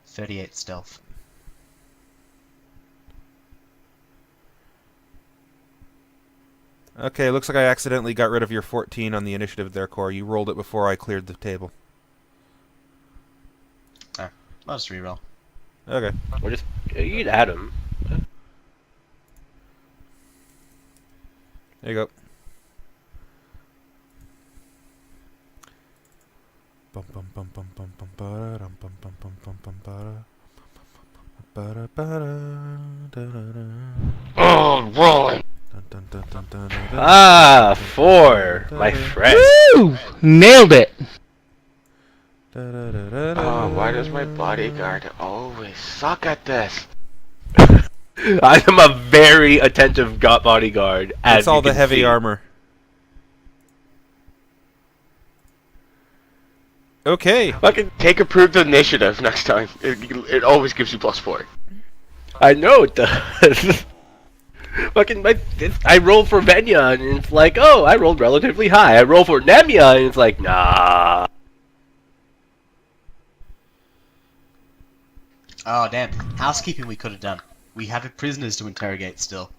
38 stealth. Okay, looks like I accidentally got rid of your 14 on the initiative there, Core. You rolled it before I cleared the table. I'll just reroll. Okay. Or just... You can add them. There you go. Bum bum bum bum bum bum ba dum bum bum bum bum bum ba da ba da da da. Oh, Roland! Ah, 4, my friend. Woo! Nailed it. Oh, why does my bodyguard always suck at this? I am a very attentive bodyguard. As It's all you the can heavy see. armor. Okay. Fucking take approved initiative next time. It always gives you +4. I know it does. Fucking I rolled for Venya and it's like, oh, I rolled relatively high. I roll for Nemea and it's like, nah. Oh, damn. Housekeeping we could have done. We have prisoners to interrogate still.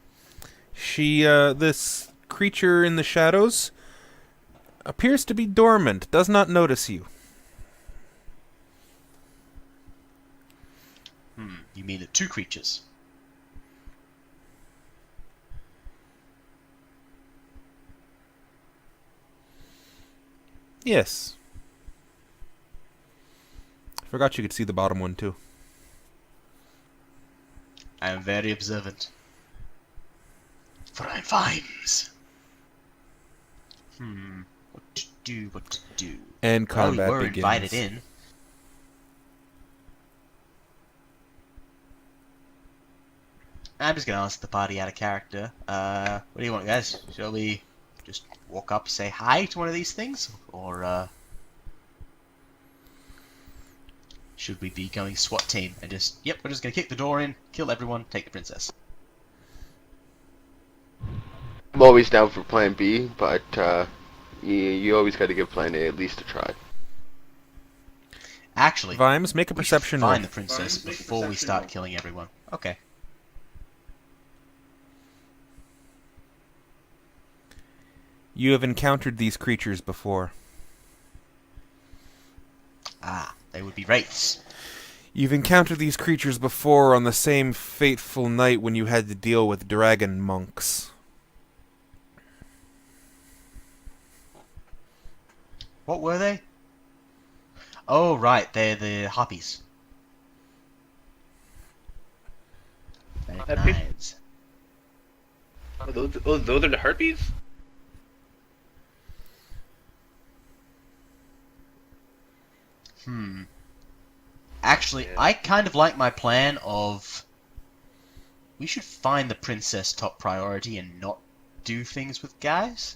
This creature in the shadows appears to be dormant, does not notice you. You mean the two creatures? Yes. Forgot you could see the bottom one, too. I am very observant. For I'm Vimes. What to do? And Well, we combat were begins. invited in. I'm just gonna ask the party out of character. What do you want, guys? Shall we just walk up, say hi to one of these things? Or, should we be going SWAT team and just, yep, we're just gonna kick the door in, kill everyone, take the princess? I'm always down for plan B, but you always got to give plan A at least a try. Actually, Vimes, make a we should perception roll. find the princess before we start killing everyone. Okay. You have encountered these creatures before. Ah, they would be wraiths. You've encountered these creatures before on the same fateful night when you had to deal with dragon monks. What were they? Oh, right, they're the harpies. Very Harpies? nice. Those are the harpies? Actually, Yeah. I kind of like my plan of... We should find the princess top priority and not do things with guys.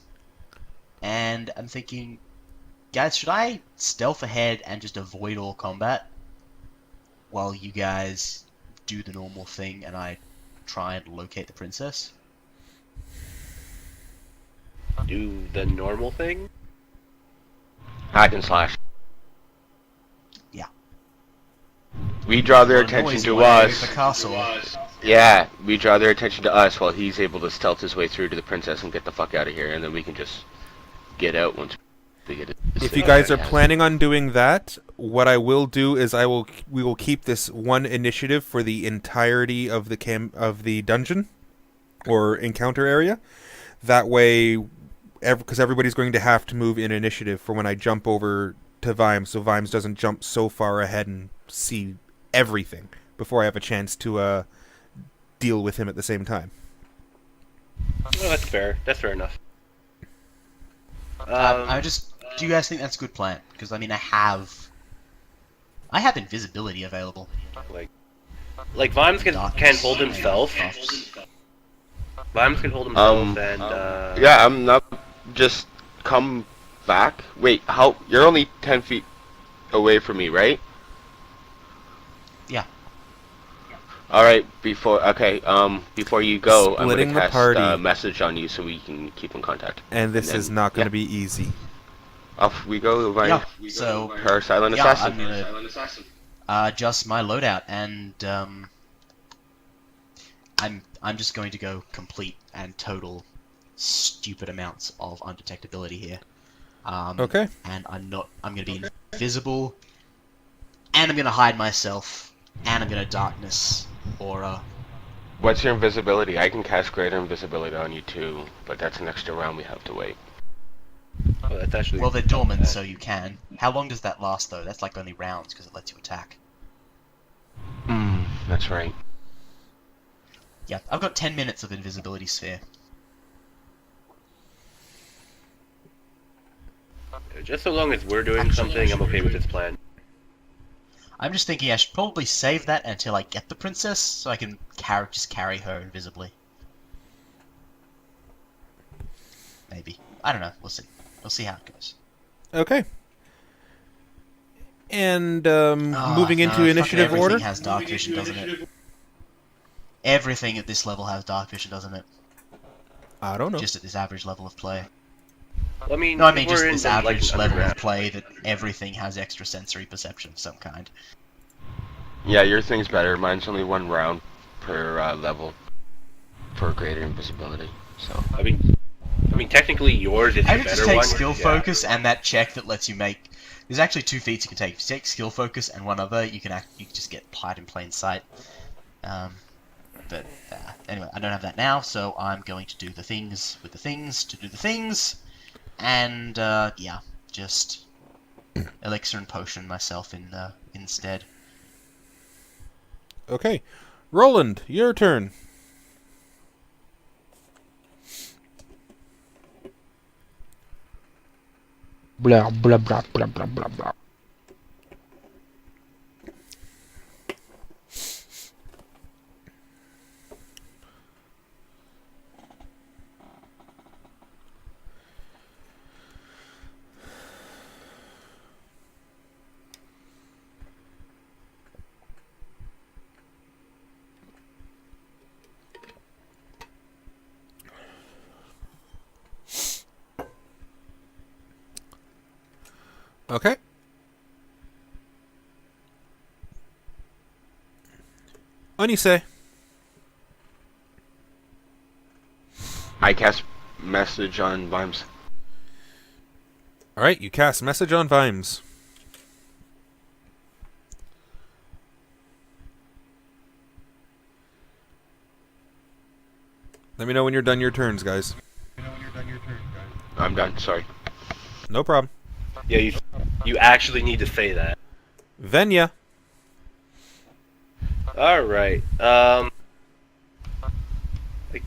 And I'm thinking, guys, should I stealth ahead and just avoid all combat? While you guys do the normal thing and I try and locate the princess? Do the normal thing? Hack and slash. Yeah. We draw their Or attention noise to away us. The castle. Yeah, we draw their attention to us while he's able to stealth his way through to the princess and get the fuck out of here, and then we can just get out once we get it. If you guys are planning on doing that, what I will do is we will keep this one initiative for the entirety of the dungeon or encounter area. That way, because everybody's going to have to move in initiative for when I jump over to Vimes, so Vimes doesn't jump so far ahead and see everything before I have a chance to deal with him at the same time. Well, that's fair. That's fair enough. Do you guys think that's a good plan? Because I mean, I have invisibility available. Like Vimes can hold himself. Vimes can hold himself, and Yeah, I'm not. Just come back. Wait, how? You're only 10 feet away from me, right? Yeah. All right. Before you go, I'm Splitting gonna the cast party. a message on you so we can keep in contact. And this And then- is not going to yeah. be easy. Off we go. Yeah. So Her silent yeah, assassin. I'm gonna adjust my loadout, and I'm just going to go complete and total stupid amounts of undetectability here. Okay. And I'm going to be invisible, and I'm going to hide myself, and I'm going to darkness aura. What's your invisibility? I can cast greater invisibility on you too, but that's an extra round we have to wait. oh, that's actually Well, they're dormant, so you can. How long does that last, though? That's like only rounds, because it lets you attack. That's right. Yeah, I've got 10 minutes of invisibility sphere. just so long as we're doing Actually, something, I'm okay with this plan. I'm just thinking I should probably save that until I get the princess, so I can just carry her invisibly. Maybe. I don't know. We'll see. We'll see how it goes. Okay. And moving into initiative everything order. has dark vision, doesn't it? Everything at this level has dark vision, doesn't it? I don't know. Just at this average level of play. Well, I mean, No, I mean we're just in this the, like, average level of underground. play that everything has extrasensory perception of some kind. Yeah, your thing's better. Mine's only 1 round per level for greater invisibility. So. I mean, technically yours is I the would just better take one. skill Yeah. focus and that check that lets you make. There's actually 2 feats you can take. If you take skill focus and one other, you can just get hide in plain sight. But anyway, I don't have that now, so I'm going to do the things with the things to do the things, and yeah, just elixir and potion myself in instead. Okay. Roland, your turn. Blah blah blah blah blah blah blah. Okay. Onyce. I cast message on Vimes. Alright, you cast message on Vimes. Let me know when you're done your turns, guys. I'm done. Sorry. No problem. Yeah, you You actually need to say that. Venya. Alright, I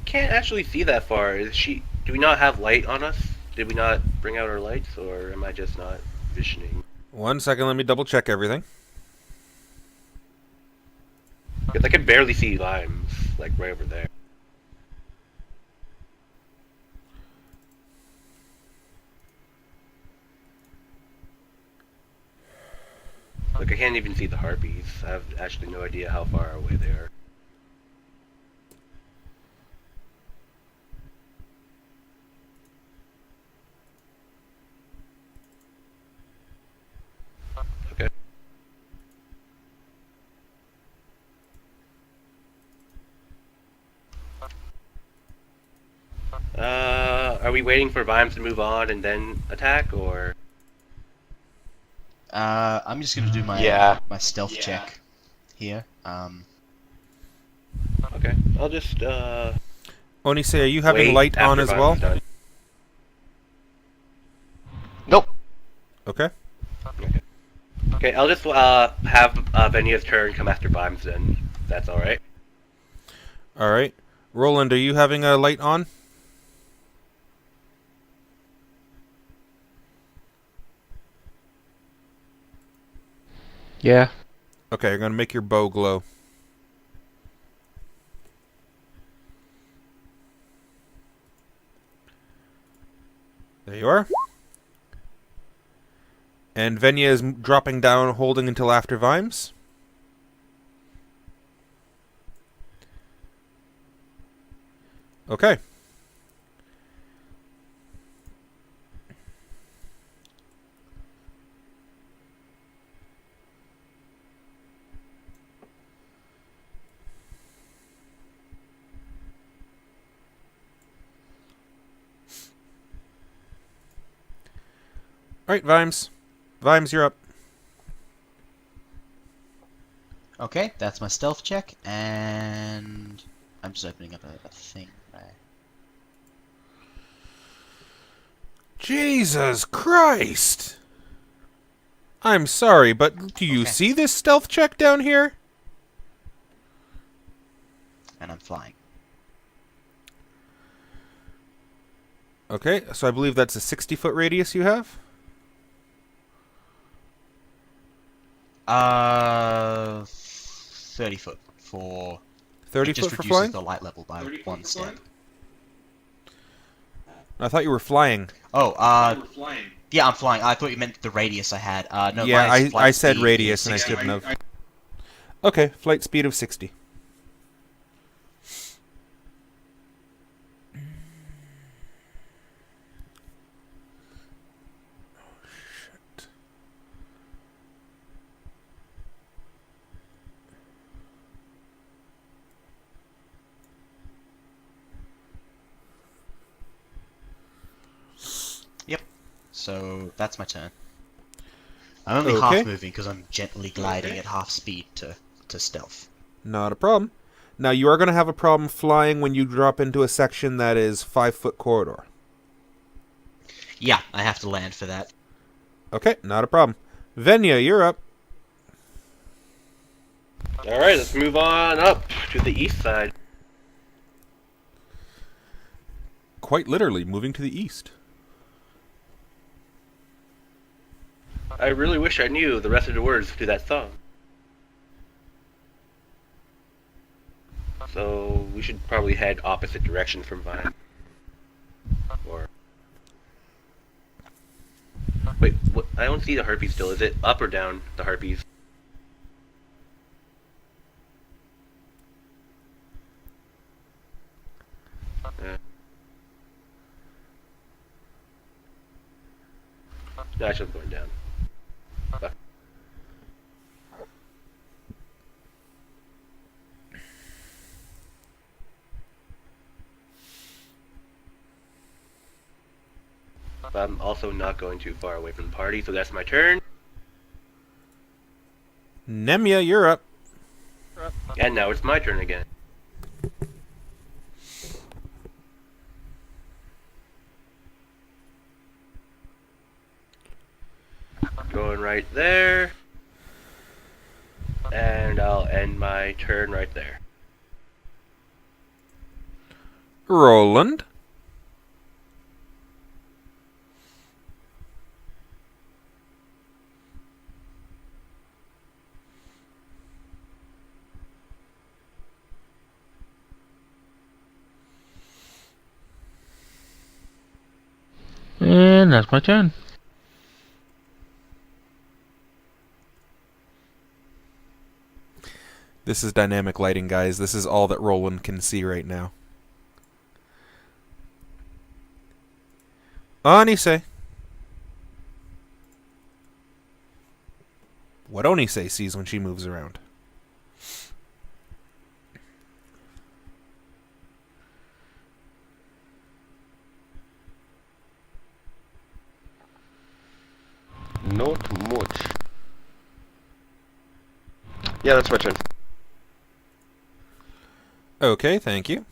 can't actually see that far. Do we not have light on us? Did we not bring out our lights, or am I just not visioning? 1 second, let me double check everything. Because I can barely see Vimes, like, right over there. Like, I can't even see the harpies. I have actually no idea how far away they are. Okay. Are we waiting for Vimes to move on and then attack, or? I'm just gonna do my Yeah. my stealth check here. Okay, I'll just, Onyce, are you having wait light on after as Vimes well? is done. Nope. Okay. Okay, I'll just, have, Venya's turn come after Vimes then. If that's alright. Alright. Roland, are you having a light on? Yeah. Okay, you're going to make your bow glow. There you are. And Venya is dropping down, holding until after Vimes. Okay. Alright, Vimes. Vimes, you're up. Okay, that's my stealth check, and I'm just opening up a thing. Right. Jesus Christ! I'm sorry, but do you Okay. see this stealth check down here? And I'm flying. Okay, so I believe that's a 60-foot radius you have? 30 foot for. 30 It just foot for reduces flying? the light level by 1 step. I thought you were flying. Oh, yeah, I'm flying. I thought you meant the radius I had. No, Yeah, my flight I said speed radius is and I 60. shouldn't have. Okay, flight speed of 60. So that's my turn. I'm only Okay. half moving because I'm gently gliding at half speed to stealth. Not a problem. Now, you are going to have a problem flying when you drop into a section that is 5-foot corridor. Yeah, I have to land for that. Okay, not a problem. Venya, you're up. Alright, let's move on up to the east side. Quite literally, moving to the east. I really wish I knew the rest of the words to that song. So, we should probably head opposite direction from Vine. Or... Wait, what? I don't see the harpies still. Is it up or down, the harpies? No, actually I'm going down. Fuck. But I'm also not going too far away from the party, so that's my turn. Nemea, you're up. And now it's my turn again. going right there. And I'll end my turn right there. Roland. And that's my turn. This is dynamic lighting, guys. This is all that Roland can see right now. Onyce. What Onyce sees when she moves around. Not much. Yeah, that's my turn. Okay, thank you.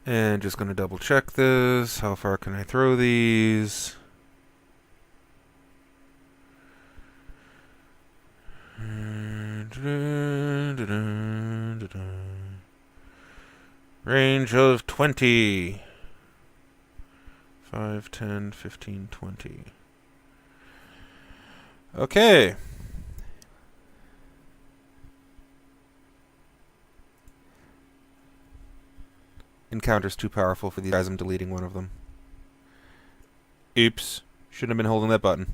And just going to double check this. How far can I throw these? Range of 20. 5, 10, 15, 20. Okay. Encounter's too powerful for these guys. I'm deleting one of them. Oops. Shouldn't have been holding that button.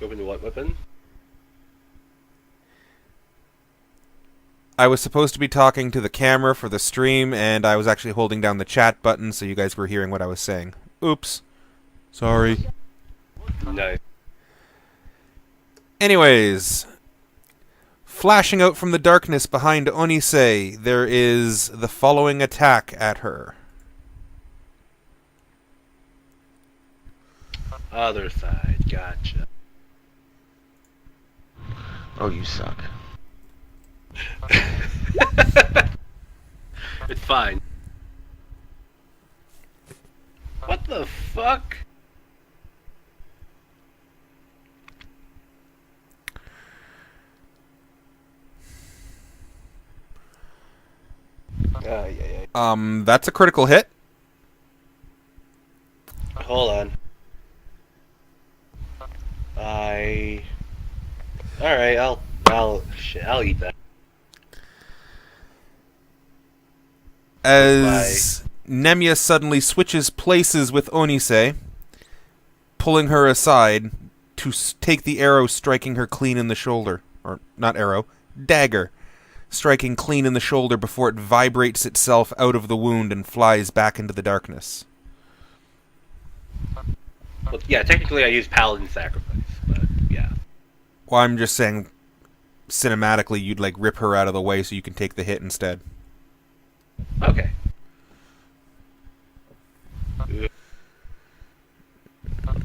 Open the what weapon? I was supposed to be talking to the camera for the stream, and I was actually holding down the chat button so you guys were hearing what I was saying. Oops. Sorry. Nice. Anyways, flashing out from the darkness behind Onyce, there is the following attack at her. Other side, gotcha. Oh, you suck. It's fine. What the fuck? That's a critical hit. Hold on. Alright, I'll eat that. As Nemea suddenly switches places with Onyce, pulling her aside to take the arrow, striking her clean in the shoulder. Or, not arrow, dagger. Striking clean in the shoulder before it vibrates itself out of the wound and flies back into the darkness. Well, yeah, technically I use Paladin Sacrifice, but yeah. Well, I'm just saying, cinematically, you'd like rip her out of the way so you can take the hit instead. Okay. What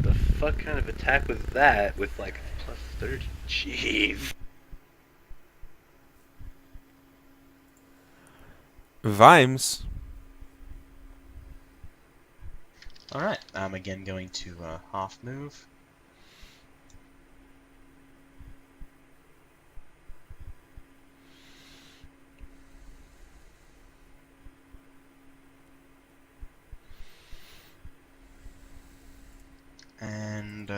the fuck kind of attack was that with like plus 30? Jeez. Vimes. Alright, I'm again going to half move. And,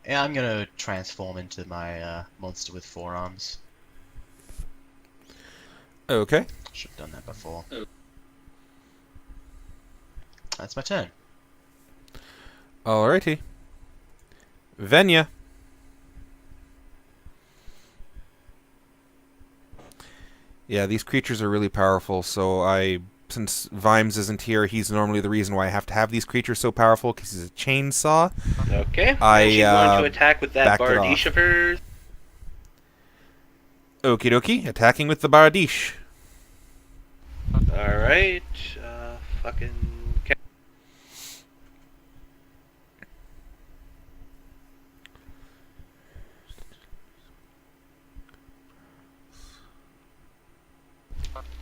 Yeah, I'm gonna transform into my monster with 4 arms. Okay. Should have done that before. That's my turn. Alrighty. Venya. Yeah, these creatures are really powerful, so since Vimes isn't here, he's normally the reason why I have to have these creatures so powerful, because he's a chainsaw. Okay. I, And she's going to attack with that backed it off. Bardiche of hers. Okie dokie, attacking with the Bardiche. Alright. Fucking... Okay.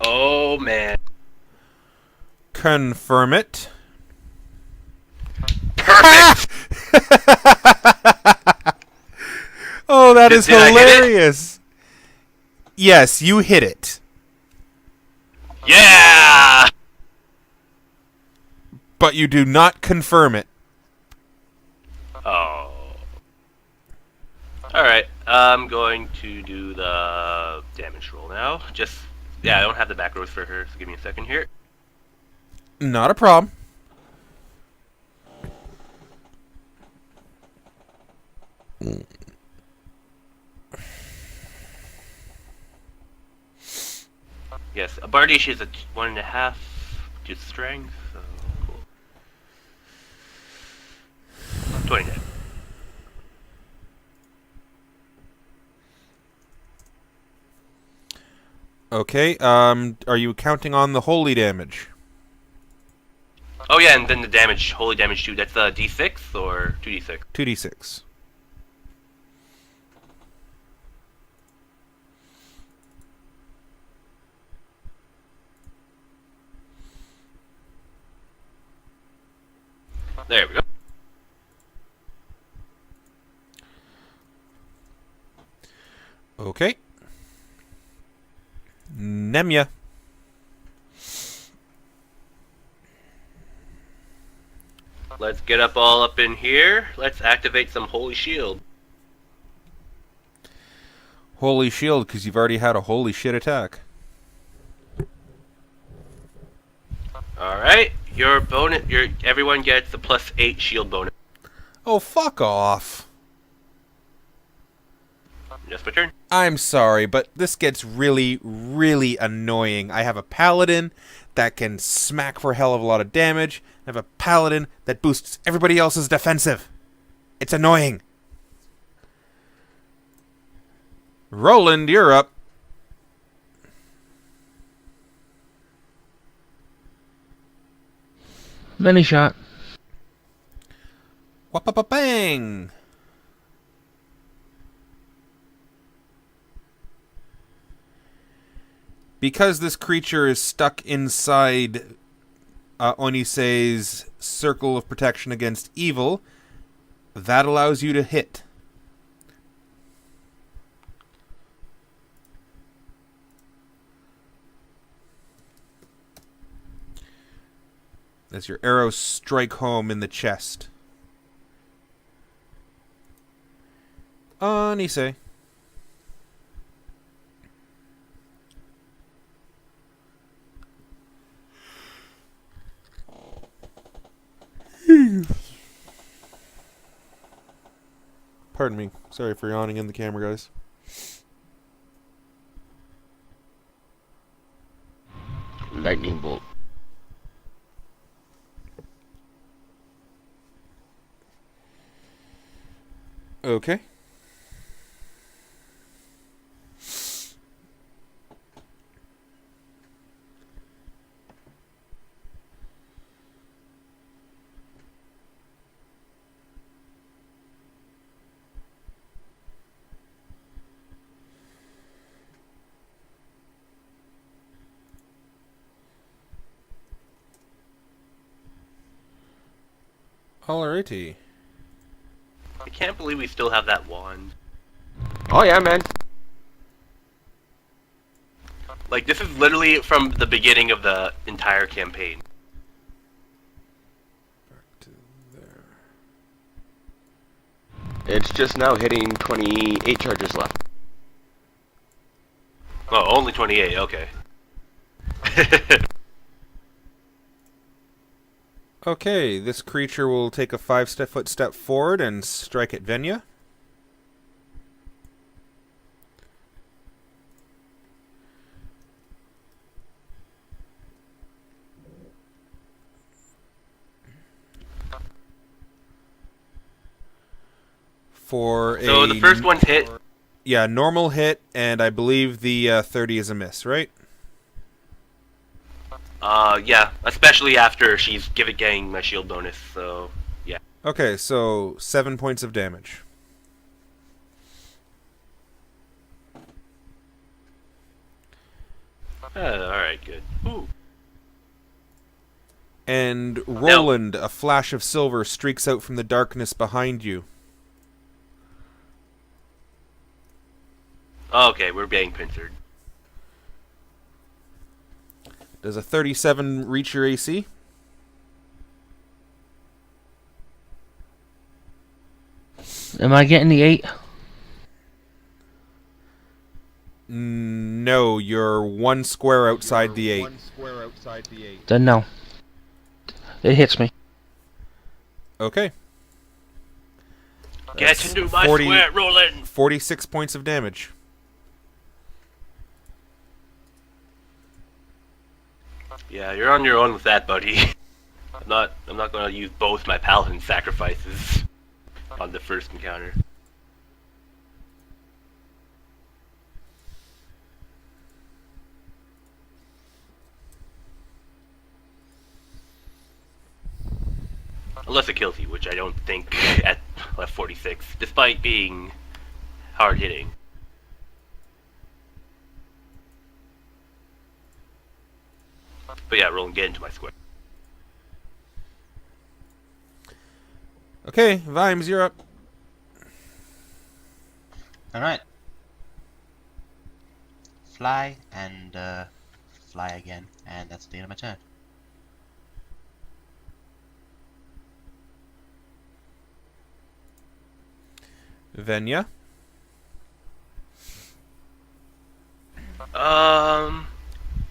Oh, man. Confirm it. Perfect! Oh, that is Did I hit it? hilarious. Yes, you hit it. Yeah! But you do not confirm it. Oh. Alright, I'm going to do the damage roll now. Yeah, I don't have the back rows for her, so give me a second here. Not a problem. Yes, a Bardiche is a 1.5 to strength, so cool. 29. Okay, are you counting on the holy damage? Oh yeah, and then the damage, holy damage too. That's D6 or 2D6? 2d6. There we go. Okay. Nemea. Let's get all up in here. Let's activate some Holy Shield. Holy shield, because you've already had a holy shit attack. Alright, everyone gets a +8 shield bonus. Oh, fuck off. Just my turn. I'm sorry, but this gets really, really annoying. I have a paladin that can smack for a hell of a lot of damage. I have a paladin that boosts everybody else's defensive. It's annoying. Roland, you're up. Mini shot. Wha-pa-pa-bang! Because this creature is stuck inside Onyce's circle of protection against evil, that allows you to hit. As your arrows strike home in the chest. Onyce. Pardon me. Sorry for yawning in the camera, guys. Lightning bolt. Okay. Alrighty. I can't believe we still have that wand. Oh yeah, man. Like, this is literally from the beginning of the entire campaign. Back to there. It's just now hitting 28 charges left. Oh, only 28. Okay. Okay, this creature will take a 5-foot step forward and strike at Venya. So the first one's hit. Yeah, normal hit, and I believe the 30 is a miss, right? Yeah, especially after she's getting my shield bonus, so yeah. Okay, so 7 points of damage. Alright, good. Ooh. And Roland, a flash of silver streaks out from the darkness behind you. Okay, we're being pincered. Does a 37 reach your AC? Am I getting the 8? No, you're one square outside the 8. Then no. It hits me. Okay. Get That's into my 40 square, Roland! 46 points of damage. Yeah, you're on your own with that, buddy. I'm not gonna use both my paladin sacrifices on the first encounter. Unless it kills you, which I don't think at left 46, despite being hard hitting. But yeah, Roland, get into my square. Okay, Vimes, you're up. Alright. Fly and fly again, and that's the end of my turn. Venya.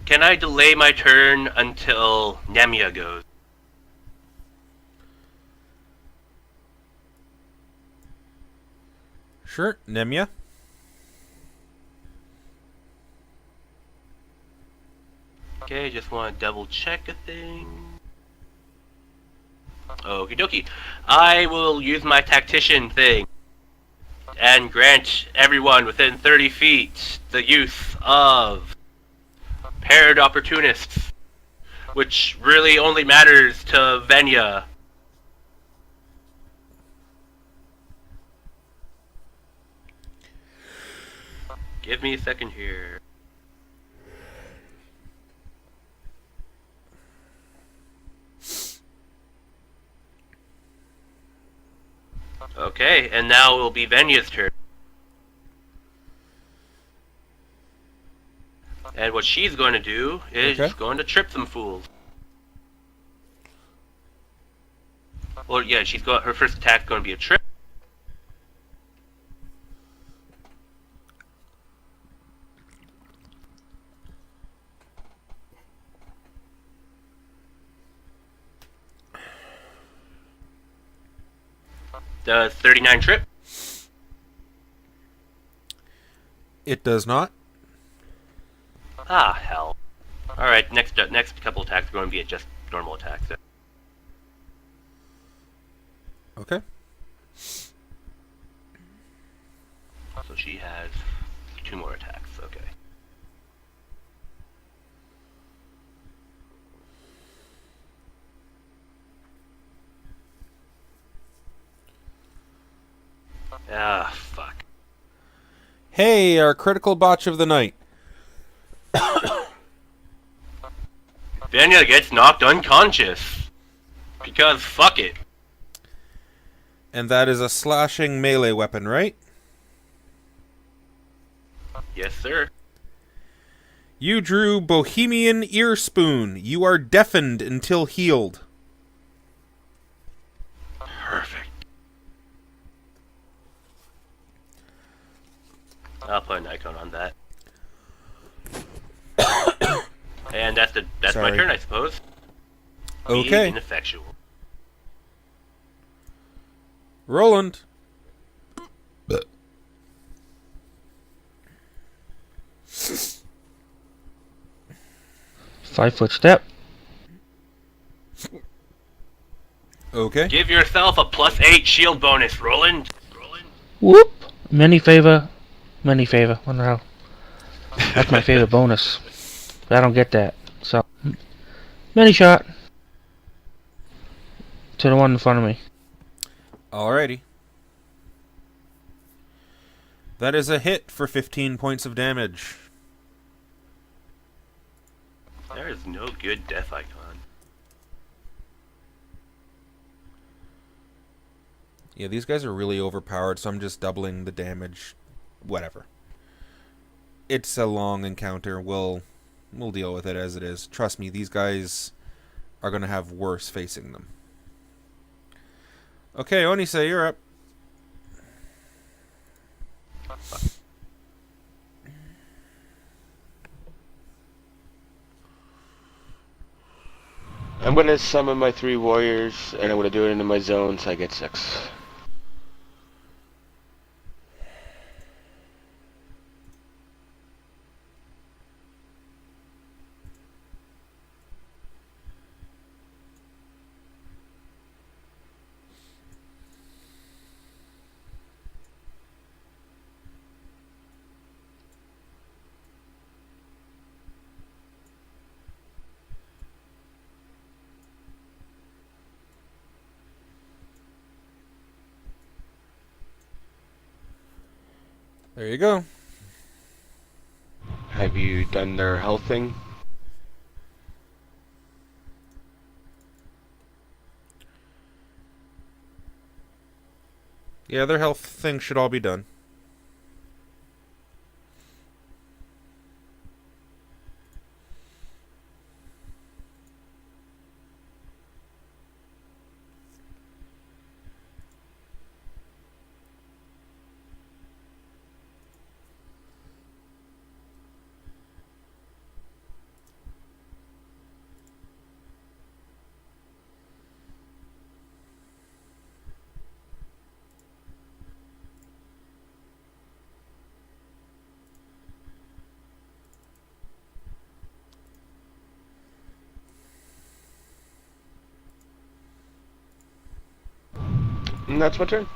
Can I delay my turn until Nemea goes? Sure, Nemea. Okay, just want to double check a thing. Okie dokie. I will use my tactician thing and grant everyone within 30 feet the use of paired opportunists, which really only matters to Venya. Give me a second here. Okay, and now it will be Venya's turn. And what she's going to do is Okay. going to trip some fools. Well, yeah, her first attack going to be a trip. Does 39 trip? It does not. Ah, hell. Alright, next couple attacks are going to be just normal attacks. Okay. So she has 2 more attacks, okay. Ah, fuck. Hey, our critical botch of the night. Venya gets knocked unconscious. Because fuck it. And that is a slashing melee weapon, right? Yes, sir. You drew Bohemian Ear Spoon. You are deafened until healed. Perfect. I'll put an icon on that. And that's my Sorry. turn, I suppose. Be Okay. ineffectual. Roland. 5-foot step. Okay. Give yourself a +8 shield bonus, Roland. Whoop! Many favor. Many favor. What the hell? That's my favorite bonus. But I don't get that. So, many shot. To the one in front of me. Alrighty. That is a hit for 15 points of damage. There is no good death icon. Yeah, these guys are really overpowered, so I'm just doubling the damage. Whatever. It's a long encounter. We'll deal with it as it is. Trust me, these guys are going to have worse facing them. Okay, Onyce, you're up. I'm gonna summon my 3 warriors, and I'm gonna do it into my zone, so I get 6. There you go. Have you done their health thing? Yeah, their health thing should all be done. And that's my turn.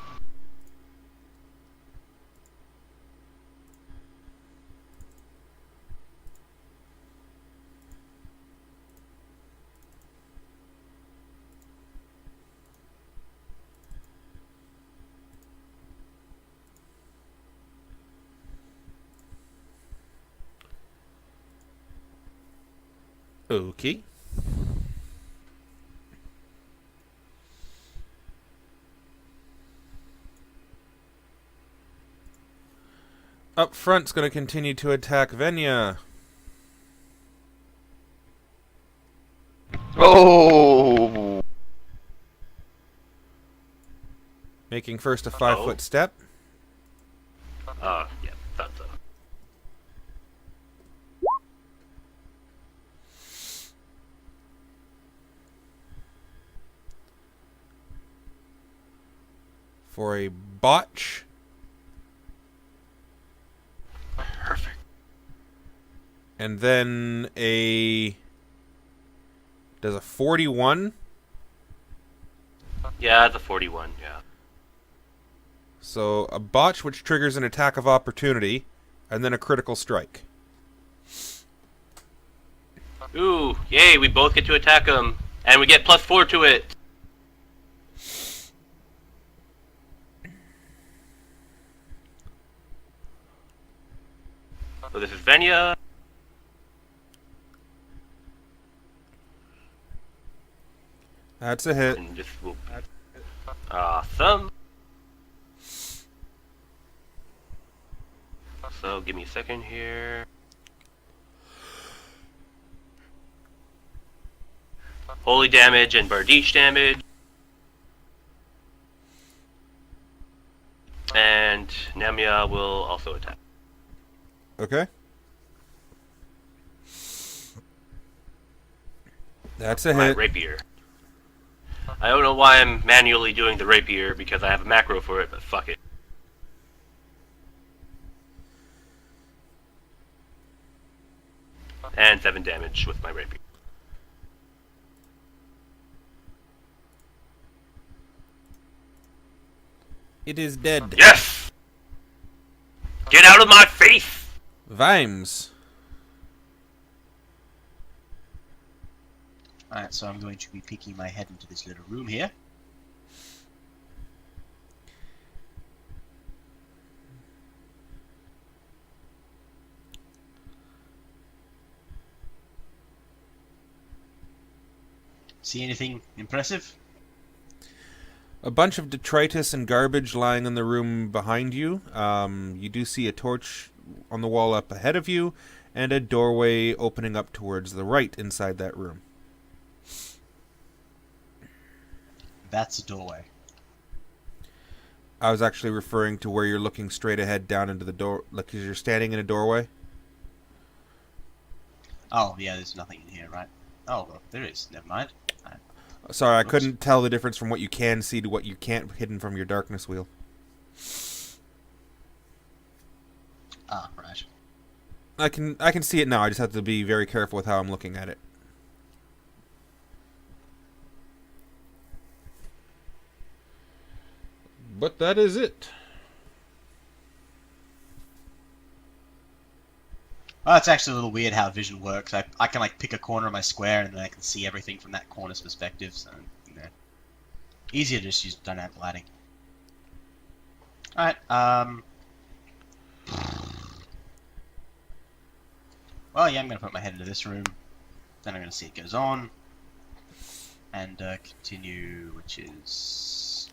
Okay. Up front's going to continue to attack Venya. Oh! Making first a 5-foot step. Yeah, thought so. For a botch. Perfect. And then does a 41. Yeah, the 41, yeah. So a botch which triggers an attack of opportunity, and then a critical strike. Ooh, yay, we both get to attack him. And we get +4 to it. So this is Venya. That's a hit. And this will... Awesome. So give me a second here. Holy damage and Bardiche damage. And Nemea will also attack. Okay. That's a My hit. rapier. I don't know why I'm manually doing the rapier because I have a macro for it, but fuck it. And 7 damage with my rapier. It is dead. Yes! Get out of my face! Vimes. Alright, so I'm going to be peeking my head into this little room here. See anything impressive? A bunch of detritus and garbage lying in the room behind you. You do see a torch on the wall up ahead of you, and a doorway opening up towards the right inside that room. That's a doorway. I was actually referring to where you're looking straight ahead down into the door, like you're standing in a doorway. Oh, yeah, there's nothing in here, right? Oh, well, there is. Never mind. Sorry, I Oops. couldn't tell the difference from what you can see to what you can't, hidden from your darkness wheel. Ah, right. I can see it now. I just have to be very careful with how I'm looking at it. But that is it. Well, it's actually a little weird how vision works. I can like pick a corner of my square and then I can see everything from that corner's perspective. So, you know, easier to just use dynamic lighting. All right. Well, yeah, I'm gonna put my head into this room. Then I'm gonna see it goes on, and continue, which is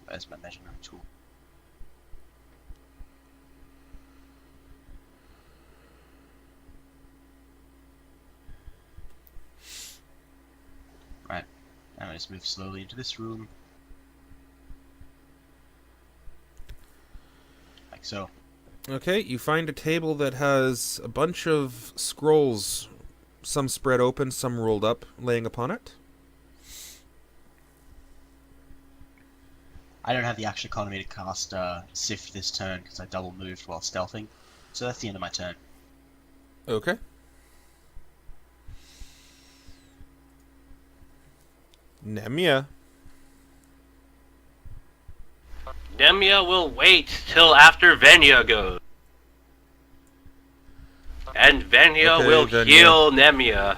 where's my measurement tool? Right. Now I just move slowly into this room. Like so. Okay, you find a table that has a bunch of scrolls, some spread open, some rolled up, laying upon it. I don't have the action economy to cast Sift this turn because I double moved while stealthing. So that's the end of my turn. Okay. Nemea. Nemea will wait till after Venya goes. And Venya Okay, will Venya. heal Nemea.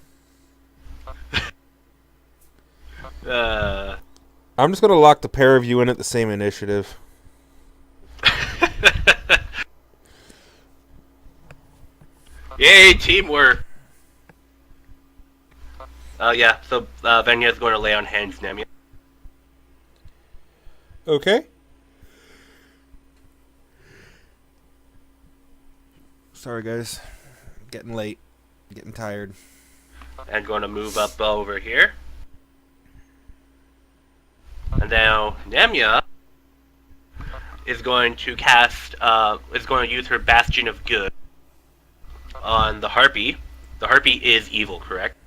I'm just gonna lock the pair of you in at the same initiative. Yay, teamwork! Yeah, so Venya's going to lay on hands Nemea. Okay. Sorry, guys. Getting late. Getting tired. And going to move up over here. And now Nemea is going to cast, is going to use her Bastion of Good on the Harpy. The Harpy is evil, correct?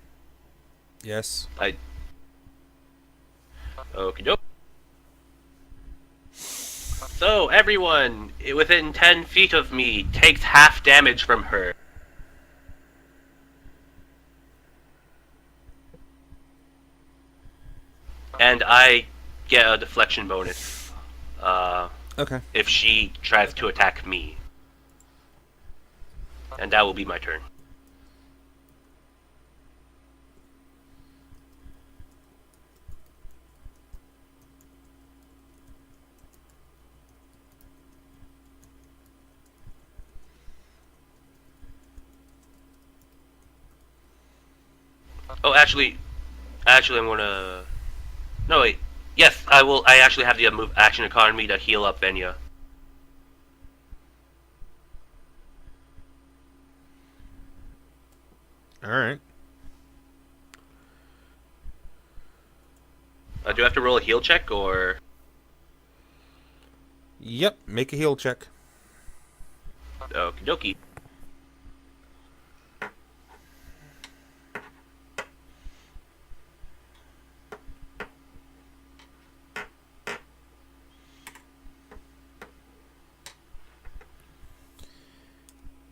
Yes. Okie doke. So, everyone within 10 feet of me takes half damage from her. And I get a deflection bonus Okay. if she tries to attack me. And that will be my turn. Oh, actually, I'm gonna. No, wait. Yes, I will. I actually have the move action economy to heal up Venya. Alright. Do I have to roll a heal check or? Yep, make a heal check. Okie dokie.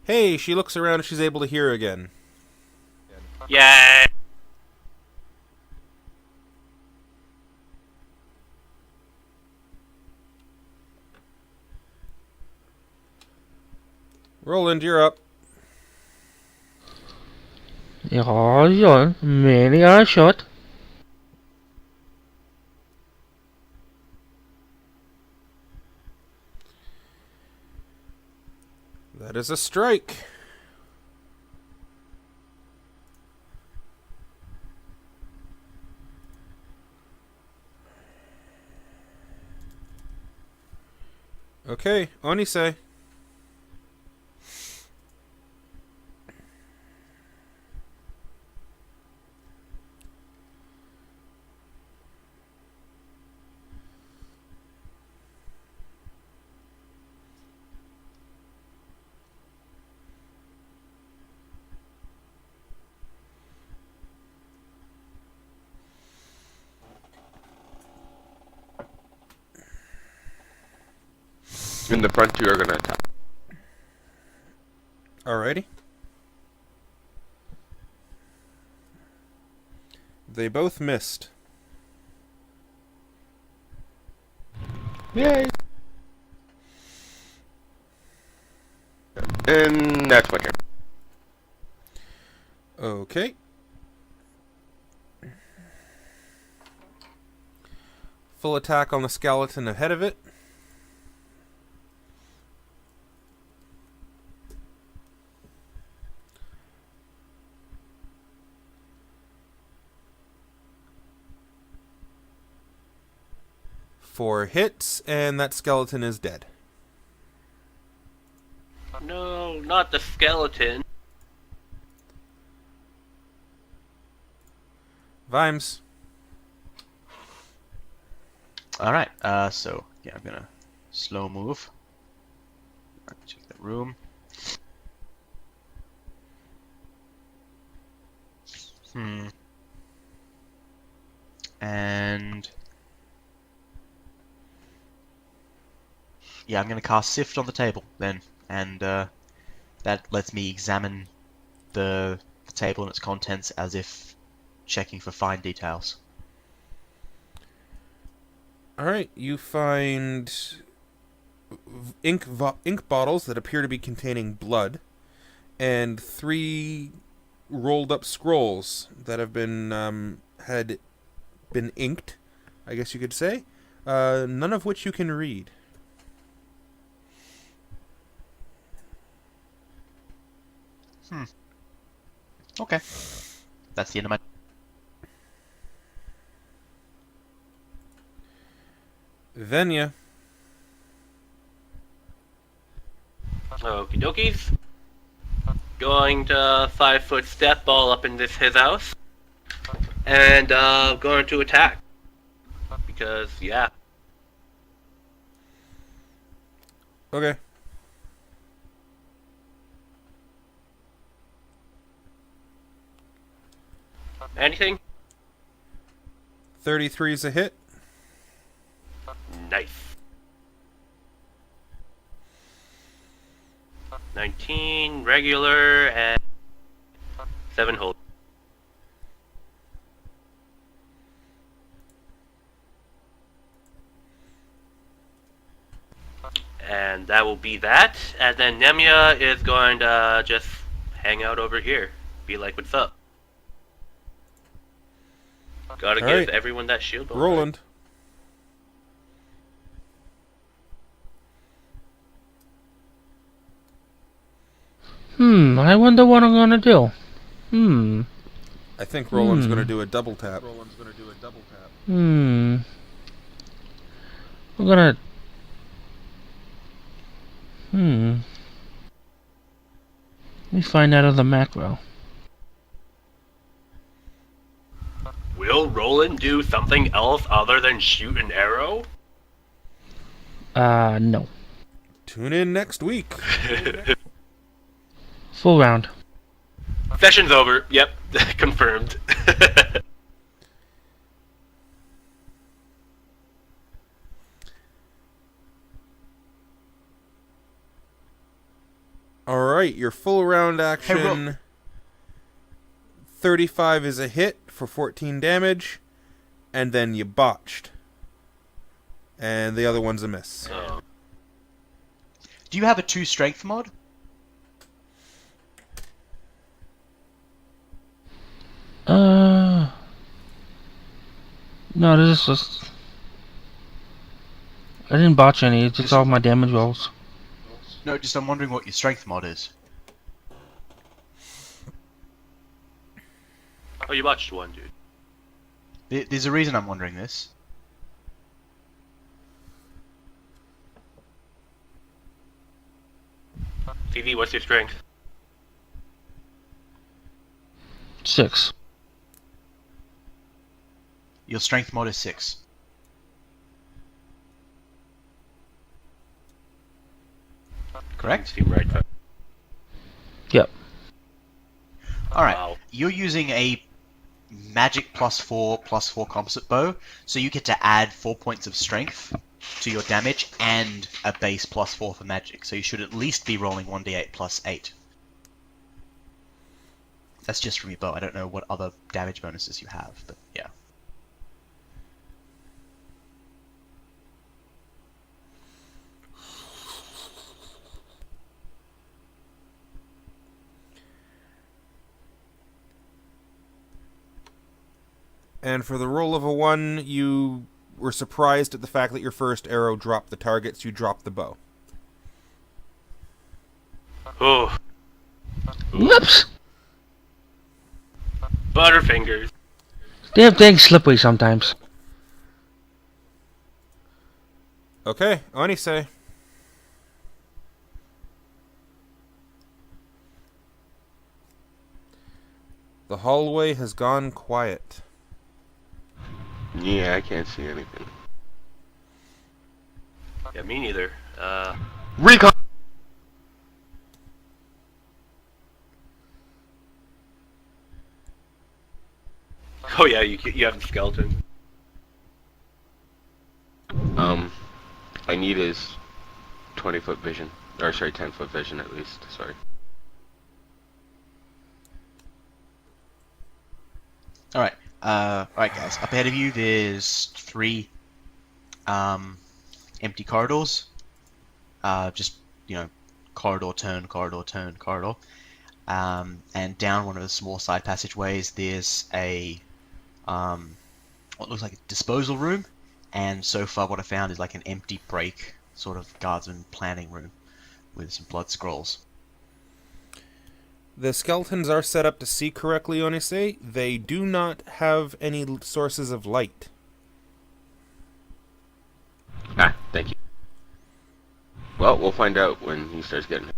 Hey, she looks around and she's able to hear again. Yay! Roland, you're up. Ja, ja, many a shot. That is a strike. Okay, Onyce. And the front two are gonna attack. Alrighty. They both missed. Yay! And that's my turn. Okay. Full attack on the skeleton ahead of it. Four hits, and that skeleton is dead. No, not the skeleton. Vimes. Alright, so, yeah, I'm gonna slow move. Check the room. And... yeah, I'm gonna cast Sift on the table, then. And, that lets me examine the table and its contents as if checking for fine details. Alright, you find ink bottles that appear to be containing blood, and 3 rolled up scrolls that have been had been inked, I guess you could say, none of which you can read. Okay. That's the end of my... Venya. Okie dokies. Going to 5-foot step all up in his house. And going to attack. Because, yeah. Okay. Anything? 33 is a hit. Nice. 19 regular and 7 hold. And that will be that. And then Nemea is going to just hang out over here. Be like, what's up? Gotta All give right. everyone that shield. Roland. I wonder what I'm gonna do. I think Roland's going to do a double tap. I'm gonna... Let me find out of the macro. Will Roland do something else other than shoot an arrow? No. Tune in next week. Full round. Session's over. Yep, confirmed. All right, your full round action. 35 is a hit for 14 damage, and then you botched. And the other one's a miss. Oh. Do you have a 2 strength mod? No, this is just... I didn't botch any, it's just all my damage rolls. No, just I'm wondering what your strength mod is. Oh, you watched one, dude. There's a reason I'm wondering this. TV, what's your strength? 6. Your strength mod is 6. Correct? Seem right. Yep. Alright, Wow. you're using a magic +4/+4 composite bow, so you get to add 4 points of strength to your damage and a base +4 for magic, so you should at least be rolling 1d8 +8. That's just from your bow. I don't know what other damage bonuses you have, but yeah. And for the roll of a 1, you were surprised at the fact that your first arrow dropped the target, so you dropped the bow. Oh, Whoops! Butterfingers. Damn thing's slippery sometimes. Okay, Onyce. The hallway has gone quiet. Yeah, I can't see anything. Yeah, me neither. Recon! Oh yeah, you have the skeleton. I need his 20-foot vision. Or sorry, 10-foot vision at least. Sorry. Alright, alright guys, up ahead of you there's 3 empty corridors. Just, corridor, turn, corridor, turn, corridor. And down one of the small side passageways there's a, what looks like a disposal room. And so far what I found is like an empty break, sort of guardsman planning room with some blood scrolls. The skeletons are set up to see correctly, Onyce. They do not have any sources of light. Ah, thank you. Well, we'll find out when he starts getting it.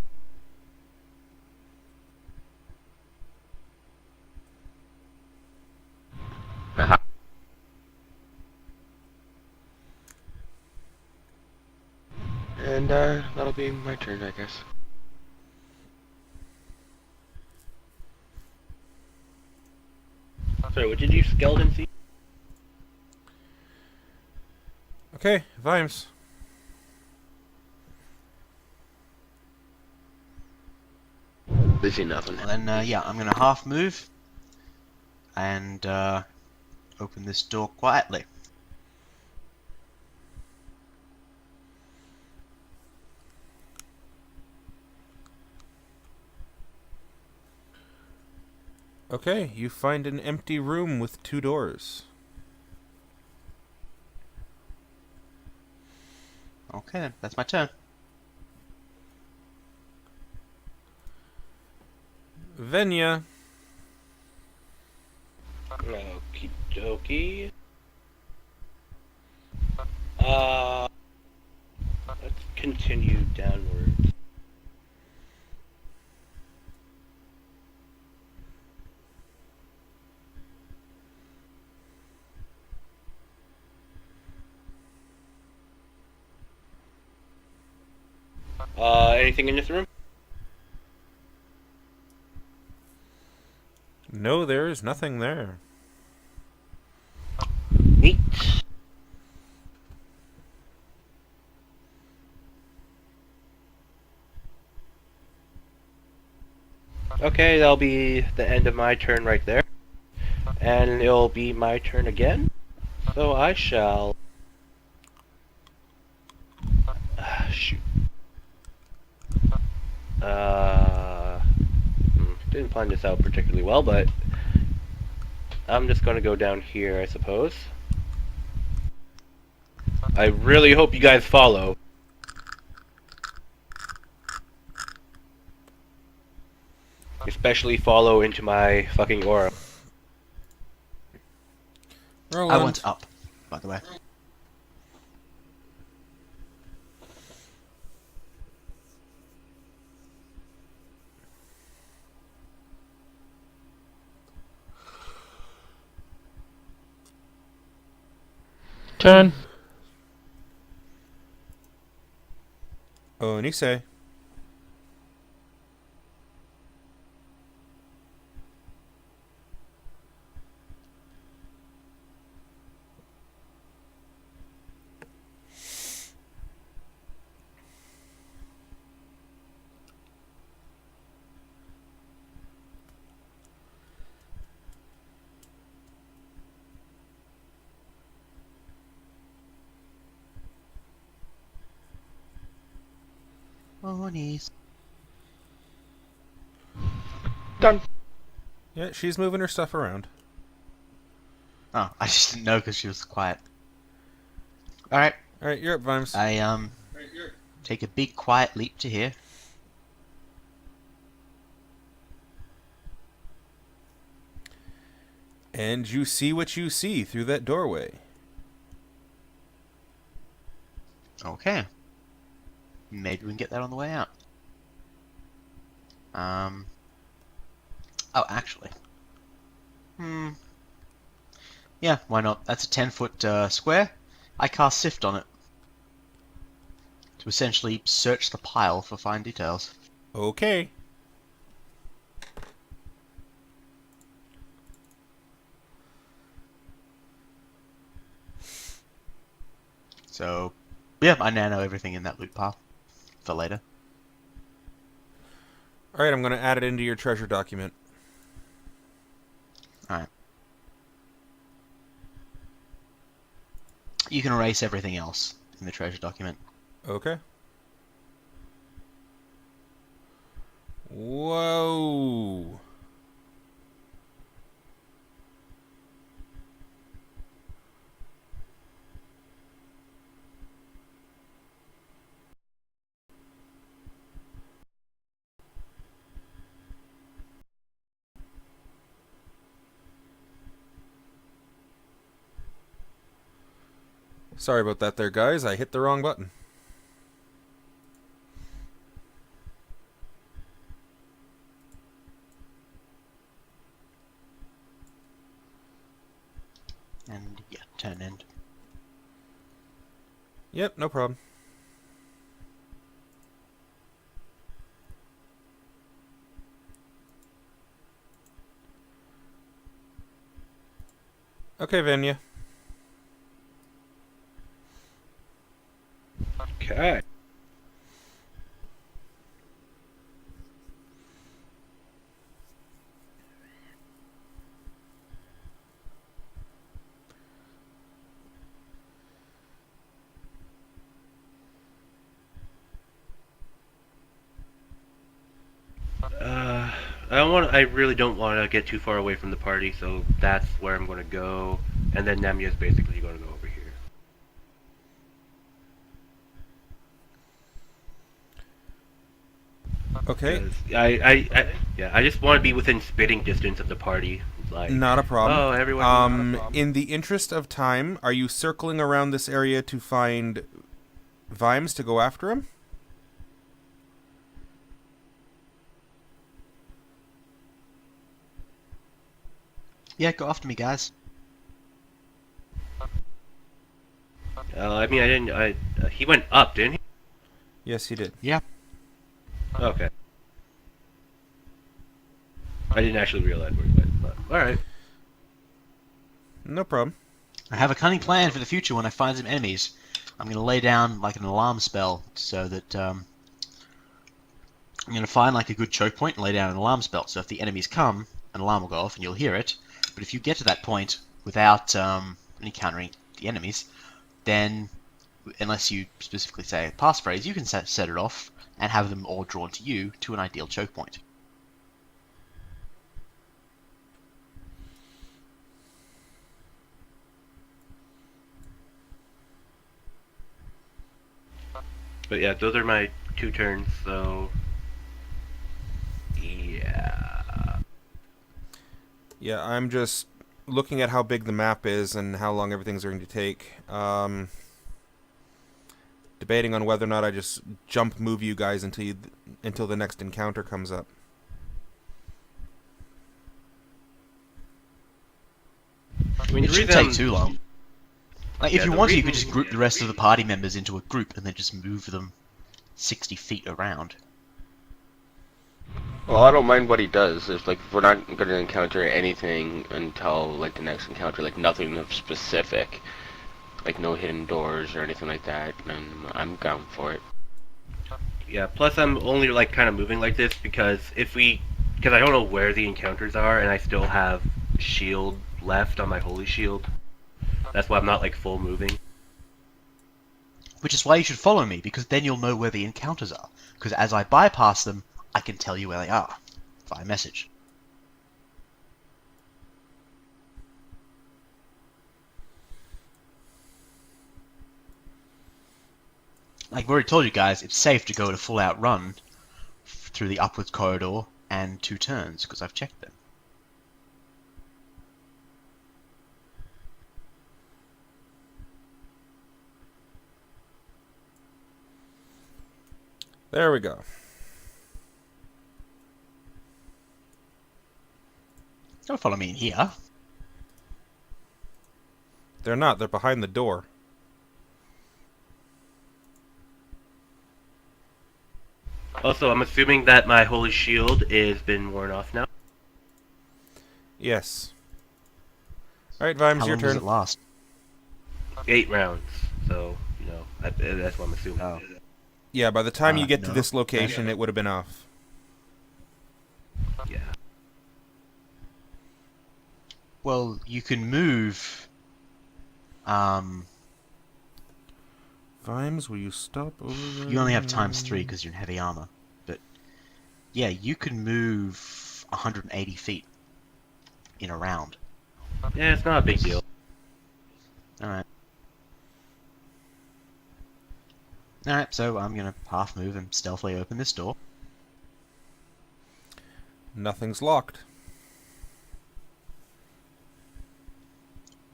Aha. And, that'll be my turn, I guess. Sorry, what did you skeleton see? Okay, Vimes. They see nothing. Well then, yeah, I'm gonna half move and open this door quietly. Okay, you find an empty room with 2 doors. Okay then, that's my turn. Venya. Okie dokie. Let's continue downwards. Anything in this room? No, there is nothing there. Neat. Okay, that'll be the end of my turn right there. And it'll be my turn again. So I shall... shoot. Didn't plan this out particularly well, but... I'm just gonna go down here, I suppose. I really hope you guys follow. Especially follow into my fucking aura. Roland. I went up, by the way. Turn. Onyce. Onyce. Done. Yeah, she's moving her stuff around. Oh, I just didn't know because she was quiet. Alright, Alright, you're up, Vimes. I take a big quiet leap to here. And you see what you see through that doorway. Okay. Maybe we can get that on the way out. Oh, actually. Yeah, why not? That's a 10-foot square. I cast Sift on it. To essentially search the pile for fine details. Okay. So, yeah, I now know everything in that loot pile. For later. Alright, I'm going to add it into your treasure document. Alright. You can erase everything else in the treasure document. Okay. Whoa. Sorry about that there, guys. I hit the wrong button. And yeah, turn end. Yep, no problem. Okay, Venya. Okay. I really don't want to get too far away from the party, so that's where I'm going to go. And then Nemea is basically going to go over here. Okay. 'Cause I just want to be within spitting distance of the party. Like, Not a problem. oh, everyone. Not a problem. In the interest of time, are you circling around this area to find Vimes to go after him? Yeah, go after me, guys. I mean, I didn't. He went up, didn't he? Yes, he did. Yeah. Okay. I didn't actually realize where he went, but alright. No problem. I have a cunning plan for the future when I find some enemies. I'm going to lay down like an alarm spell so that I'm going to find like a good choke point and lay down an alarm spell. So if the enemies come, an alarm will go off and you'll hear it. But if you get to that point without encountering the enemies, then unless you specifically say a passphrase, you can set it off and have them all drawn to you to an ideal choke point. But yeah, those are my 2 turns, so... Yeah... Yeah, I'm just looking at how big the map is and how long everything's going to take. Debating on whether or not I just jump move you guys until the next encounter comes up. I mean, It shouldn't take too long. Like, if Yeah, you the wanted, you could reason- just group the rest of the party members into a group and then just move them 60 feet around. Well, I don't mind what he does. If like we're not going to encounter anything until like the next encounter, like nothing of specific, like no hidden doors or anything like that, then I'm down for it. Yeah, plus I'm only like kind of moving like this because because I don't know where the encounters are and I still have shield left on my holy shield. That's why I'm not like full moving. Which is why you should follow me, because then you'll know where the encounters are. Because as I bypass them, I can tell you where they are via message. Like I've already told you guys, it's safe to go to full-out run through the upwards corridor and 2 turns, because I've checked them. There we go. Don't follow me in here. They're not. They're behind the door. Also, I'm assuming that my holy shield is been worn off now. Yes. Alright, Vimes, How your long does turn. it last? 8 rounds, so that's what I'm assuming. Oh. Yeah, by the time you get to no. this location, it would have been off. Yeah. Well, you can move. Vimes, will you stop over there? You only have ×3 because you're in heavy armor. But yeah, you can move 180 feet in a round. Yeah, it's not a big deal. Alright. Alright, so I'm gonna half move and stealthily open this door. Nothing's locked.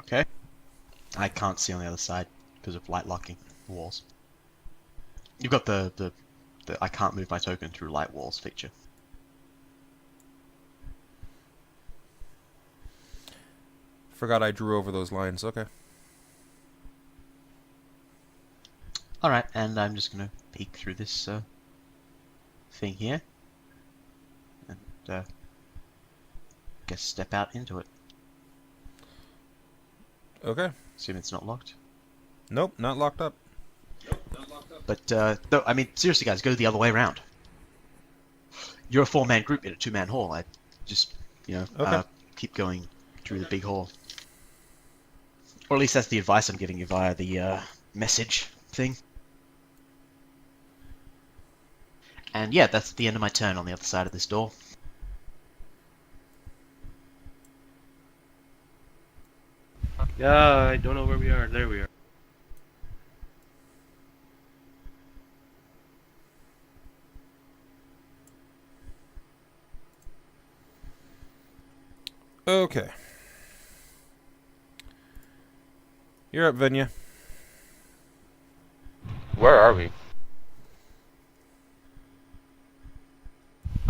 Okay. I can't see on the other side because of light locking walls. You've got the I can't move my token through light walls feature. Forgot I drew over those lines. Okay. Alright, and I'm just gonna peek through this thing here. And guess step out into it. Okay. Assume it's not locked. Nope, not locked up. But no, I mean seriously, guys, go the other way around. You're a 4-man group in a 2-man hall. I just Okay. keep going through the big hall. Or at least that's the advice I'm giving you via the message thing. And yeah, that's the end of my turn on the other side of this door. Yeah, I don't know where we are. There we are. Okay. You're up, Venya. Where are we?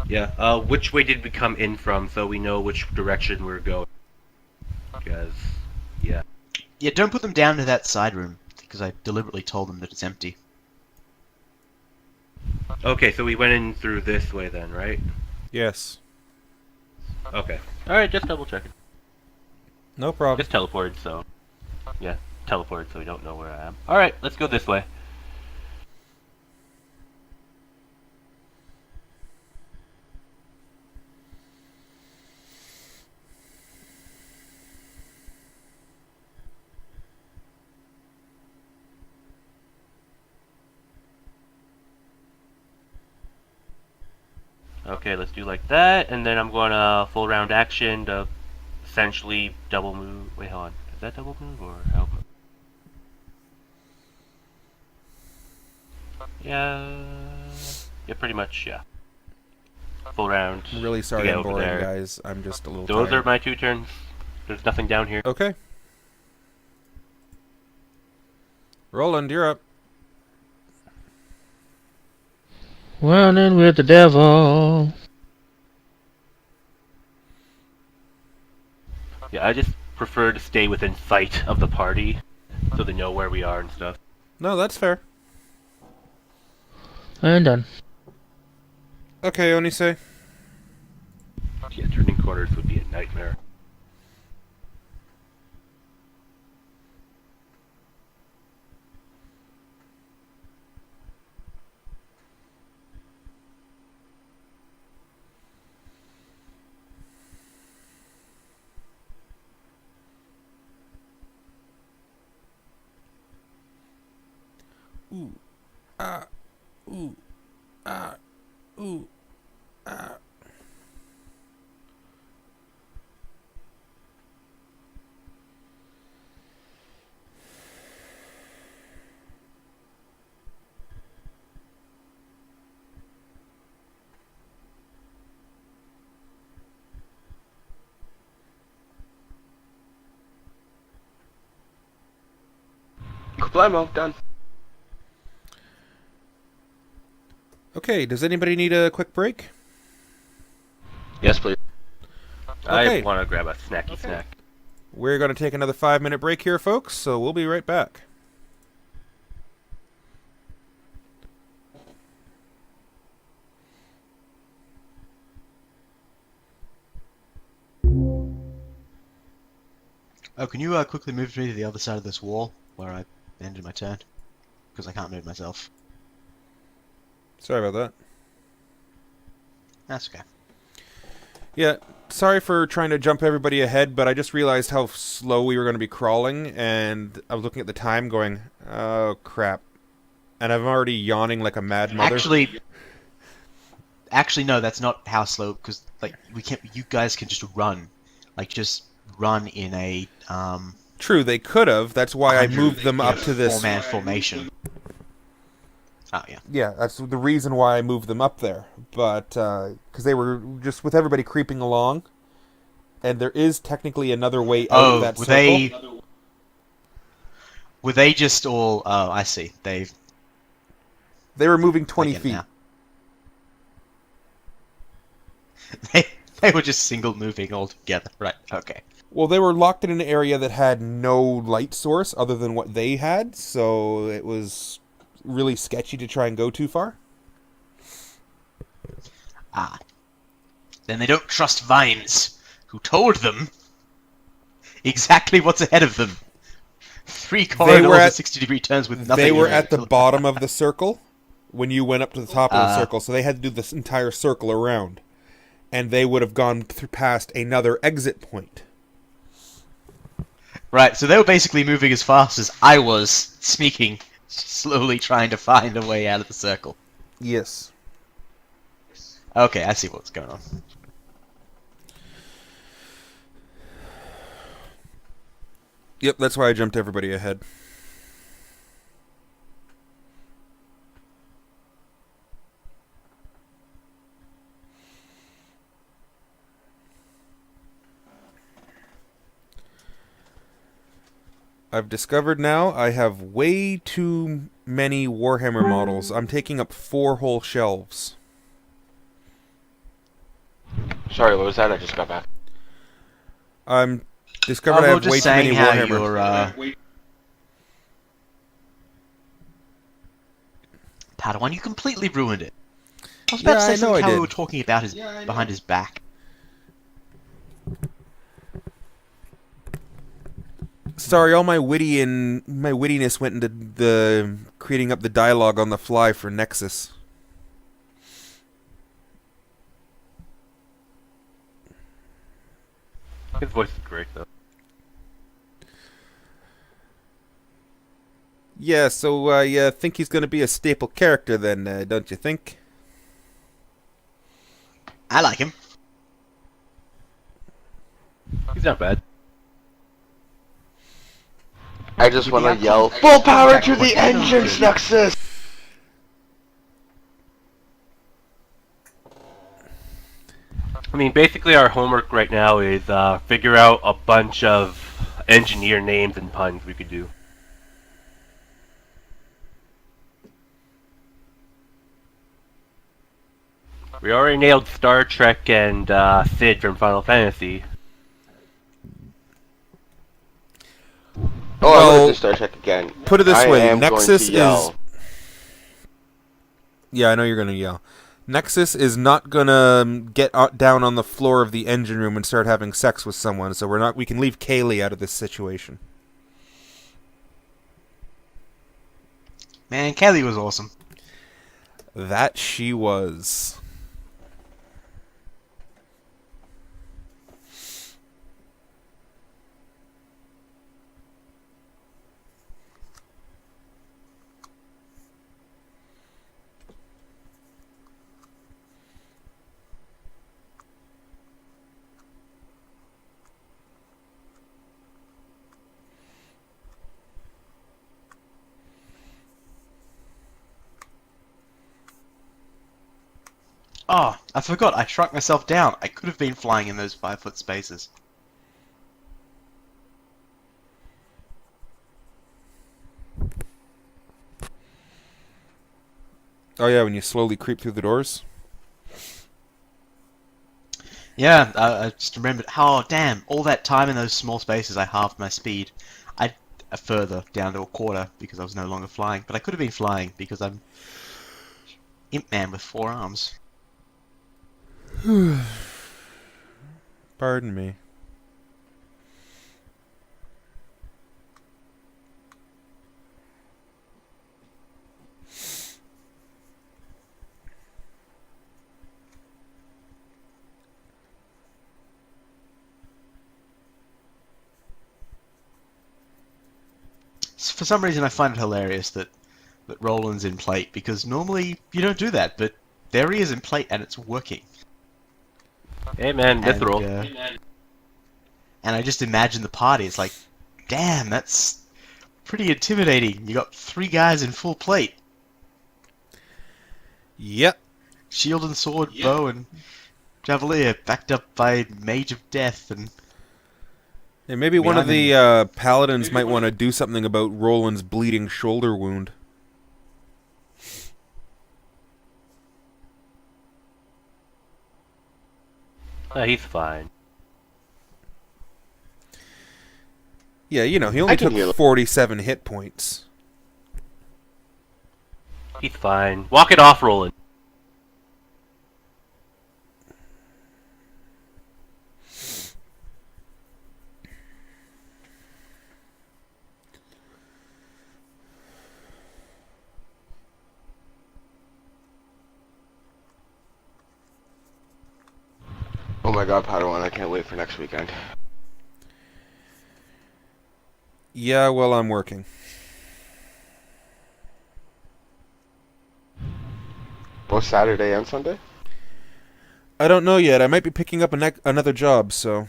Yeah, which way did we come in from so we know which direction we're going? Because, yeah. Yeah, don't put them down to that side room, because I deliberately told them that it's empty. Okay, so we went in through this way then, right? Yes. Okay. Alright, just double checking. No problem. Just teleported, so... Yeah, teleported so we don't know where I am. Alright, let's go this way. Okay, let's do like that, and then I'm going to full round action to essentially double move. Wait, hold on. Is that double move or how? Yeah. Yeah, pretty much, yeah. Full round. I'm really sorry to get I'm over boring, there. guys. I'm just a little Those tired. are my 2 turns. There's nothing down here. Okay. Roland, you're up. Running with the devil. Yeah, I just prefer to stay within sight of the party so they know where we are and stuff. No, that's fair. And done. Okay, Onyce. Yeah, turning corners would be a nightmare. Ooh. Ah. Ooh. Ah. Ooh. Ah. Kablamo, done. Okay, does anybody need a quick break? Yes, please. Okay. I want to grab a snacky snack. We're going to take another 5-minute break here, folks, so we'll be right back. Oh, can you quickly move me to the other side of this wall where I ended my turn? Because I can't move myself. Sorry about that. That's okay. Yeah, sorry for trying to jump everybody ahead, but I just realized how slow we were going to be crawling, and I was looking at the time going, oh, crap. And I'm already yawning like a mad mother. Actually, no, that's not how slow, because, like, we can't, you guys can just run. Like, just run in a, True, they could have. That's why I 100, moved them up to this. four-man formation. Oh, yeah. Yeah, that's the reason why I moved them up there. But, because they were just with everybody creeping along, and there is technically another way out of that circle. Were they just all, oh, I see. They were moving 20 I get it feet. now. They were just single moving all together. Right, okay. Well, they were locked in an area that had no light source other than what they had, so it was really sketchy to try and go too far. Ah. Then they don't trust Vimes, who told them exactly what's ahead of them. 3 corridors at 60-degree turns with nothing. They were in at it. the bottom of the circle when you went up to the top of the circle, so they had to do this entire circle around. And they would have gone past another exit point. Right, so they were basically moving as fast as I was, sneaking, slowly trying to find a way out of the circle. Yes. Okay, I see what's going on. Yep, that's why I jumped everybody ahead. I've discovered now I have way too many Warhammer models. I'm taking up 4 whole shelves. Sorry, what was that? I just got back. I'm discovered I have way too many Warhammer. Padawan, you completely ruined it. I was about to Yeah, say I know something I how we did. were talking about his behind his back. Sorry, all my wittiness went into the creating up the dialogue on the fly for Nexus. His voice is great, though. Yeah, so you think he's going to be a staple character then, don't you think? I like him. He's not bad. I just With want the to yell, outcome- full power Exactly to the what I know engines, good. Nexus! I mean, basically our homework right now is figure out a bunch of engineer names and puns we could do. We already nailed Star Trek and Sid from Final Fantasy. Oh, I Well, want to do Star Trek again. put it this I way, am Nexus going to yell. is... Yeah, I know you're going to yell. Nexus is not going to get down on the floor of the engine room and start having sex with someone, so we can leave Kaylee out of this situation. Man, Kelly was awesome. That she was. Oh, I forgot. I shrunk myself down. I could have been flying in those 5-foot spaces. Oh yeah, when you slowly creep through the doors. Yeah, I just remembered. Oh, damn! All that time in those small spaces, I halved my speed. I further down to a quarter because I was no longer flying. But I could have been flying because I'm Imp Man with 4 arms. Pardon me. For some reason, I find it hilarious that Roland's in plate because normally you don't do that, but there he is in plate and it's working. Hey man, And, mithril. and I just imagine the party. It's like, damn, that's pretty intimidating. You got 3 guys in full plate. Yep. Shield and sword, bow and javelier, backed up by Mage of Death and... And maybe one of the paladins might want to do something about Roland's bleeding shoulder wound. He's fine. Yeah, you know, he only I can heal took it. 47 hit points. He's fine. Walk it off, Roland. Oh my god, Padawan, I can't wait for next weekend. Yeah, well, I'm working. Both Saturday and Sunday? I don't know yet. I might be picking up another job, so...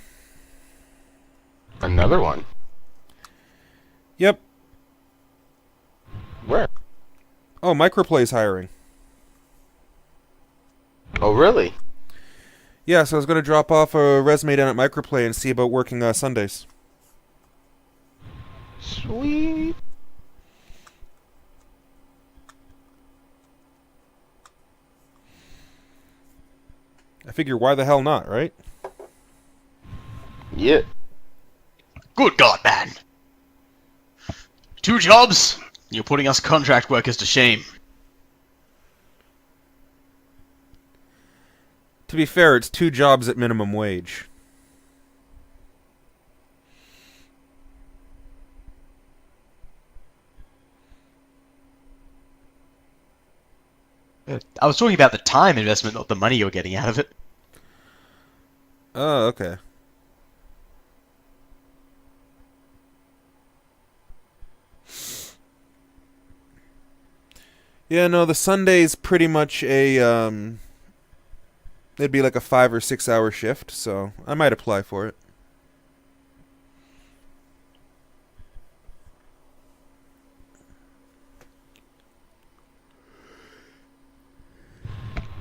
Another one? Yep. Where? Oh, Microplay's hiring. Oh, really? Yeah, so I was going to drop off a resume down at Microplay and see about working Sundays. Sweet. I figure, why the hell not, right? Yeah. Good God, man! 2 jobs? You're putting us contract workers to shame. To be fair, it's 2 jobs at minimum wage. I was talking about the time investment, not the money you're getting out of it. Oh, okay. Yeah, no, the Sunday's pretty much a, it'd be like a 5 or 6 hour shift, so I might apply for it.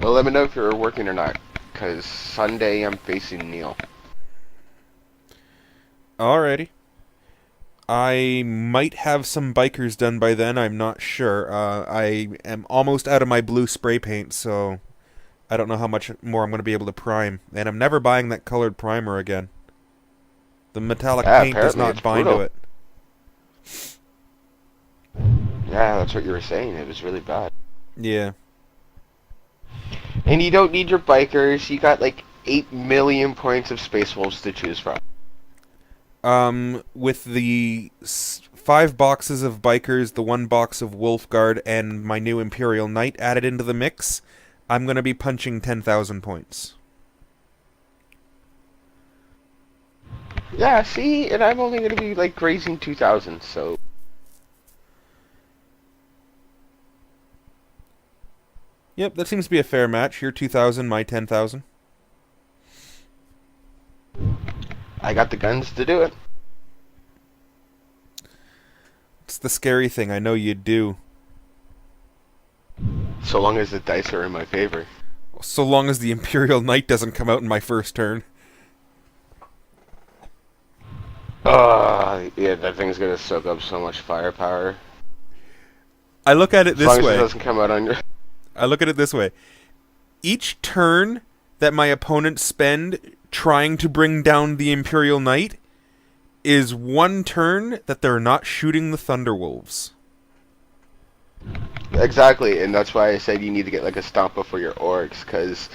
Well, let me know if you're working or not, because Sunday I'm facing Neil. Alrighty. I might have some bikers done by then, I'm not sure. I am almost out of my blue spray paint, so I don't know how much more I'm going to be able to prime. And I'm never buying that colored primer again. The metallic paint does apparently not it's bind brutal. to it. Yeah, that's what you were saying. It was really bad. Yeah. And you don't need your bikers. You got like 8 million points of Space Wolves to choose from. With the 5 boxes of bikers, the 1 box of Wolfguard, and my new Imperial Knight added into the mix, I'm going to be punching 10,000 points. Yeah, see? And I'm only going to be like grazing 2,000, so... Yep, that seems to be a fair match. Your 2,000, my 10,000. I got the guns to do it. It's the scary thing, I know you do. So long as the dice are in my favor. So long as the Imperial Knight doesn't come out in my first turn. Yeah, that thing's going to soak up so much firepower. I look at it As this long as way. it doesn't come out on your... I look at it this way. Each turn that my opponents spend trying to bring down the Imperial Knight is 1 turn that they're not shooting the Thunderwolves. Exactly, and that's why I said you need to get like a Stompa for your orcs, because,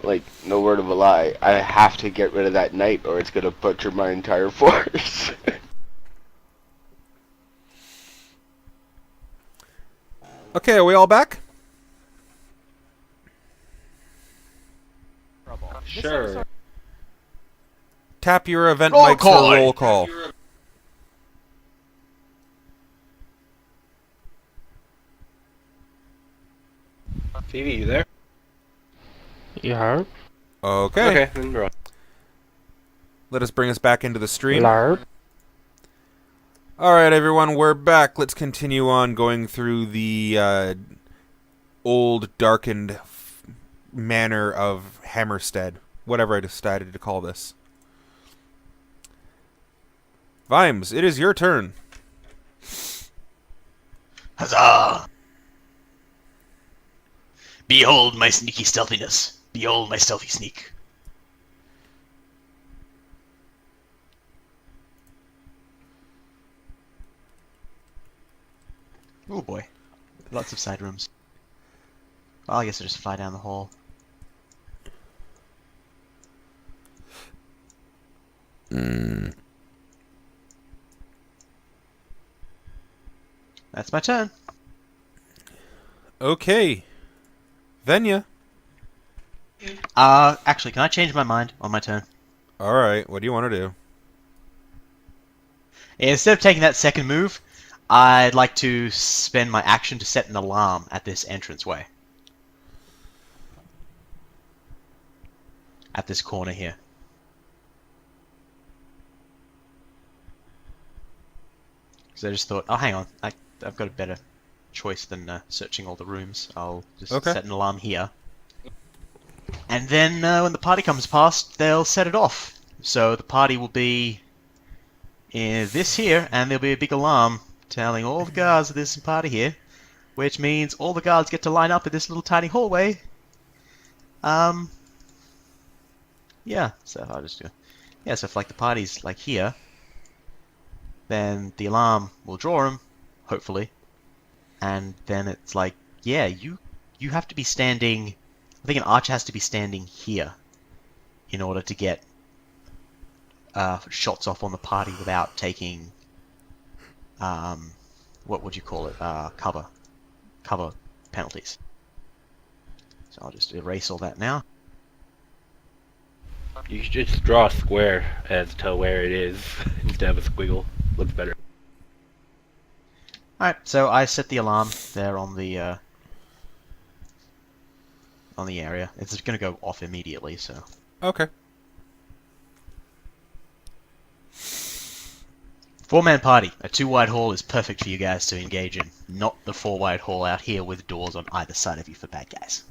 like, no word of a lie, I have to get rid of that knight or it's going to butcher my entire force. Okay, are we all back? Sure. Tap your event Roll mics call. for roll call. TV, you there? Yarp. Okay. Okay, then we're on. Let us bring us back into the stream. Larp. Alright, everyone, we're back. Let's continue on going through the old, darkened manor of Hammerstead. Whatever I decided to call this. Vimes, it is your turn. Huzzah! Behold my sneaky stealthiness. Behold my stealthy sneak. Oh boy. Lots of side rooms. Well, I guess I'll just fly down the hall. That's my turn. Okay. Venya. Actually, can I change my mind on my turn? Alright, what do you want to do? Instead of taking that second move, I'd like to spend my action to set an alarm at this entranceway. At this corner here. Because I just thought, oh, hang on, I've got a better choice than searching all the rooms. I'll just set an alarm here. And then when the party comes past, they'll set it off. So the party will be this here, and there'll be a big alarm telling all the guards that there's some party here, which means all the guards get to line up in this little tiny hallway. Yeah, so I'll just do. Yeah, so if like the party's like here, then the alarm will draw them, hopefully, and then it's like, yeah, you have to be standing I think an archer has to be standing here in order to get shots off on the party without taking, what would you call it? Cover penalties. So I'll just erase all that now. You should just draw a square as to where it is instead of a squiggle. Looks better. Alright, so I set the alarm there on the area. It's going to go off immediately, so... Okay. 4-man party. A 2-wide hall is perfect for you guys to engage in. Not the 4-wide hall out here with doors on either side of you for bad guys.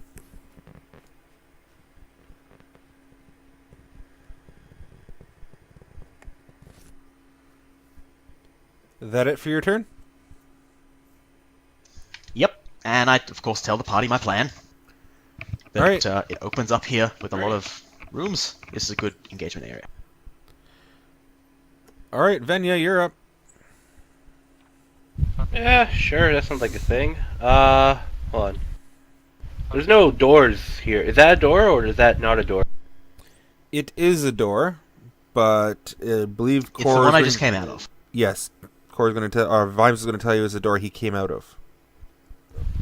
That it for your turn? Yep, and I, of course, tell the party my plan. That Alright. it opens up here with a lot of rooms. This is a good engagement area. Alright, Venya, you're up. Yeah, sure, that sounds like a thing. Hold on. There's no doors here. Is that a door or is that not a door? It is a door, but I believe It's the one I just came out of. Yes. Corey's going to tell, or Vimes is going to tell you is the door he came out of.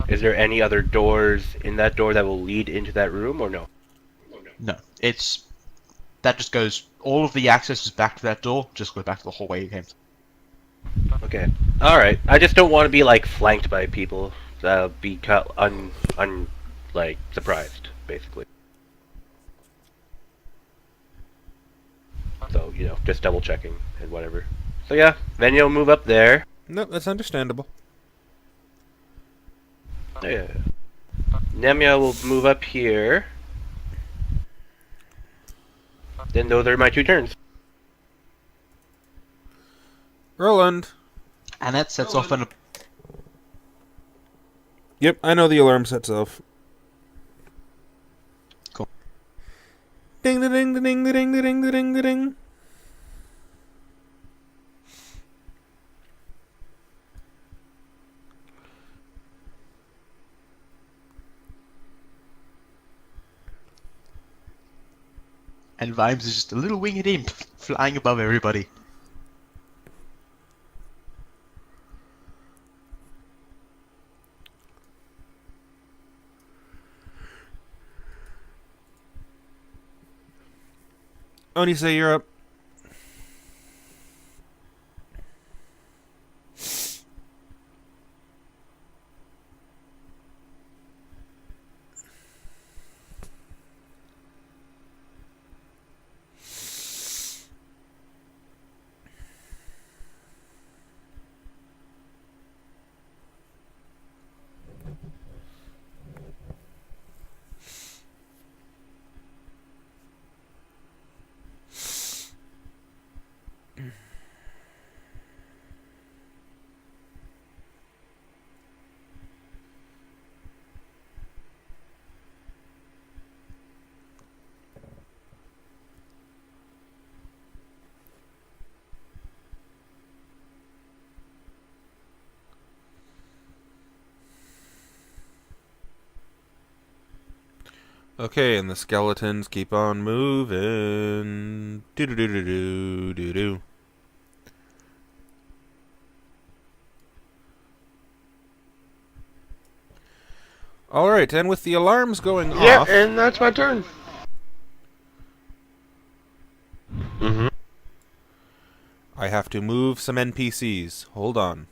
Is there any other doors in that door that will lead into that room or no? No, it's... That just goes... All of the access is back to that door. Just go back to the hallway you came to. Okay. Alright. I just don't want to be, like, flanked by people. Be caught like, surprised, basically. So, you know, just double checking and whatever. So yeah, then you'll move up there. No, that's understandable. Yeah. Nemea will move up here. Then those are my 2 turns. Roland. And that sets off an... Yep, I know the alarm sets off. Cool. Ding, ding, ding, ding, ding, ding, ding, ding, ding. And Vimes is just a little winged imp flying above everybody. Onyce, you're up. Okay, and the skeletons keep on moving. Do do do do do do do. All right, and with the alarms going Yeah, off, and that's my turn. Mm-hmm. I have to move some NPCs. Hold on.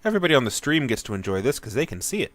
Everybody on the stream gets to enjoy this because they can see it.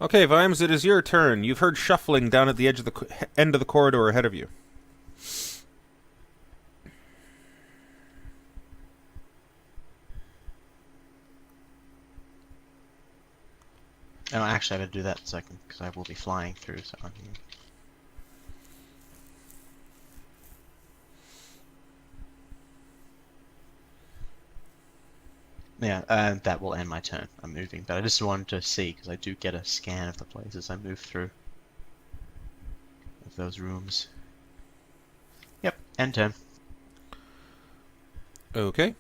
Okay, Vimes, it is your turn. You've heard shuffling down at the edge of the end of the corridor ahead of you. Oh, actually, I gotta do that so I can, because I will be flying through. So I can... Yeah, and that will end my turn. I'm moving, but I just wanted to see because I do get a scan of the places I move through. Of those rooms. Yep, end turn. Okay.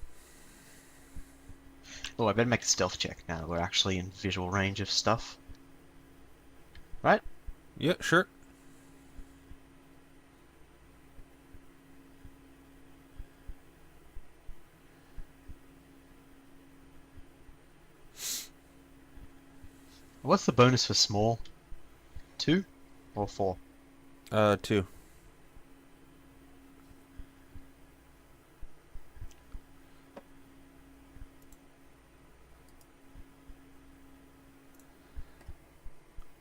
Oh, I better make a stealth check now. We're actually in visual range of stuff. Right? Yeah, sure. What's the bonus for small? 2 or 4? 2.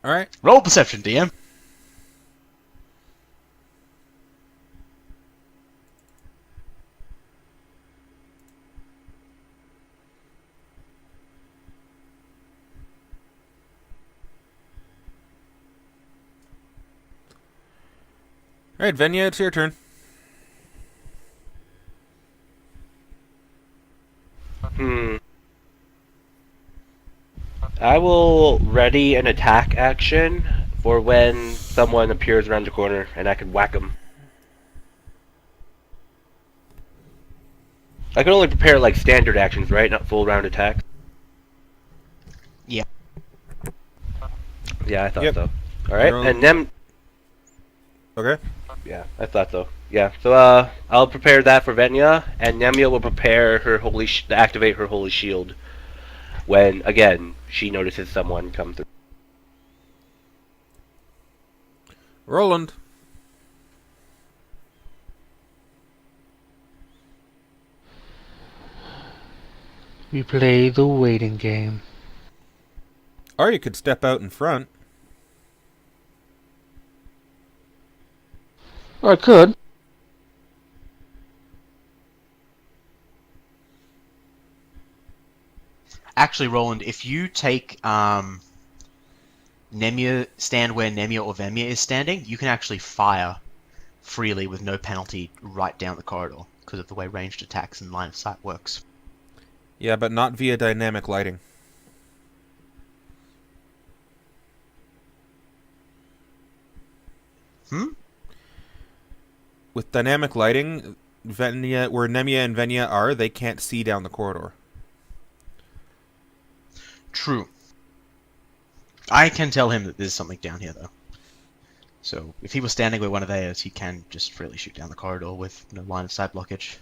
All right. Roll perception, DM. All right, Venya, it's your turn. I will ready an attack action for when someone appears around the corner and I can whack them. I can only prepare like standard actions, right? Not full round attacks. Yeah. Yeah, I thought Yep. so. All right, You're and then Okay. yeah, I thought so. Yeah, so I'll prepare that for Venya, and Nemea will prepare her to activate her holy shield when again she notices someone come through. Roland. We play the waiting game. Or you could step out in front. Or I could. Actually, Roland, if you take Nemea, stand where Nemea or Venya is standing, you can actually fire freely with no penalty right down the corridor because of the way ranged attacks and line of sight works. Yeah, but not via dynamic lighting. With dynamic lighting, Venya, where Nemea and Venya are, they can't see down the corridor. True. I can tell him that there's something down here, though. So, if he was standing where one of theirs, he can just freely shoot down the corridor with no line of sight blockage.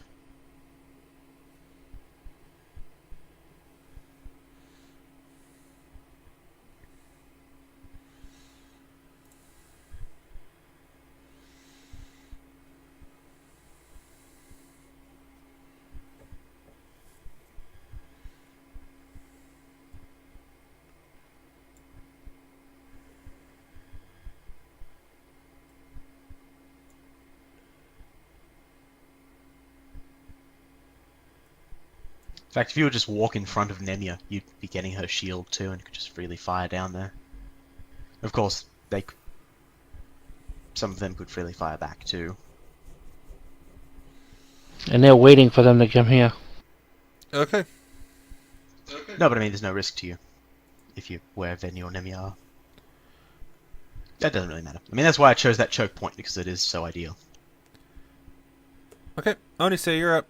In fact, if you would just walk in front of Nemea, you'd be getting her shield too, and could just freely fire down there. Of course, some of them could freely fire back too. And they're waiting for them to come here. Okay. No, but I mean, there's no risk to you if you're where Venya or Nemea are. That doesn't really matter. I mean, that's why I chose that choke point, because it is so ideal. Okay. Onyce, you're up.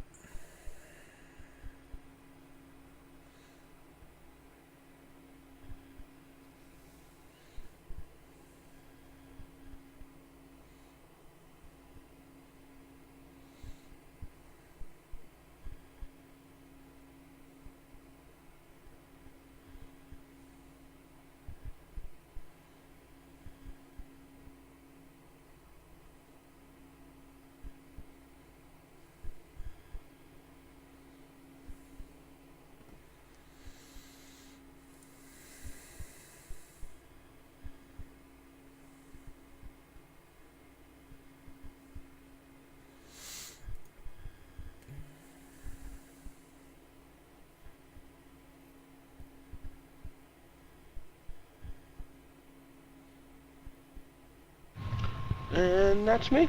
And that's me.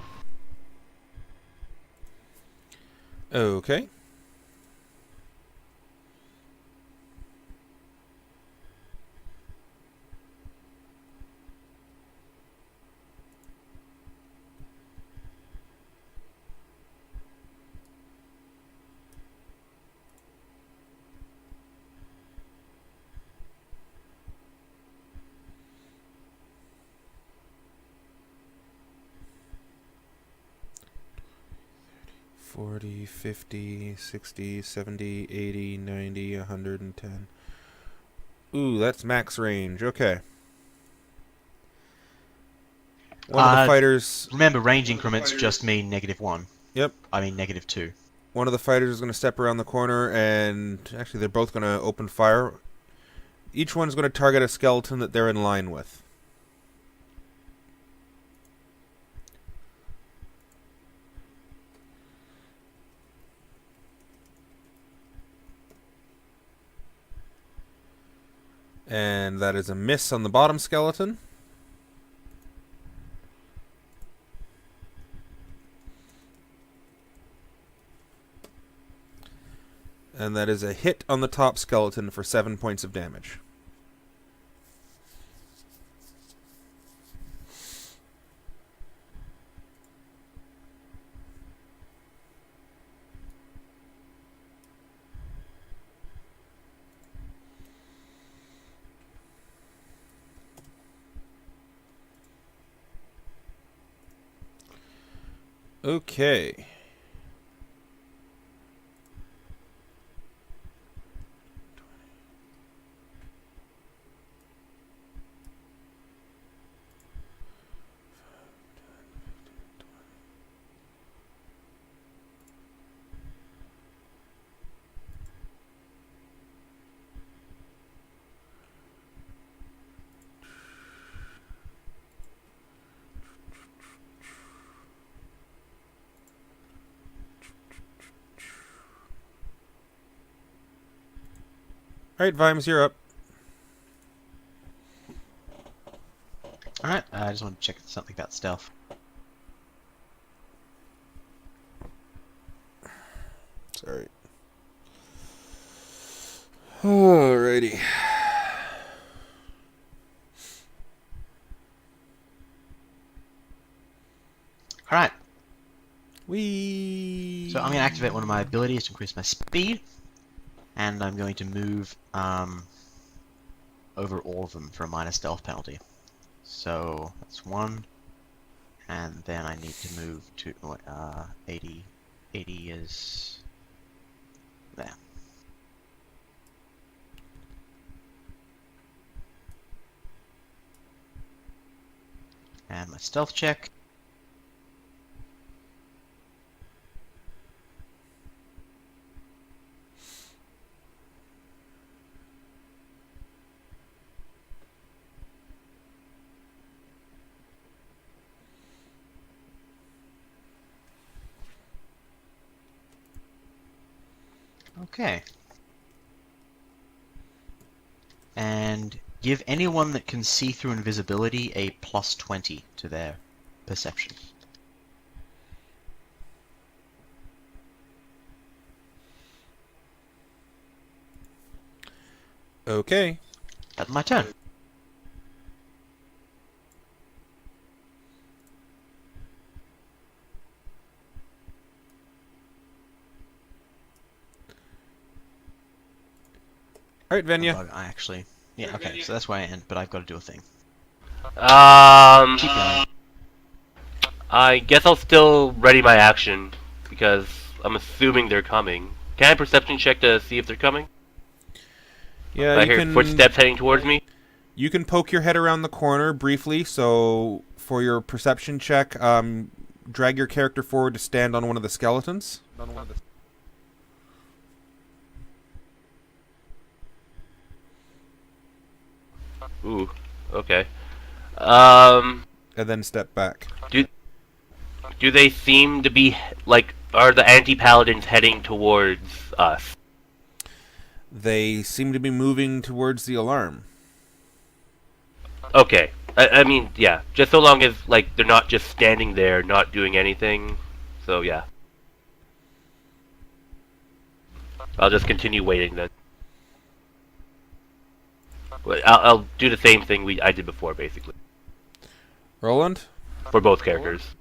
Okay. $40, $50, $60, $70, $80, $90, $110. Ooh, that's max range. Okay. One of the fighters... Remember, range increments just mean -1. Yep. I mean -2. One of the fighters is going to step around the corner, and actually they're both going to open fire. Each one's going to target a skeleton that they're in line with. And that is a miss on the bottom skeleton. And that is a hit on the top skeleton for 7 points of damage. Okay. Alright, Vimes, you're up. Alright, I just want to check something about stealth. Sorry. Alrighty. Alright, Whee! so I'm going to activate one of my abilities to increase my speed. And I'm going to move over all of them for a minor stealth penalty. So that's 1. And then I need to move to 80. 80 is there. And my stealth check. Okay. And give anyone that can see through invisibility a +20 to their perception. Okay. That's my turn. Alright, Venya. I actually... Yeah, okay, so that's where I end, but I've got to do a thing. Keep going. I guess I'll still ready my action because I'm assuming they're coming. Can I perception check to see if they're coming? Yeah, I you hear can... footsteps heading towards me. You can poke your head around the corner briefly, so for your perception check, drag your character forward to stand on one of the skeletons. Ooh, okay. Um, And then step back. do they seem to be, like, are the anti-paladins heading towards us? They seem to be moving towards the alarm. Okay, I mean, yeah, just so long as like they're not just standing there, not doing anything. So yeah, I'll just continue waiting then. I'll do the same thing I did before, basically, Roland? for both characters.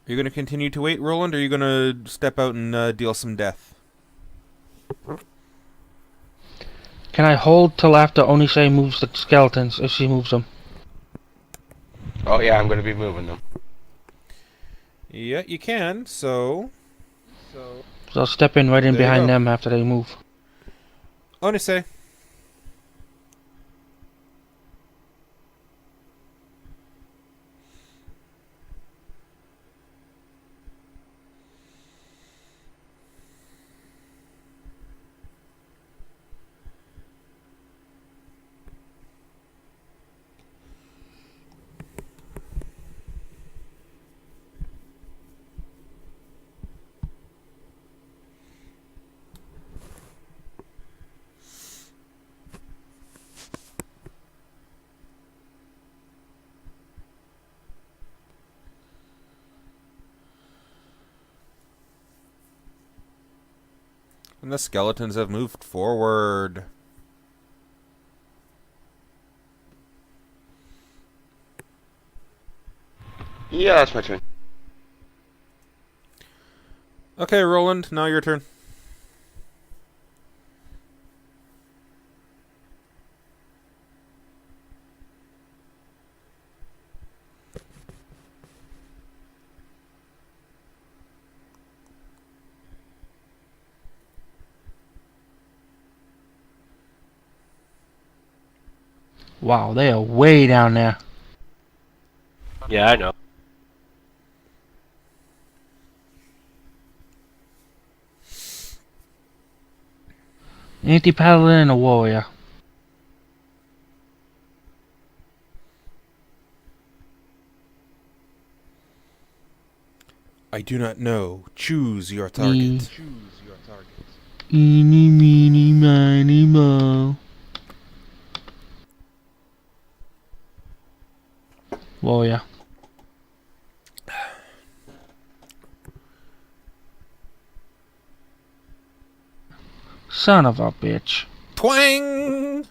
Are you going to continue to wait, Roland, or are you going to step out and deal some death? Can I hold till after Onyce moves the skeletons, if she moves them? Oh yeah, I'm gonna be moving them. Yeah, you can, so... So I'll step in right in There you behind go. them after they move. Onyce. And the skeletons have moved forward. Yeah, that's my turn. Okay, Roland, now your turn. Wow, they are way down there. Yeah, I know. Anti-paladin and a warrior. I do not know. Choose your target. Eeny, meeny, miny, mo. Warrior. Son of a bitch. Twang!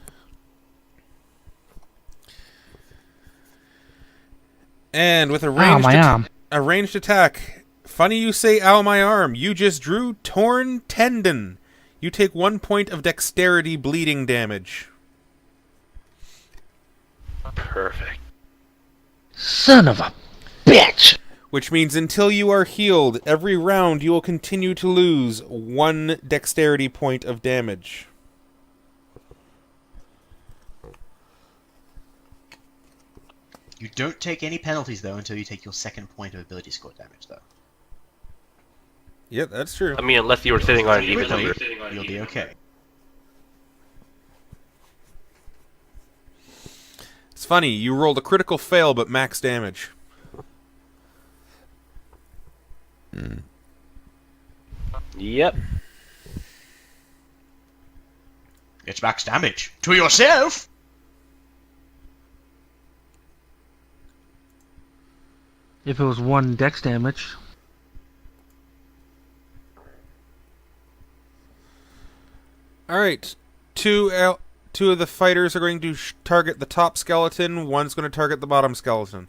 And with a Ow, ranged, my arm. a ranged attack. Funny you say, ow, my arm. You just drew torn tendon. You take 1 point of dexterity bleeding damage. Perfect. Son of a bitch. Which means until you are healed, every round you will continue to lose 1 dexterity point of damage. You don't take any penalties though until you take your second point of ability score damage though. Yep, that's true. I mean, unless you were sitting on an even Quickly, number. you'll be okay. It's funny, you rolled a critical fail but max damage. Yep. It's max damage to yourself. If it was 1 dex damage. Alright, two of the fighters are going to target the top skeleton, one's going to target the bottom skeleton.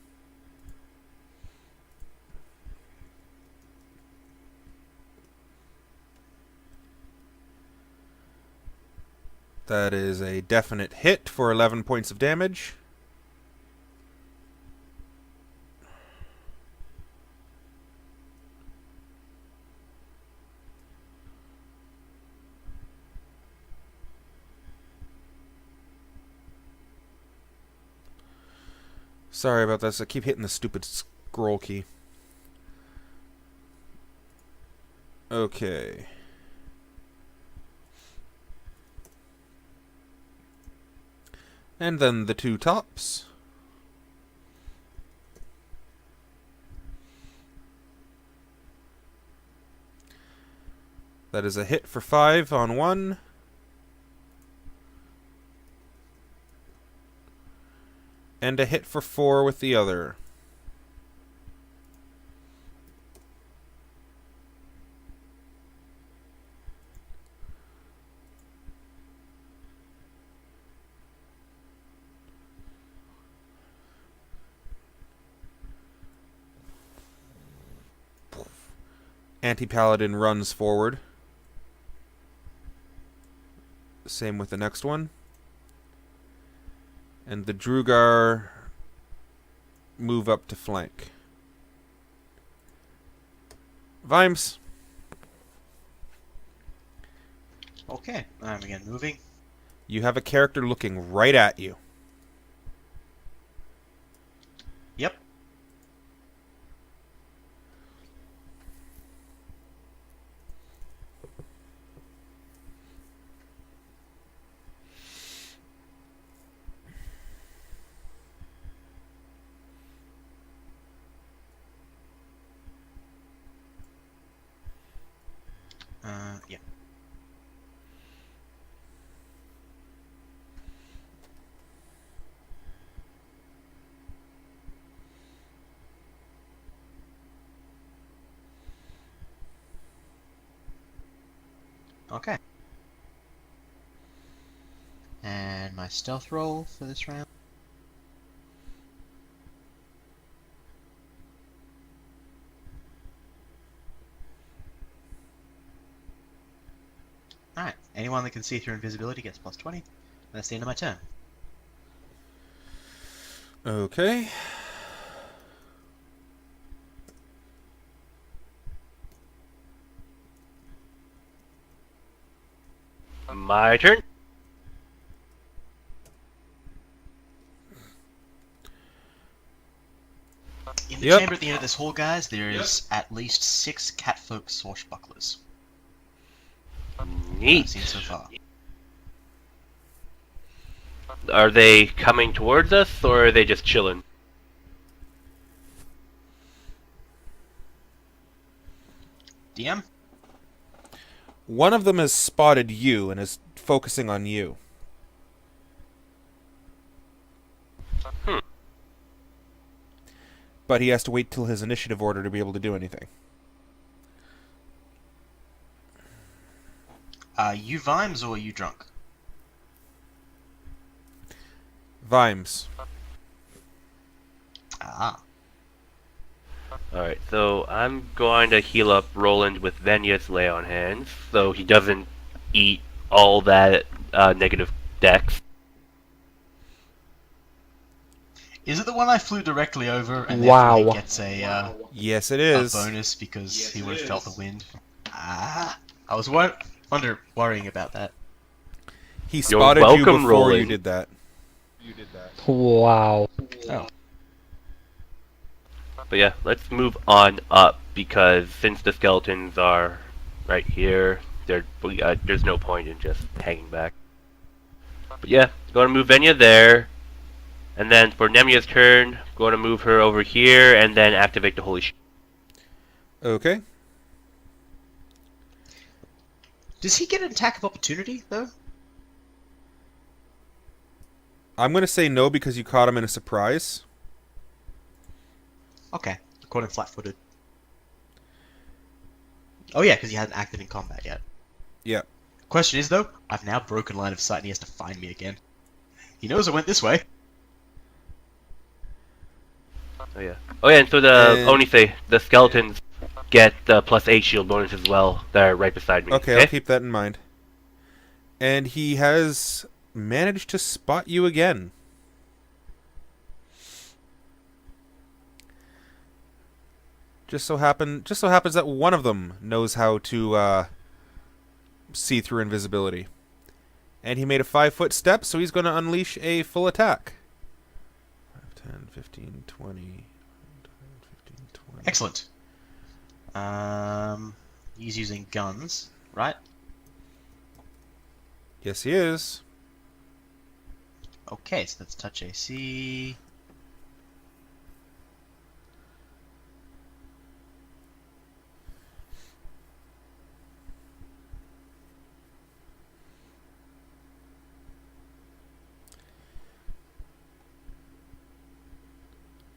That is a definite hit for 11 points of damage. Sorry about this, I keep hitting the stupid scroll key. Okay. And then the two tops. That is a hit for 5 on one. And a hit for 4 with the other. Anti-Paladin runs forward. Same with the next one. And the Drugar move up to flank. Vimes. Okay, I'm again moving. You have a character looking right at you. Yep. Yeah. Okay. And my stealth roll for this round. Alright, anyone that can see through invisibility gets plus 20. That's the end of my turn. Okay. My turn. In the Yep. chamber at the end of this hall, guys, there is at least 6 catfolk swashbucklers. I've Neat. seen so far. Are they coming towards us, or are they just chilling? DM? One of them has spotted you and is focusing on you. But he has to wait till his initiative order to be able to do anything. You Vimes or you drunk? Vimes. Ah. Alright, so I'm going to heal up Roland with Venya's Lay on Hands, so he doesn't eat all that negative dex. Is it the one I flew directly over and Wow. therefore he gets a Yes, it a is. bonus because he would have felt the wind? Ah. I was worrying about that. He spotted you welcome, before Roland. you did that. Wow. Oh. But yeah, let's move on up, because since the skeletons are right here, there's no point in just hanging back. But yeah, going to move Venya there, and then for Nemea's turn, going to move her over here, and then activate the Holy Shield. Okay. Does he get an attack of opportunity, though? I'm going to say no because you caught him in a surprise. Okay. Caught him flat-footed. Oh yeah, because he hadn't acted in combat yet. Yeah. Question is, though, I've now broken line of sight and he has to find me again. He knows I went this way. Oh yeah, and so the And- Onyce, the skeletons get the +8 shield bonus as well. They're right beside me. Okay, I'll keep that in mind. And he has managed to spot you again. Just so happens that one of them knows how to see through invisibility. And he made a 5-foot step, so he's going to unleash a full attack. 5, 10, 15, 20, 15, 20. Excellent. He's using guns, right? Yes, he is. Okay, so that's touch AC.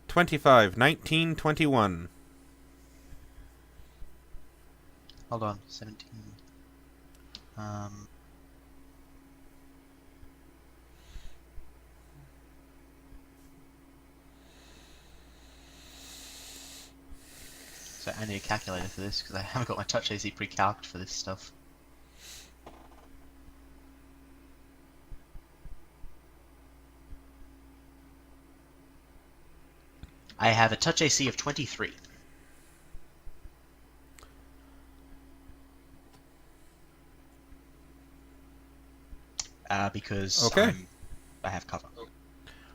$25, 19, 21. Hold on, 17. So I need a calculator for this because I haven't got my touch AC pre-calced for this stuff. I have a touch AC of 23. Because Okay. I have cover.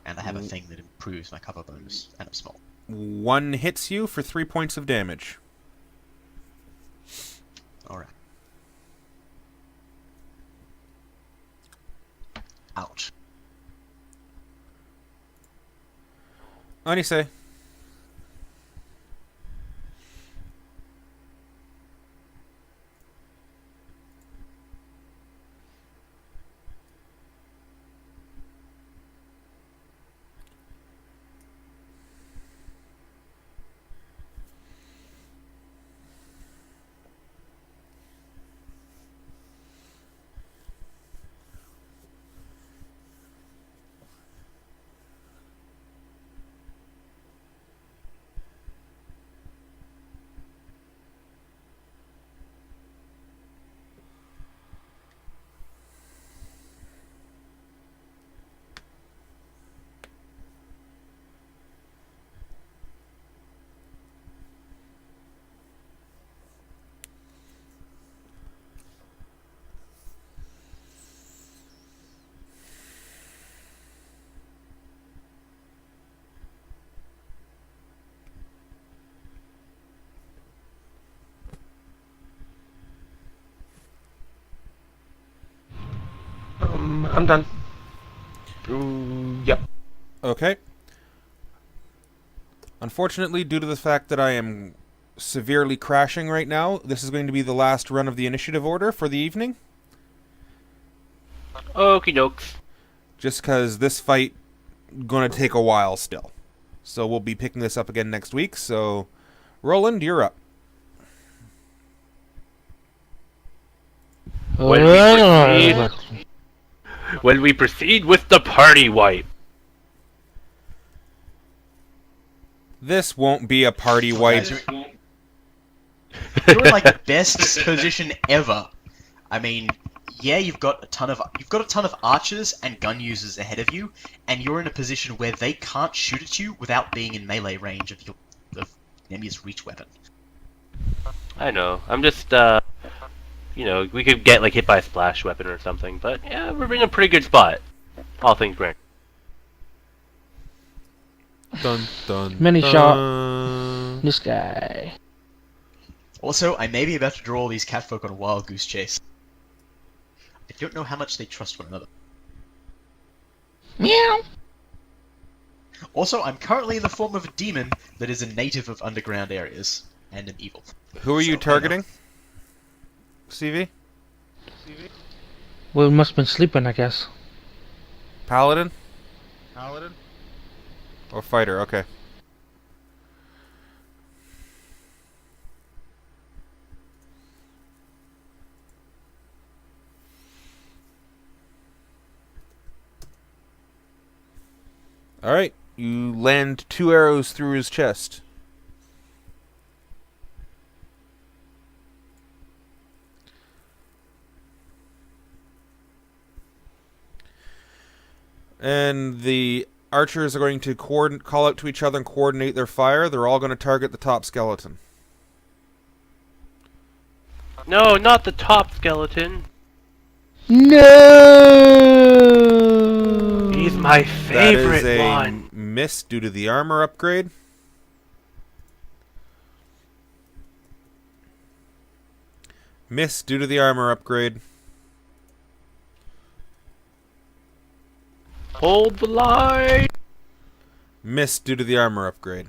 And I have a thing that improves my cover bonus, and I'm small. 1 hits you for 3 points of damage. Alright. Ouch. Onyce. I'm done. Ooh, yep. Okay. Unfortunately, due to the fact that I am severely crashing right now, this is going to be the last run of the initiative order for the evening. Okie dokes. Just because this fight going to take a while still. So we'll be picking this up again next week. So, Roland, you're up. When we proceed with the party wipe. This won't be a party wipe. Guys, you're in like the best position ever. I mean, yeah, you've got a ton of archers and gun users ahead of you, and you're in a position where they can't shoot at you without being in melee range of Nemea's reach weapon. I know. I'm just, we could get like hit by a splash weapon or something, but yeah, we're in a pretty good spot. All things granted. Dun, dun, Mini dun. shot. This guy. Also, I may be about to draw all these catfolk on a wild goose chase. I don't know how much they trust one another. Meow. Also, I'm currently in the form of a demon that is a native of underground areas, and am evil. Who are you So, I know. targeting? CV? Well, must have been sleeping, I guess. Paladin? Or fighter, okay. Alright, you land 2 arrows through his chest. And the archers are going to call out to each other and coordinate their fire. They're all going to target the top skeleton. No, not the top skeleton. No. He's my That is favorite a one. miss due to the armor upgrade. Miss due to the armor upgrade. Hold the line! Missed due to the armor upgrade.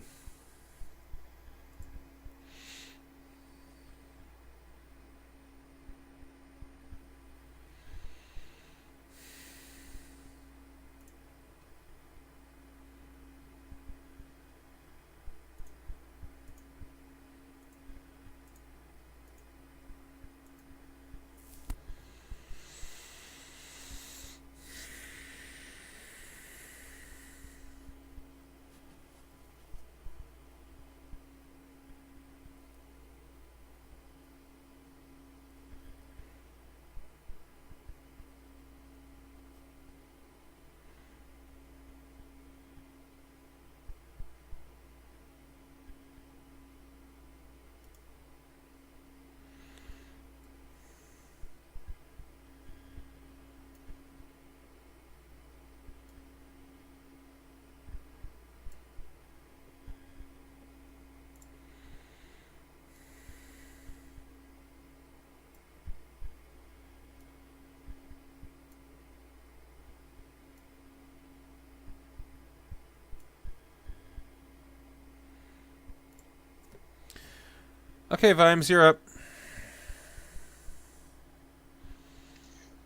Okay, Vimes, you're up.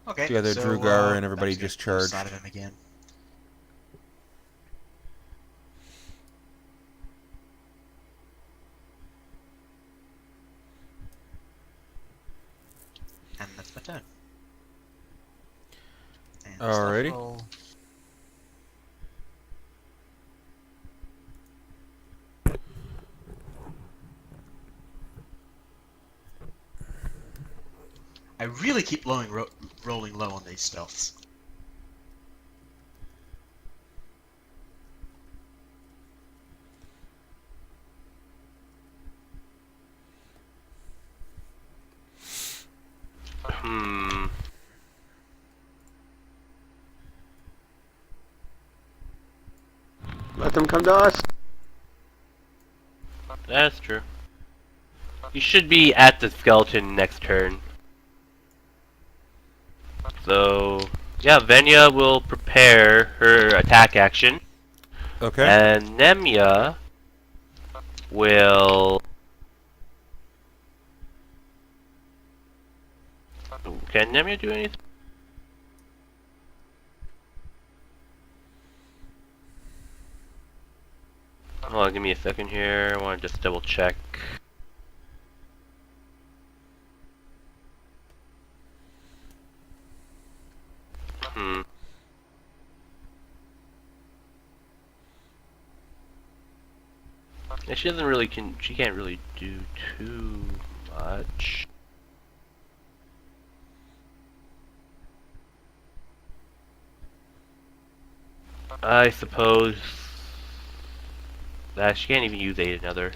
Okay. Together, so, Drugar and everybody I'm just gonna charged. side of him again. And that's my turn. And Alrighty. stuff roll. I really keep rolling low on these stealths. Let them come to us. That's true. You should be at the skeleton next turn. So, yeah, Venya will prepare her attack action. Okay. And Nemea will... Can Nemea do anything? Hold on, give me a second here. I want to just double check. Yeah, she doesn't really she can't really do too much. I suppose that she can't even use another.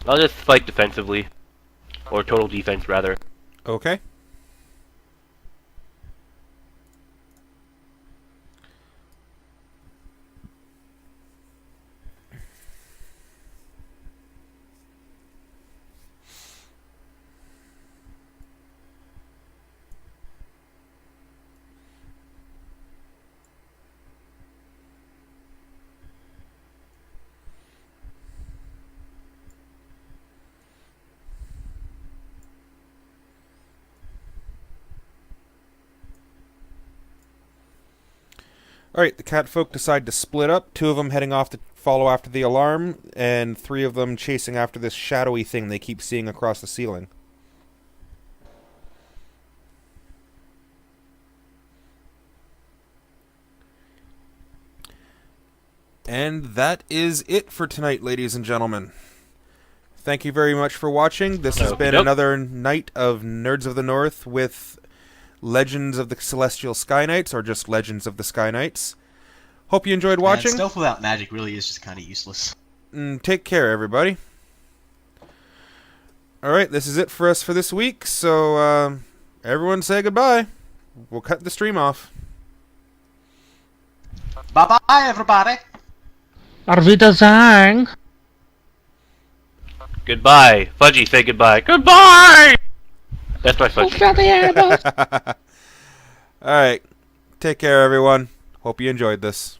I'll just fight defensively. Or total defense, rather. Okay. Alright, the catfolk decide to split up. 2 of them heading off to follow after the alarm, and 3 of them chasing after this shadowy thing they keep seeing across the ceiling. And that is it for tonight, ladies and gentlemen. Thank you very much for watching. This has been another night of Nerds of the North with Legends of the Celestial Sky Knights, or just Legends of the Sky Knights. Hope you enjoyed watching. And stealth without magic really is just kind of useless. Take care, everybody. Alright, this is it for us for this week, so everyone say goodbye. We'll cut the stream off. Bye-bye, everybody! Auf Wiedersehen! Goodbye. Fudgie, say goodbye. Goodbye! That's my Fudgie. Over the animals! Alright. Take care, everyone. Hope you enjoyed this.